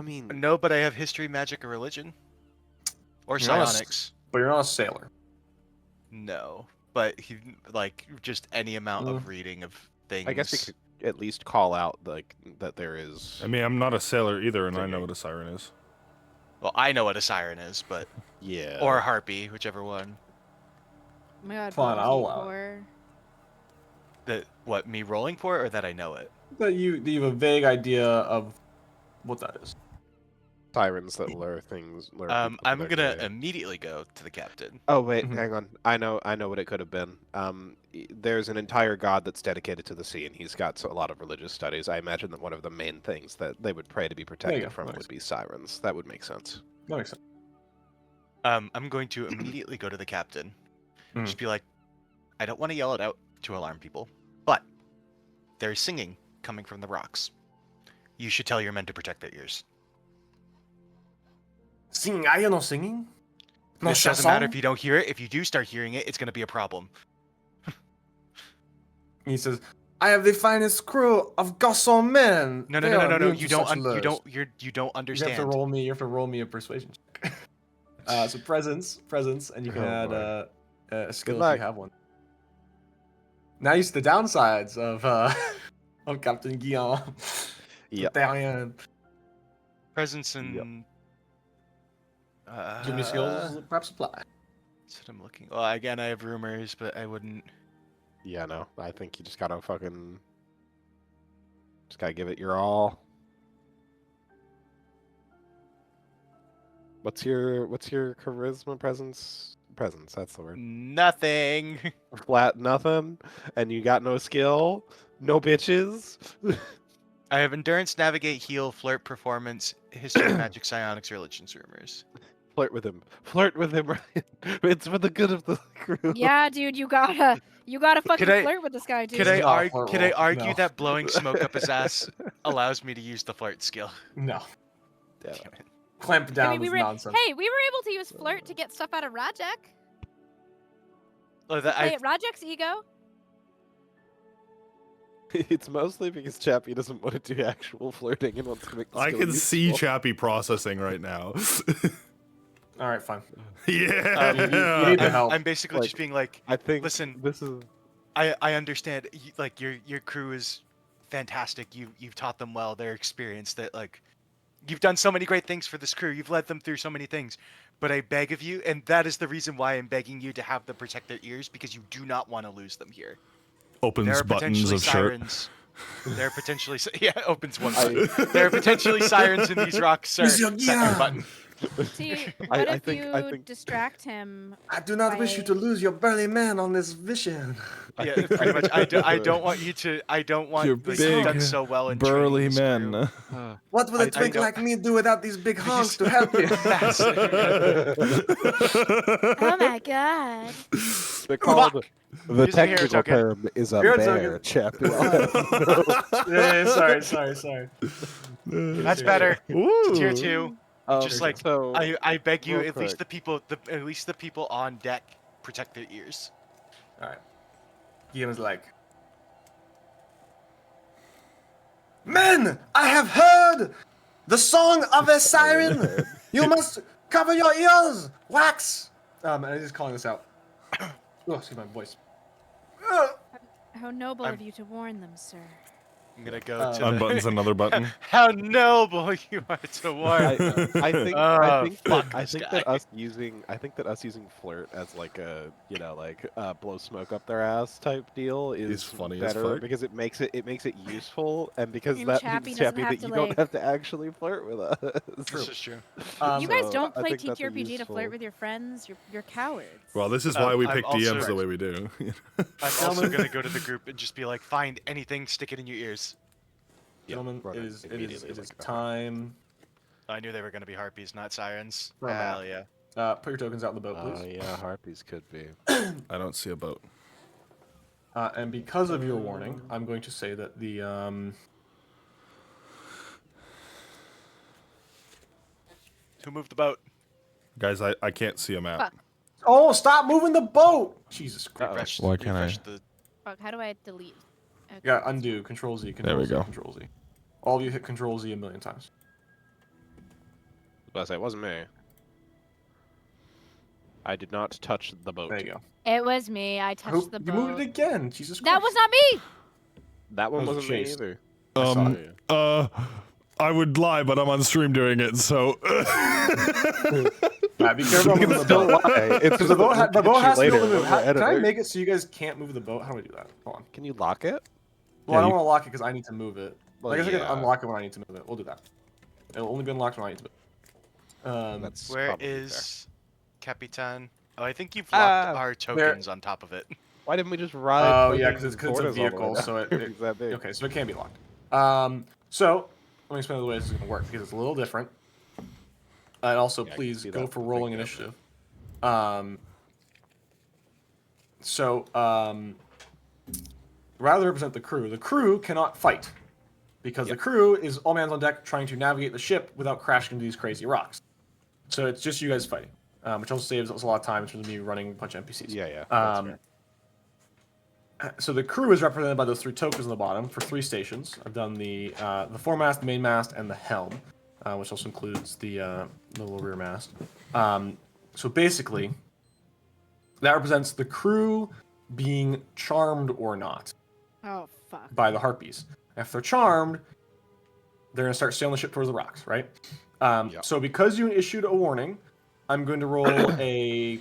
mean, No, but I have history, magic, or religion, or You're not a psionics. But you're not a sailor. No, but he like just any amount of reading of things. I guess we could at least call out like that there is. I mean, I'm not a sailor either, and I know what a siren is. Well, I know what a siren is, but Yeah. or a harpy, whichever one. Oh my god. Fine, balls I'll you allow it. for- That what me rolling for, or that I know it. That you have a vague idea of what that is. Sirens that lure things. Lure people to I'm their gonna grave. immediately go to the captain. Oh wait, Mhm. hang on. I know what it could have been. There's an entire god that's dedicated to the sea, and he's got a lot of religious studies. I imagine that one of the main things that they would pray to be go. protected from Nice. would be sirens. That would make sense. That makes sense. I'm going to immediately go to the captain. Mhm. Just be like, I don't want to yell it out to alarm people, but there's singing coming from the rocks. You should tell your men to protect their ears. Singing? I hear no singing. No This doesn't matter chanson? if you don't hear it. If you do start hearing it, it's going to be a problem. He says, "I have the finest crew of garçon men." No. They are You immune to don't. such You lures." don't. You don't You understand. have to roll me a persuasion check. So presence, and you can Oh, add boy. a skill if luck. you have one. Now you see the downsides of of Captain Guillaume. Yep. Battalion. Presence and. Give me skills, perhaps apply. That's what I'm looking. Well, again, I have rumors, but I wouldn't. Yeah, no. I think you just gotta give it your all. What's your charisma presence? Presence, that's the word. Nothing. Flat nothing, and you got no skill, no bitches. I have endurance, navigate, heal, flirt, performance, history, magic, psionics, religions, rumors. Flirt with him, Ryan. It's for the good of the crew. Yeah, dude, you gotta fucking I- flirt with this guy, dude. Could This is not a I flirt could I roll. argue No. that blowing smoke up his ass allows me to use the flirt skill? No. Damn. Damn it. Clamp down I mean, we this were nonsense. hey, we were able to use flirt to get stuff out of Rajek. Oh, that Play I at Rajek's ego. It's mostly because Chappy doesn't want to do actual flirting and wants to make the I skill can see useful. Chappy processing right now. All right, fine. Yeah. you need the help. I'm basically just Like, being like, I think listen, this is I understand. Like your crew is fantastic. You've taught them well. They're experienced. That like you've done so many great things for this crew. You've led them through so many things. But I beg of you, and that is the reason why I'm begging you to have them protect their ears, because you do not want to lose them here. Opens There are buttons potentially of shirt. sirens. There are potentially opens one button. There are potentially sirens in these rocks, sir. Second button. See, I what if think- you I think- distract him? I do not wish you to By- lose your burly man on this vision. Yeah, pretty much. I don't want you to. I don't want. You're Like, you've done big, so well in burly training this crew. men. What would a I twink don't- like me do without these big honks to help you? Massive. Oh my god. they're called. The Use a hero technical token. term is a Hero bear, Chappy. yeah, sorry. That's better. Ooh. Tier 2. Just like so, I beg you, real at least quick. the people on deck protect their ears. All right. Guillaume is like, men, I have heard the song of a siren. You must cover your ears. Wax. And I'm just calling this out. Oh, excuse my voice. How noble I'm- of you to warn them, sir. I'm gonna go to Unbuttons another button. How noble you are to warn. I think Oh, fuck I this think guy. that us using flirt as like a blow smoke up their ass type deal is funny as better fuck. because it makes it useful, and because And that Chappy means doesn't Chappy have that to, you don't like- have to actually flirt with us. This is true. You guys So, don't I play think that's a TTRPG to useful- flirt with your friends. You're cowards. Well, this is why we I'm pick DMs also- the way we do. I'm also gonna go to the group and just be like, find anything, stick it in your ears. Gentlemen, run it it is immediately like a time. I knew they were gonna be harpies, not sirens. For a Hell map. yeah. Put your tokens out in the boat, please. Yeah, harpies could be. I don't see a boat. And because of your warning, I'm going to say that the Who moved the boat? Guys, I can't see a map. Fuck. Oh, stop moving the boat! Jesus Christ. Refresh, Why can't I? refresh the Fuck, how do I delete? Okay. Yeah, undo, Control Z, Control There we Z, go. Control Z. All of you hit Control Z a million times. But I say it wasn't me. I did not touch the boat. There you go. It was me. I touched the You boat. moved it again. Jesus Christ. That was not me. That one That was wasn't me chased. either. I would lie, but I'm on stream doing it, so. Be careful on moving the Still boat. lie. It's Because the boat, the boat has to be able to move. later. Can I make it so you guys can't move the boat? How do I do that? Hold on. Can you lock it? Well, I don't you- want to lock it because I need to move it. Well, I guess I yeah. can unlock it when I need to move it. We'll do that. It'll only be unlocked when I need to move it. That's Where probably is Capitan? Oh, I think you've locked Ah, our tokens on top of it. Why didn't we just ride? Oh, yeah, fucking 'cause it's a Fortis all the way vehicle, down so it- here if it's that big? Okay, so it can be locked. So let me explain the way this is going to work because it's a little different. And also, Yeah, I can please see go that for big rolling difference. initiative. Rather than represent the crew cannot fight because the crew is all hands on deck trying to navigate the ship without crashing into these crazy rocks. So it's just you guys fighting, which also saves us a lot of time in terms of me running a bunch of NPCs. Yeah. That's fair. So the crew is represented by those 3 tokens on the bottom for 3 stations. I've done the foremast, the mainmast, and the helm, which also includes the little rear mast. So basically, that represents the crew being charmed or not Oh fuck. by the harpies. If they're charmed, they're gonna start sailing the ship towards the rocks, right? Yeah. So because you issued a warning, I'm going to roll a,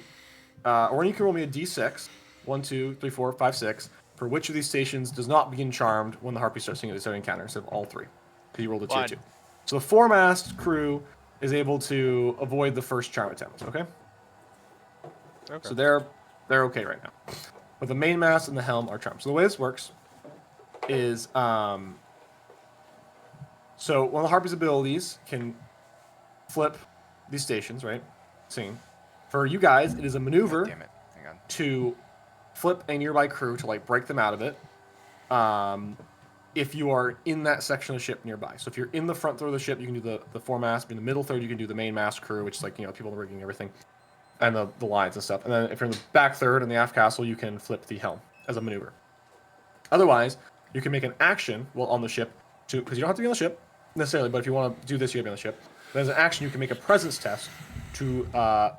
or you can roll me a d6, 1, 2, 3, 4, 5, 6, for which of these stations does not begin charmed when the harpy starts singing the starting encounter, instead of all 3. Because you rolled a tier One. 2. So the foremast crew is able to avoid the first charm attempt, okay? Okay. So they're okay right now. But the main mast and the helm are charmed. So the way this works is, so one of the harpy's abilities can flip these stations, right? Singing. For you guys, it is a maneuver Damn it. Hang on. to flip a nearby crew to like break them out of it. If you are in that section of the ship nearby. So if you're in the front third of the ship, you can do the foremast. In the middle third, you can do the main mast crew, which is like, people in the rigging and everything. And the lines and stuff. And then if you're in the back third and the aft castle, you can flip the helm as a maneuver. Otherwise, you can make an action while on the ship, because you don't have to be on the ship necessarily, but if you want to do this, you have to be on the ship. Then as an action, you can make a presence test to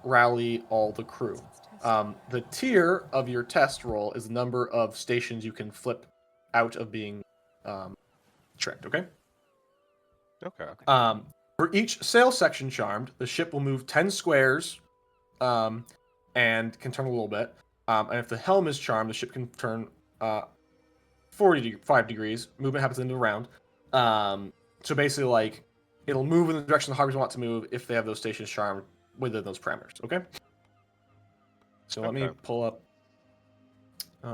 rally all the crew. The tier of your test roll is the number of stations you can flip out of being tricked, okay? Okay. For each sail section charmed, the ship will move 10 squares and can turn a little bit. And if the helm is charmed, the ship can turn 45 degrees. Movement happens into the round. So basically, like, it'll move in the direction the harpies want to move if they have those stations charmed within those parameters, okay? So let me pull up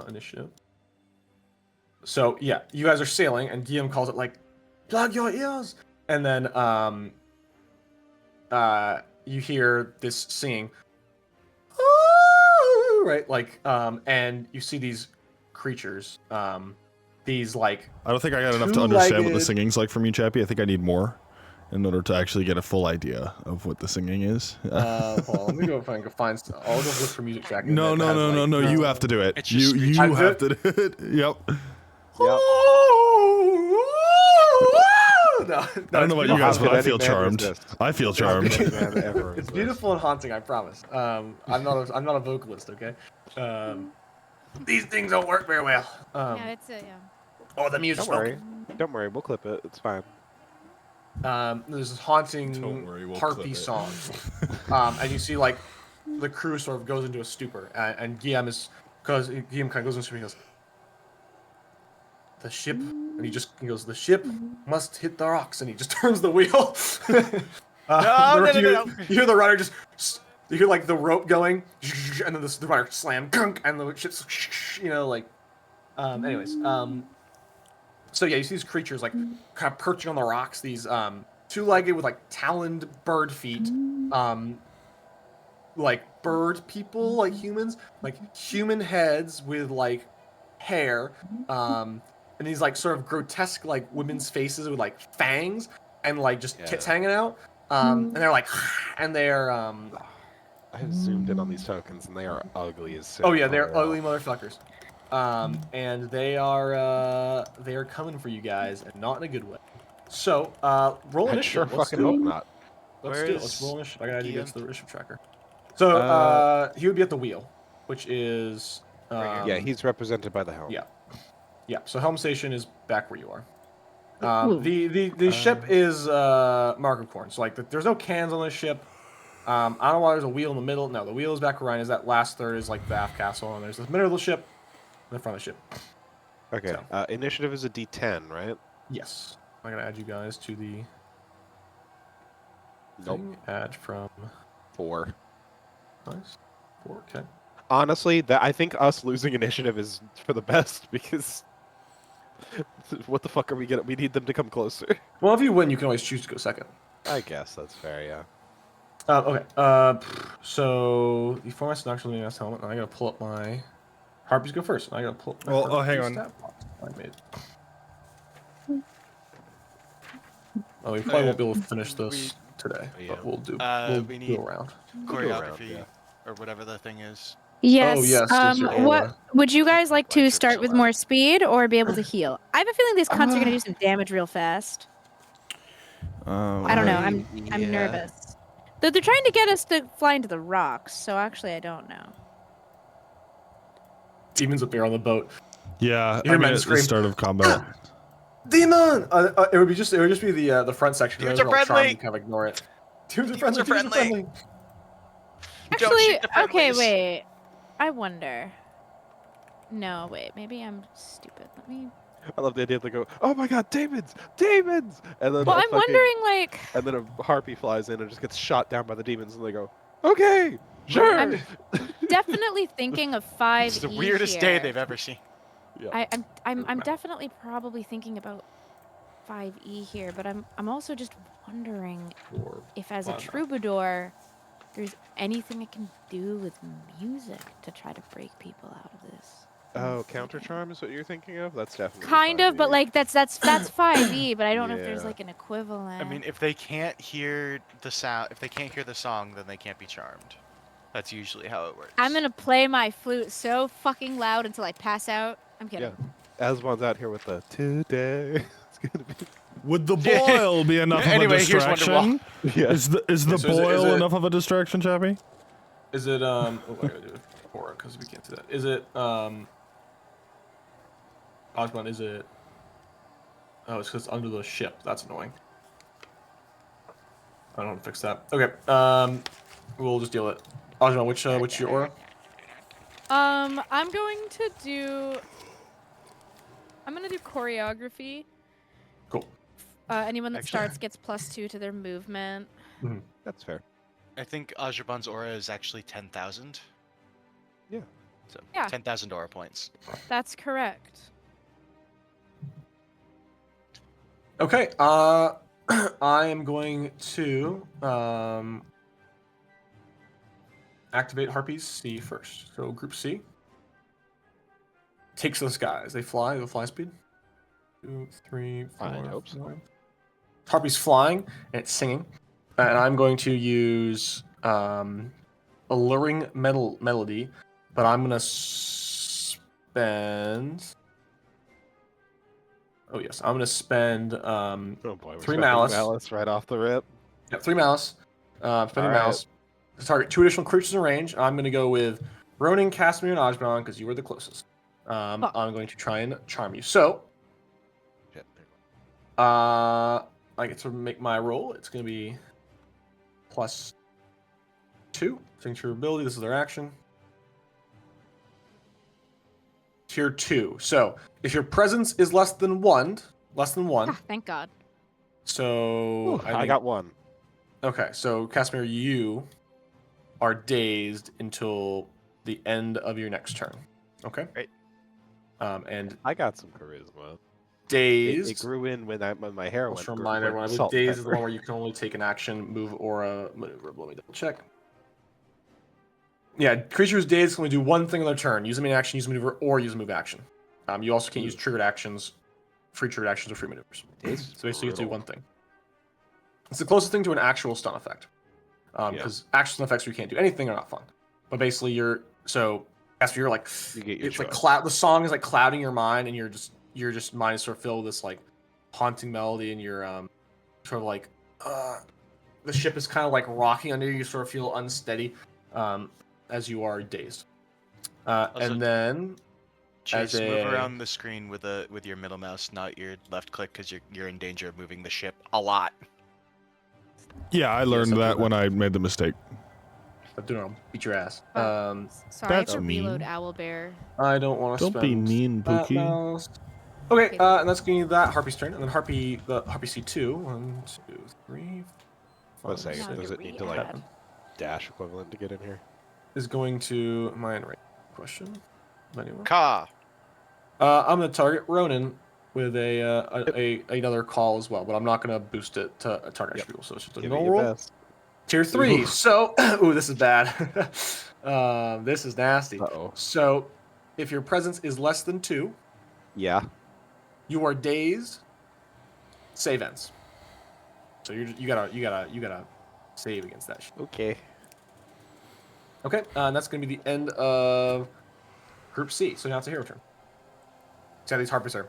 initiative. So, yeah, you guys are sailing, and Guillaume calls it, like, plug your ears! And then you hear this singing, right? Like, and you see these creatures, these, like, I don't think I got enough to understand what the two-legged- singing's like from you, Chappy. I think I need more in order to actually get a full idea of what the singing is. Hold on, let me go if I can find. I'll go look for music track. No. You have to do it. It's just You screeching. have to do it. Yep. No, I don't know about you guys, but I feel charmed. I feel charmed. It's beautiful and haunting, I promise. I'm not a vocalist, okay? These things don't work very well. Yeah, it's a Oh, the music's Don't worry. Don't worry. We'll clip it. It's fine. There's this haunting Don't worry, we'll harpy clip it. song, and you see like the crew sort of goes into a stupor, and Guillaume kind of goes into a stupor. He goes, the ship, and he goes, the ship must hit the rocks, and he just turns the wheel. No. You hear the rudder just, you hear like the rope going, and then the rudder slam, and the ship's, anyways. So yeah, you see these creatures like kind of perching on the rocks, these two-legged with like taloned bird feet, like bird people, like humans, like human heads with like hair, and these like sort of grotesque like women's faces with like fangs and like just tits hanging out, and they're like, and they're I have zoomed in on these tokens, and they are ugly as sin. oh yeah, they're ugly motherfuckers. And they are coming for you guys, and not in a good way. So, roll I initiative. sure fucking hope not. Let's Where do it. Let's is roll initiative. I gotta Guillaume? get to the initiative tracker. So, he would be at the wheel, which is Yeah, he's represented by the helm. yeah. So helm station is back where you are. The ship is Mark of Corn. So like, there's no cans on this ship. I don't know why there's a wheel in the middle. No, the wheel is back where Ryan is. That last third is like the aft castle, and there's the middle of the ship, and the front of the ship. Okay. So. Initiative is a D10, right? Yes. I'm gonna add you guys to the Nope. thing. Add from 4. nice 4. Okay. Honestly, I think us losing initiative is for the best because what the fuck are we getting? We need them to come closer. Well, if you win, you can always choose to go second. I guess that's fair. Yeah. Okay. So the format's not actually in helmet. Now I gotta pull up my harpies. Go first. I gotta pull. Up my Well, harpies hang on. stat box I made. Oh, we probably won't be able to finish this today, Yeah. but we'll do. We do need a round. choreography yeah. or whatever the thing is. Yes. Oh, yes, yes, your What aura. would you guys like to Like start chips with allowed. more speed or be able to heal? I have a feeling these cunts are gonna do some damage real fast. I don't know. I'm Yeah. nervous. They're trying to get us to fly into the rocks, so actually I don't know. Demons up there on the boat. Yeah, Your I mean, men at the scream. start of combat. Demon! It would just be the front section. Demons Those are all charmed, friendly! you kind of ignore it. Demons are Demons friendly. are Demons are friendly. Don't Actually, shoot the okay, friendlies. wait. I wonder. No, wait. Maybe I'm stupid. Let me. I love the idea they go, oh my god, demons! Demons! And then Well, a I'm fucking- wondering, like. And then a harpy flies in and just gets shot down by the demons, and they go, okay, sure. I'm definitely thinking of 5E It's the weirdest day here. they've ever seen. I'm definitely probably thinking about 5E here, but I'm also just wondering if as a troubadour there's anything I can do with music to try to break people out of this. Oh, counter charm is what you're thinking of? That's definitely Kind of, but 5e. like that's 5E, but I don't know if there's Yeah. like an equivalent. I mean, if they can't hear the sound, if they can't hear the song, then they can't be charmed. That's usually how it works. I'm gonna play my flute so fucking loud until I pass out. I'm kidding. Yeah. Asmon's out here with the today. It's gonna be. Would the boil be enough Anyway, of a here's distraction? Yeah. Is the So is it- boil is it- enough of a distraction, Chappy? Is it oh, I gotta do it aura because we can't do that. Is it Osman? Is it? Oh, it's because it's under the ship. That's annoying. I don't want to fix that. Okay. We'll just deal with it. Osman, which your aura? I'm going to do. I'm gonna do choreography. Cool. Anyone that Actually- starts gets +2 to their movement. That's fair. I think Azeban's aura is actually 10,000. Yeah. So Yeah. 10,000 aura points. That's correct. Okay. I am going to activate Harpies C first. So Group C takes to the skies. They fly. The fly speed. 2, 3, 4. I hope so. 5. Harpy's flying and it's singing, and I'm going to use alluring melody, but I'm gonna spend. Oh yes, I'm gonna spend Oh boy, we're 3 spending malice. right off the rip. Yeah, 3 malice. Spending Alright. malice to target 2 additional creatures in range. I'm gonna go with Ronin, Casimir, and Azeban because you were the closest. I'm going to try and charm you. So, Shit. I get to make my roll. It's going to be +2. Signature ability. This is their action. Tier 2. So if your presence is less than 1, Ah, thank God. so Ooh, I think- got one. Okay, so Casimir, you are dazed until the end of your next turn. Okay. Great. And I got some charisma. dazed. It grew in when my hair Let's went. remind everyone. I believe salt dazed is the pepper. one where you can only take an action, move, or a maneuver. Let me double check. Yeah, creatures dazed can only do one thing on their turn: use a main action, use a maneuver, or use a move action. You also can't use triggered actions, free triggered actions, or free maneuvers. Dazed is So basically, you have to do brutal. one thing. It's the closest thing to an actual stun effect. Because actual stun effects where you can't do anything are not fun. But basically, after you're like, You get your it's like choice. the song is like clouding your mind, and your mind is sort of filled with this like haunting melody, and you're sort of like the ship is kind of like rocking under you. You sort of feel unsteady as you are dazed. And then Chase, as move a- around the screen with your middle mouse, not your left click, because you're in danger of moving the ship a lot. Yeah, I learned I'll do that that. when I made the mistake. I don't know, beat your ass. Sorry, I have That's to reload mean. Owlbear. I don't want to Don't spend be mean, that Pookie. mouse. Okay, and that's gonna be that Harpy's turn, and then Harpy C2. 1, 2, 3. Let's say, Now does to it need to like re-add. dash equivalent to get in here? Is going to my right question. Anyone? Ka! I'm gonna target Ronan with another call as well, but I'm not gonna boost it to a target extra roll, so it's just a Give it normal your roll. best. Tier 3. Ooh. So, ooh, this is bad. This is nasty. Uh-oh. So, if your presence is less than 2, Yeah. you are dazed. Save ends. So you gotta save against that shit. Okay. Okay, and that's gonna be the end of Group C. So now it's a hero turn. See how these harpies are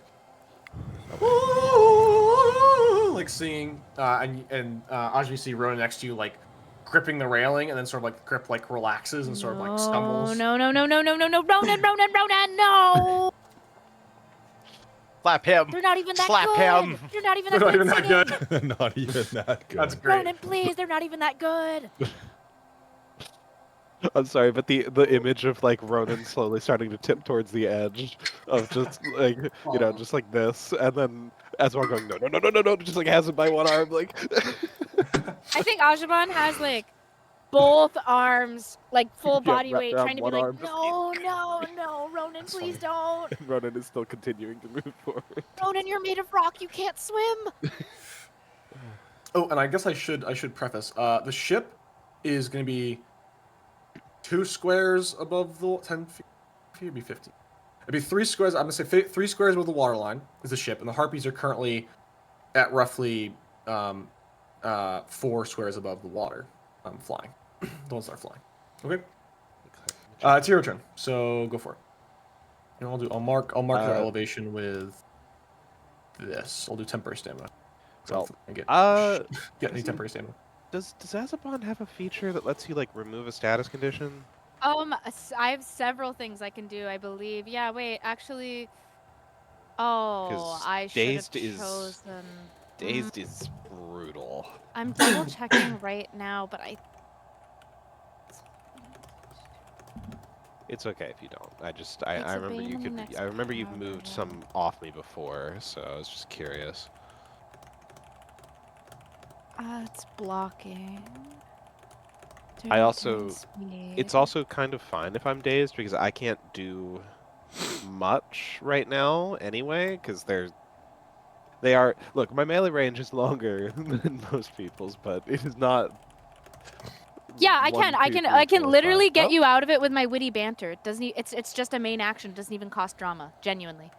like singing, and as you see Ronan next to you, like gripping the railing, and then sort of like the grip like relaxes and sort of like stumbles. No, Ronan, no. Slap him. They're not even that Slap good. him. They're not even They're that not good. even that singing. good. Not even that good. That's great. Ronan, please, they're not even that good. I'm sorry, but the image of like Ronan slowly starting to tip towards the edge of just like just like this, and then Azeban going no, just like has it by one arm like. I think Azeban has like both arms, like full Yeah, body wrapped weight, around trying to be one like, arm, just- no, Ronan, please don't. And Ronan is still continuing to move forward. Ronan, you're made of rock. You can't swim. Oh, and I guess I should preface. The ship is going to be 2 squares above the 10 feet. It'd be 50. It'd be 3 squares. I'm going to say 3 squares above the water line is the ship, and the harpies are currently at roughly 4 squares above the water, flying. The ones that are flying. Okay. It's your turn, so go for it. And I'll mark their elevation with this. I'll do temporary stamina. Well, get does any temporary stamina. Does Azeban have a feature that lets you like remove a status condition? I have several things I can do, I believe. Yeah, wait, actually. Oh, 'Cause I should have dazed is- chosen. Dazed is brutal. I'm double checking right now, but I. It's okay if you don't. I It's remember a bane you in the could. next I remember you've round, moved yeah. some off me before, so I was just curious. It's blocking. I also- Speed. It's also kind of fine if I'm dazed because I can't do much right now anyway. Because they are. Look, my melee range is longer than most people's, but it is not. Yeah, I 1, can. 2, I can. 3, I can 4, literally 5. get Oh. you out of it with my witty banter. It doesn't. It's just a main action. It doesn't even cost drama. Genuinely.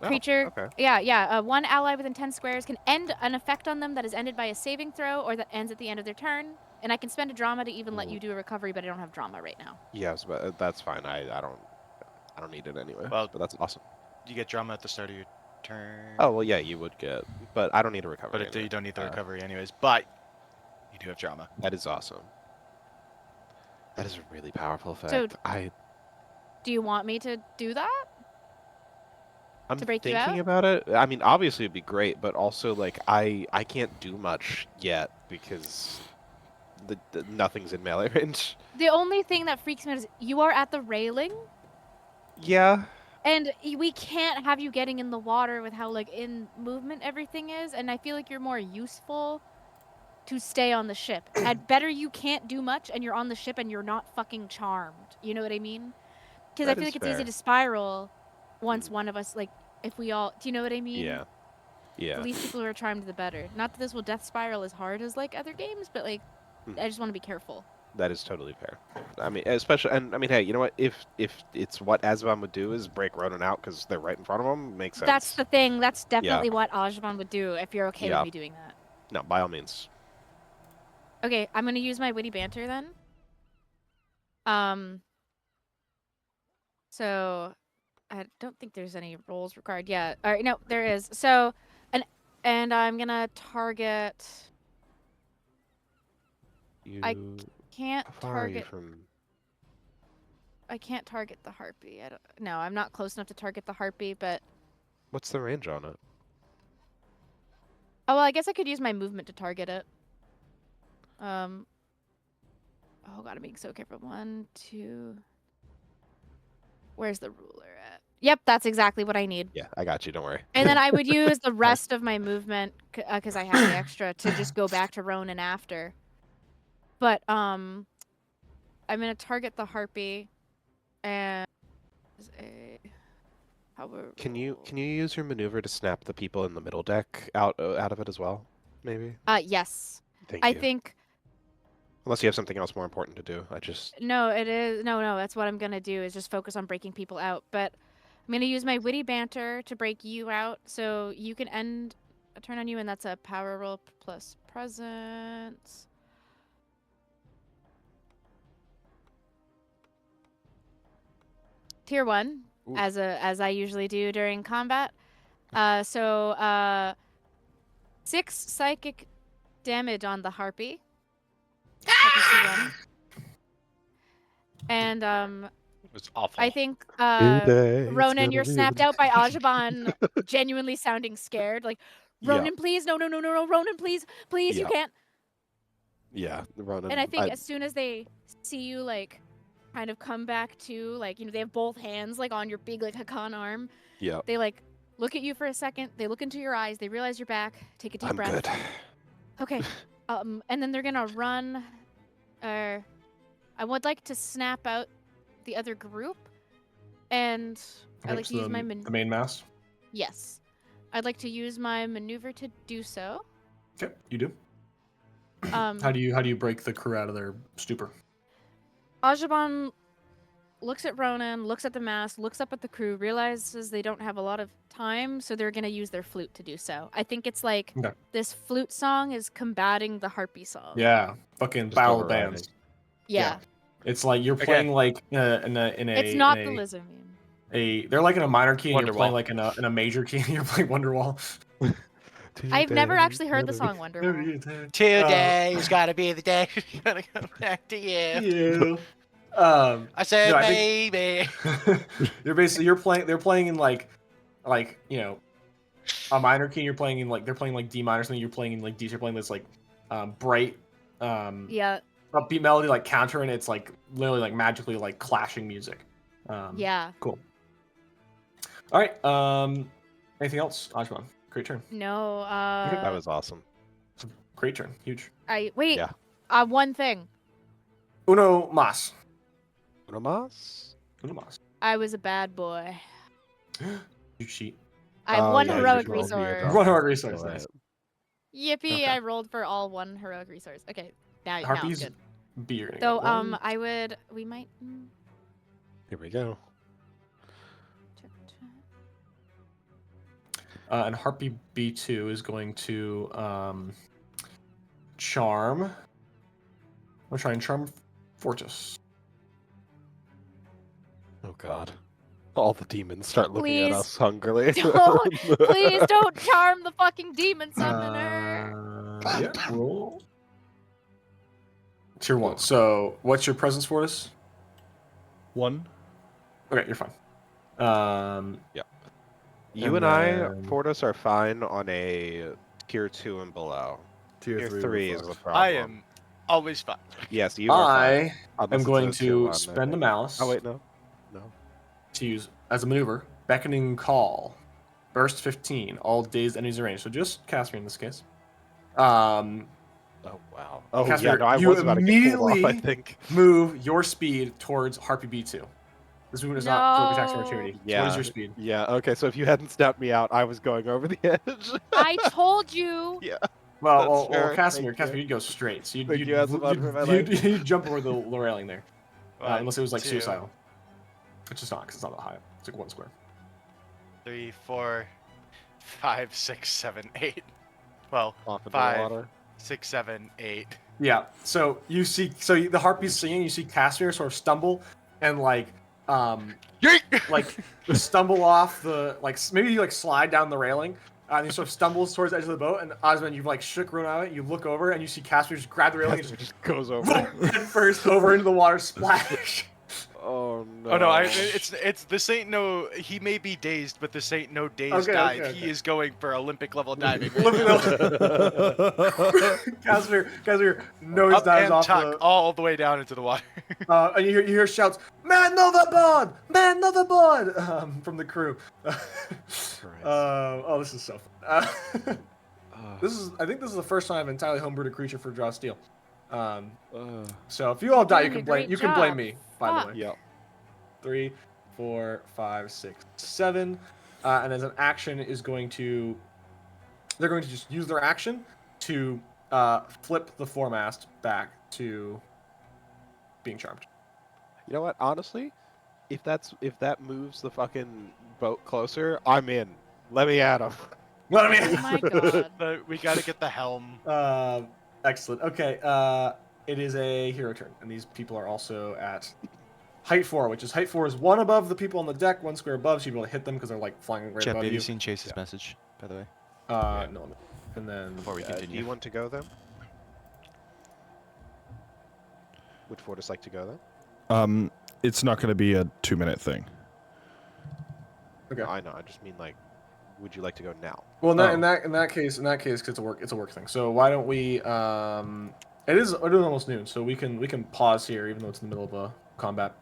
Oh, Creature. okay. Yeah. One ally within 10 squares can end an effect on them that is ended by a saving throw or that ends at the end of their turn. And I can spend a drama to even let Ooh. you do a recovery, but I don't have drama right now. Yes, but that's fine. I don't need it anyway. Well- but that's awesome. You get drama at the start of your turn. Oh well, yeah, you would get, but I don't need a recovery. But anyway. you don't need the Uh, recovery anyways. But you do have drama. That is awesome. That is a really powerful effect. So- I'm Do you want me to do that? to break you thinking out? about it. I mean, obviously it'd be great, but also like I can't do much yet because the nothing's in melee range. The only thing that freaks me out is you are at the railing. Yeah. And we can't have you getting in the water with how like in movement everything is, and I feel like you're more useful to stay on the ship. At better you can't do much and you're on the ship and you're not fucking charmed. You know what I mean? Because I That feel is like it's easy fair. to spiral once one of us like if we all do you know what I mean? Yeah. Yeah. The least people who are charmed the better. Not that this will death spiral as hard as like other games, but like I just want to be careful. That is totally fair. I mean, especially, and I mean, hey, you know what? If it's what Azeban would do is break Ronan out because they're right in front of him, makes sense. That's the thing. That's definitely what Azeban would do if you're okay Yeah. with me doing that. No, by all means. Okay, I'm gonna use my witty banter then. So I don't think there's any rolls required yet. All right, no, there is. So, and I'm gonna target. You. Can't How far are you target. from? I can't target the harpy. No, I'm not close enough to target the harpy. But What's the range on it? oh well, I guess I could use my movement to target it. Oh god, I'm being so careful. 1, 2. Where's the ruler at? Yep, that's exactly what I need. Yeah, I got you. Don't worry. And then I would use the rest of my movement because I have the extra to just go back to Ronan after. But I'm gonna target the harpy, and Can you use your maneuver to snap the people in the middle deck out of it as well? Maybe. Yes. Thank I you. think Unless you have something else more important to do. no. It is no. That's what I'm gonna do is just focus on breaking people out. But I'm gonna use my witty banter to break you out, so you can end a turn on you, and that's a power roll plus presence. Tier 1, Ooh. as I usually do during combat. 6 psychic damage on the harpy. Harpy Tier 1. And was awful. I think Today it's Ronan, gonna you're be snapped the out by Azeban genuinely sounding scared. Like, Yeah. Ronan, please, no, Ronan, please, you Yeah. can't. Yeah, Ronan. And I think as soon as they see you, like, kind of come back to, like, they have both hands, like, on your big, like, Hakan arm. Yeah, They, like, look at you for a second. They look into your eyes. They realize you're back. Take a deep I'm breath. good. Okay. And then they're gonna run. I would like to snap out the other group, and I'd like to use my the main mast. Yes, I'd like to use my maneuver to do so. Okay, you do. Um, How do you break the crew out of their stupor? Azeban looks at Ronan, looks at the mast, looks up at the crew, realizes they don't have a lot of time, so they're gonna use their flute to do so. I think it's like Okay. this flute song is combating the harpy song. Yeah, fucking Just battle overriding. bands. Yeah. It's like you're Okay. playing like in a It's not in the a, Lizardman. they're like in a minor key and you're playing Wonderwall. like in a major key and you're playing Wonderwall. I've never Today actually heard the it's gonna song Wonderwall. Today's gotta be the day. Gonna come back to you. You. I said, No, I think- baby. They're playing in like a minor key. You're playing in like they're playing like D minor, something. You're playing in like D. So you're playing this like bright Yeah, upbeat melody like counter, and it's like literally like magically like clashing music. yeah. Cool. All right. Anything else, Ajman? Great turn. No, That was awesome. Great turn. Huge. wait. Yeah. One thing. Uno mas. Uno más? Uno mas. I was a bad boy. You cheat. I have Oh, one yeah, you heroic just rolled me a resource. drop. One heroic resource, Go nice. ahead. Yippee! Okay. I rolled for all one heroic resource. Okay, now I'm Harpies good. beer. So I would. We might. Here we go. And Harpy B2 is going to charm. I'll try and charm Fortis. Oh god. All the demons start looking at Please. us hungrily. Don't- Please don't charm the fucking demon summoner. Yeah, roll. Tier 1. So, what's your presence, Fortis? 1. Okay, you're fine. You And and I, then- Fortis, are fine on a tier 2 and below. Tier 3 is the problem. I am always fine. Yes, you are fine. I Unless am it's going a tier to 1, I spend a think. mouse Oh wait, no. No. to use as a maneuver. Beckoning Call. Burst 15. All dazed enemies in range. So just Casimir in this case. Oh wow. Oh Casimir, yeah, no, I you was about to get pulled off, I immediately- think. Move your speed towards Harpy B2. This movement is not for attacks of No. opportunity. So Yeah. what is your speed? Yeah, okay, so if you hadn't snapped me out, I was going over the edge. I told you. Yeah. Well, That's fair, Casimir, thank Casimir, you. you'd go straight. So Thank you, Azeban, for my you'd jump over the railing there. Unless it was like 2, suicidal. Which is not, because it's not that high. It's like 1 square. 3, 4, 5, 6, 7, 8. Well, Off into the 5, water. 6, 7, 8. Yeah. So you see, the Harpy's singing. You see Casimir sort of stumble and like stumble off the maybe you like slide down the railing. And he sort of stumbles towards the edge of the boat, and Osman, you've like shook Ronan out of it. You look over, and you see Casimir just grab the railing and Casimir just just goes over. head first over into the water, splash. Oh no. Oh no, it's this ain't no. He may be dazed, but this ain't no dazed Okay, dive. okay, He okay. is going for Olympic level diving. Casimir nose Up dives and off tuck all the way down into the water. and you hear shouts, "Man overboard! Man overboard!" From the crew. This is so fun. I think this is the first time I've entirely homebrewed a creature for Draw Steel. So if you all die, you doing can a blame great job. me. By the way. Yep. 3, 4, 5, 6, 7, and as an action they're going to just use their action to flip the foremast back to being charmed. You know what? Honestly, if that moves the fucking boat closer, I'm in. Let me at him. What I Oh mean? my god. But we gotta get the helm. Excellent. Okay, it is a hero turn, and these people are also at height 4, which is height 4 is 1 above the people on the deck, 1 square above, so you'll be able to hit them because they're like flying right Chappy, above have you. you seen Chase's message, by the way? No. And then Before we Do continue. you want to go then? Would Fortis like to go then? it's not going to be a 2-minute thing. Okay. No, I know. I just mean like, would you like to go now? Well, Oh. in that case, 'cause it's a work thing. So why don't we? It is almost noon, so we can pause here, even though it's in the middle of a combat.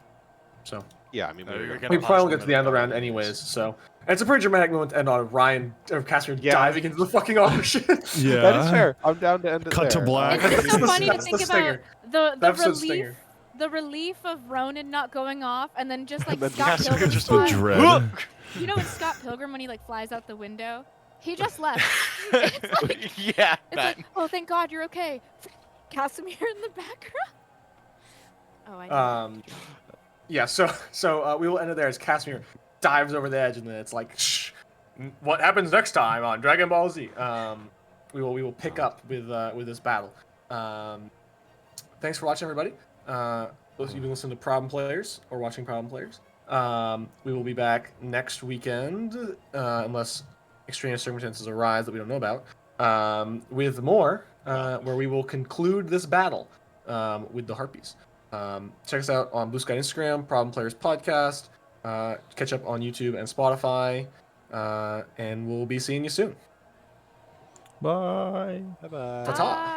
So Yeah, I mean, No, we were you're gonna we gonna probably pause won't in get to the the end of the middle round of anyways. So and it's a pretty dramatic moment to end on Ryan or Casimir Yeah. diving into the fucking ocean. Yeah. That is fair. I'm down to end it Cut to there. black. It's just so funny to That's the think about stinger. the episode relief, stinger. the relief of Ronan not going off, and then just like And then Scott Casimir Pilgrim just The flies. dread. You know, in Scott Pilgrim when he like flies out the window, he just left. It's like, yeah, it's that. like, oh, thank God you're okay. Casimir in the background. Oh, I know. Yeah. So we will end it there as Casimir dives over the edge, and then it's like, shh. What happens next time on Dragon Ball Z? We will pick up with this battle. Thanks for watching, everybody. Those of you who listen to Problem Players or watching Problem Players. We will be back next weekend, unless extraneous circumstances arise that we don't know about, with more, where we will conclude this battle with the Harpies. Check us out on Blue Sky Instagram, Problem Players Podcast. Catch up on YouTube and Spotify, and we'll be seeing you soon. Bye. Bye bye. Ta-ta. Bye.